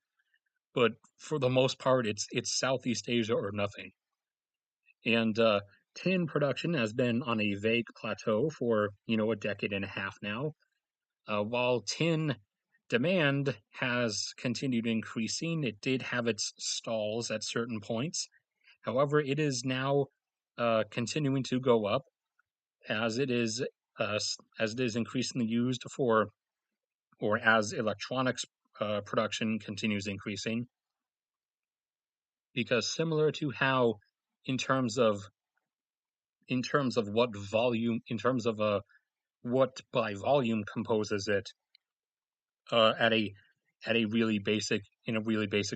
Speaker 1: but for the most part, it's Southeast Asia or nothing. And tin production has been on a vague plateau for a decade and a half now. While tin demand has continued increasing, it did have its stalls at certain points. However, it is now continuing to go up as it is as it is increasingly used for, or as electronics production continues increasing. Because similar to how, in terms of what volume, in terms of what by volume composes it, uh, at a in a really basic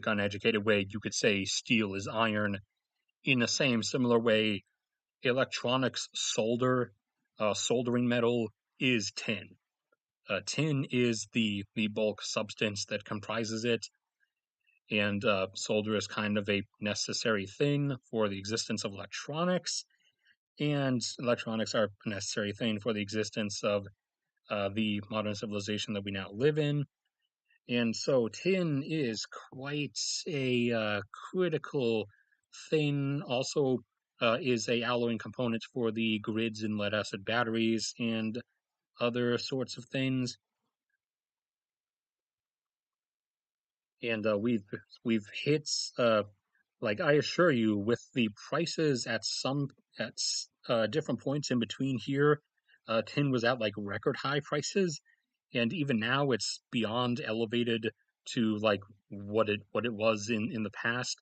Speaker 1: uneducated way, you could say steel is iron. In the same similar way, electronics soldering metal is tin. Tin is the bulk substance that comprises it, and solder is kind of a necessary thing for the existence of electronics, and electronics are a necessary thing for the existence of the modern civilization that we now live in. And so tin is quite a critical thing. Also, is a alloying component for the grids in lead acid batteries and other sorts of things. And we've hit like I assure you, with the prices at different points in between here, tin was at like record high prices, and even now it's beyond elevated to like what it was in the past.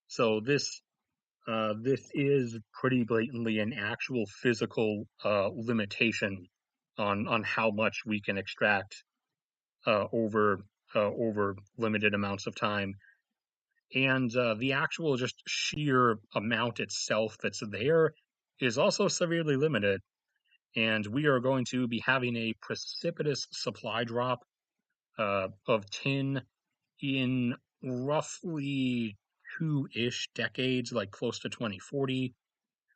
Speaker 1: So this is pretty blatantly an actual physical limitation on how much we can extract over limited amounts of time. And the actual just sheer amount itself that's there is also severely limited. And we are going to be having a precipitous supply drop of tin in roughly two-ish decades, like close to 2040.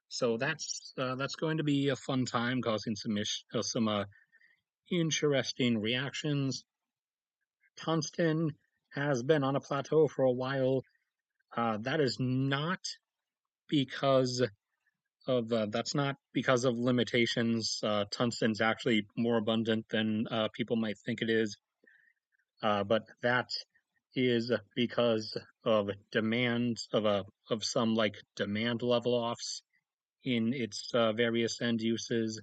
Speaker 1: So that's going to be a fun time, causing some interesting reactions. Tungsten has been on a plateau for a while. That is not because that's not because of limitations. Tungsten's actually more abundant than people might think it is, but that is because of demand of some like demand level offs in its various end uses.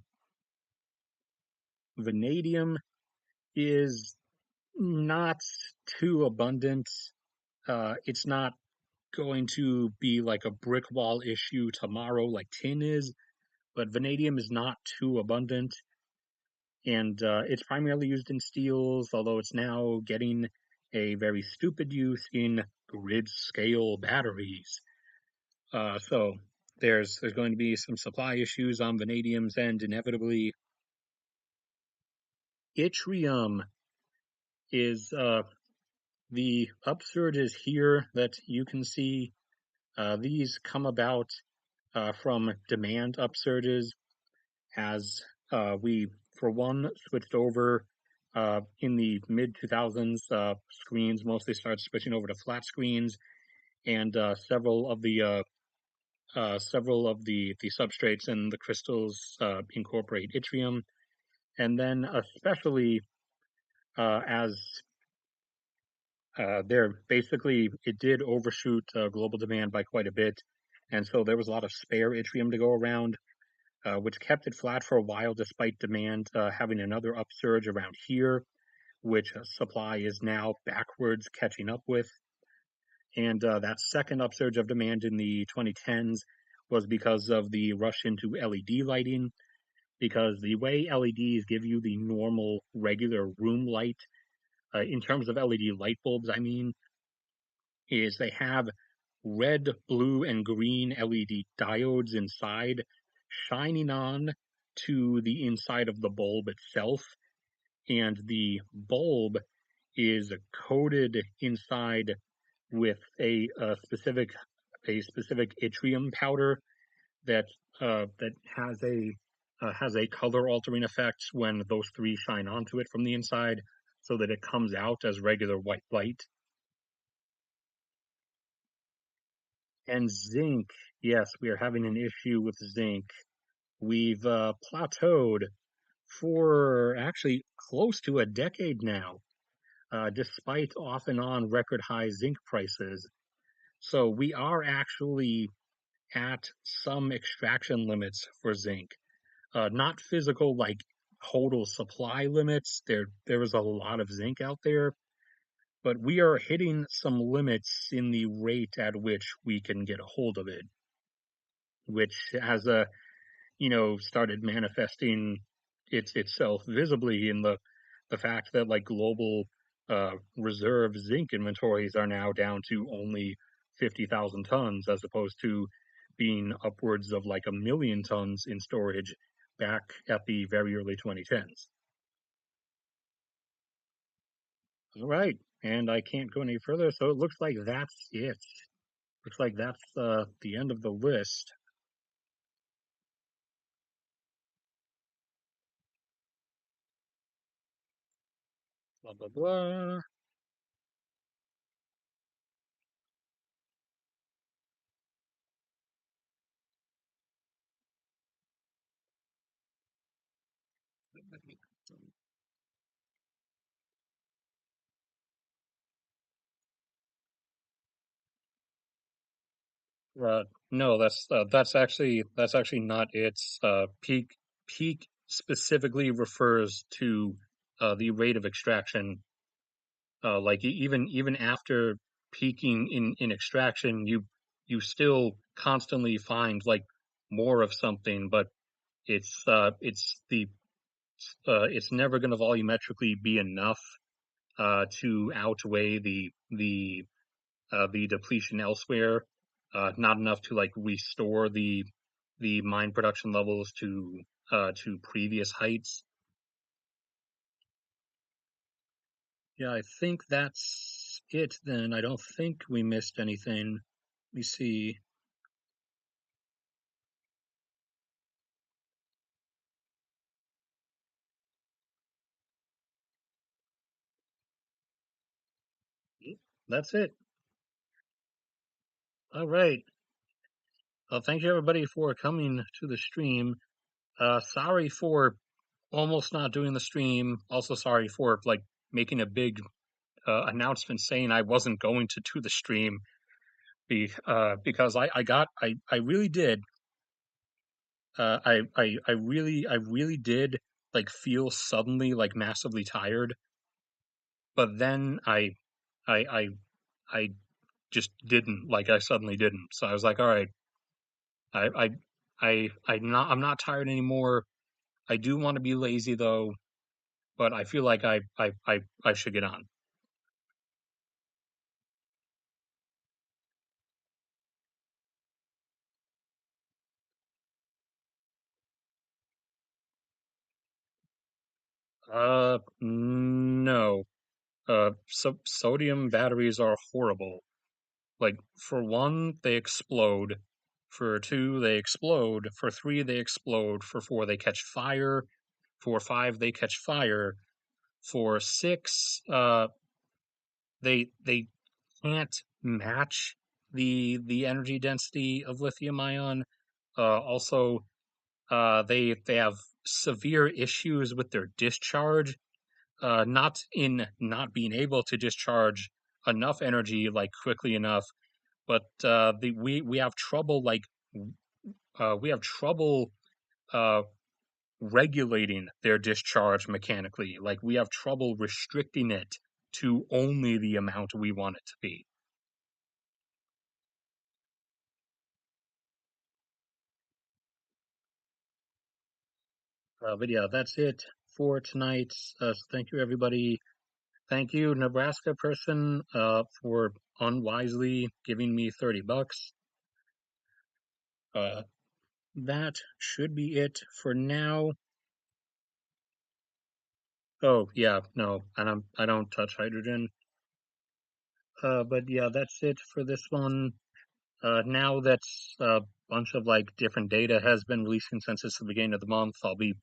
Speaker 1: Vanadium is not too abundant. It's not going to be like a brick wall issue tomorrow like tin is, but vanadium is not too abundant, and it's primarily used in steels, although it's now getting a very stupid use in grid scale batteries. So there's going to be some supply issues on vanadium's end inevitably. Yttrium is the upsurges here that you can see. These come about from demand upsurges as we, for one, switched over in the mid 2000s. Screens mostly started switching over to flat screens, and several of the substrates and the crystals incorporate yttrium, and then especially as there basically it did overshoot global demand by quite a bit, and so there was a lot of spare yttrium to go around, which kept it flat for a while despite demand having another upsurge around here, which supply is now backwards catching up with. And that second upsurge of demand in the 2010s was because of the rush into LED lighting, because the way LEDs give you the normal, regular room light, in terms of LED light bulbs, I mean, is they have red, blue, and green LED diodes inside, shining on to the inside of the bulb itself, and the bulb is coated inside with a specific yttrium powder that that has a color altering effect when those three shine onto it from the inside, so that it comes out as regular white light. And zinc, yes, we are having an issue with zinc. We've plateaued for actually close to a decade now, despite off and on record high zinc prices. So we are actually at some extraction limits for zinc. Not physical, like total supply limits. There is a lot of zinc out there, but we are hitting some limits in the rate at which we can get a hold of it, which has a started manifesting itself visibly in the fact that like global reserve zinc inventories are now down to only 50,000 tons as opposed to being upwards of like 1 million tons in storage back at the very early 2010s. All right, and I can't go any further, so it looks like that's it. Looks like that's the end of the list. Blah blah blah. No, that's actually not it. Peak specifically refers to the rate of extraction. Like even after peaking in extraction, you still constantly find like more of something, but it's never going to volumetrically be enough to outweigh the depletion elsewhere, not enough to like restore the mine production levels to previous heights. Yeah, I think that's it then. I don't think we missed anything. Let me see. That's it. All right. Well, thank you everybody for coming to the stream. Sorry for almost not doing the stream. Also sorry for like making a big announcement saying I wasn't going to do the stream because I really did I really did like feel suddenly like massively tired, but then I I I just didn't like I suddenly didn't. So I was like, all right, I I I'm not tired anymore. I do want to be lazy though, but I feel like I should get on. No. Sodium batteries are horrible. Like, for one, they explode. For two, they explode. For three, they explode. For four, they catch fire. For five, they catch fire. For six, they can't match. the energy density of lithium ion. Also, they have severe issues with their discharge, not in not being able to discharge enough energy like quickly enough, but we have trouble we have trouble uh, regulating their discharge mechanically. Like we have trouble restricting it to only the amount we want it to be. But yeah, that's it for tonight. So thank you, everybody. Thank you, Nebraska person, for unwisely giving me $30. Uh, that should be it for now. Oh yeah, no, I don't touch hydrogen. But yeah, that's it for this one. Now that a bunch of like different data has been releasing since it's the beginning of the month, I'll be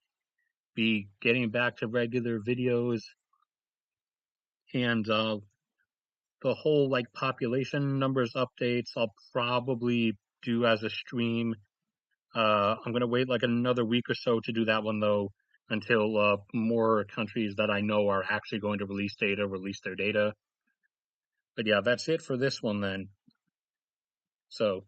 Speaker 1: getting back to regular videos and the whole like population numbers updates. I'll probably do as a stream. I'm gonna wait like another week or so to do that one though, until more countries that I know are actually going to release their data. But yeah, that's it for this one then. So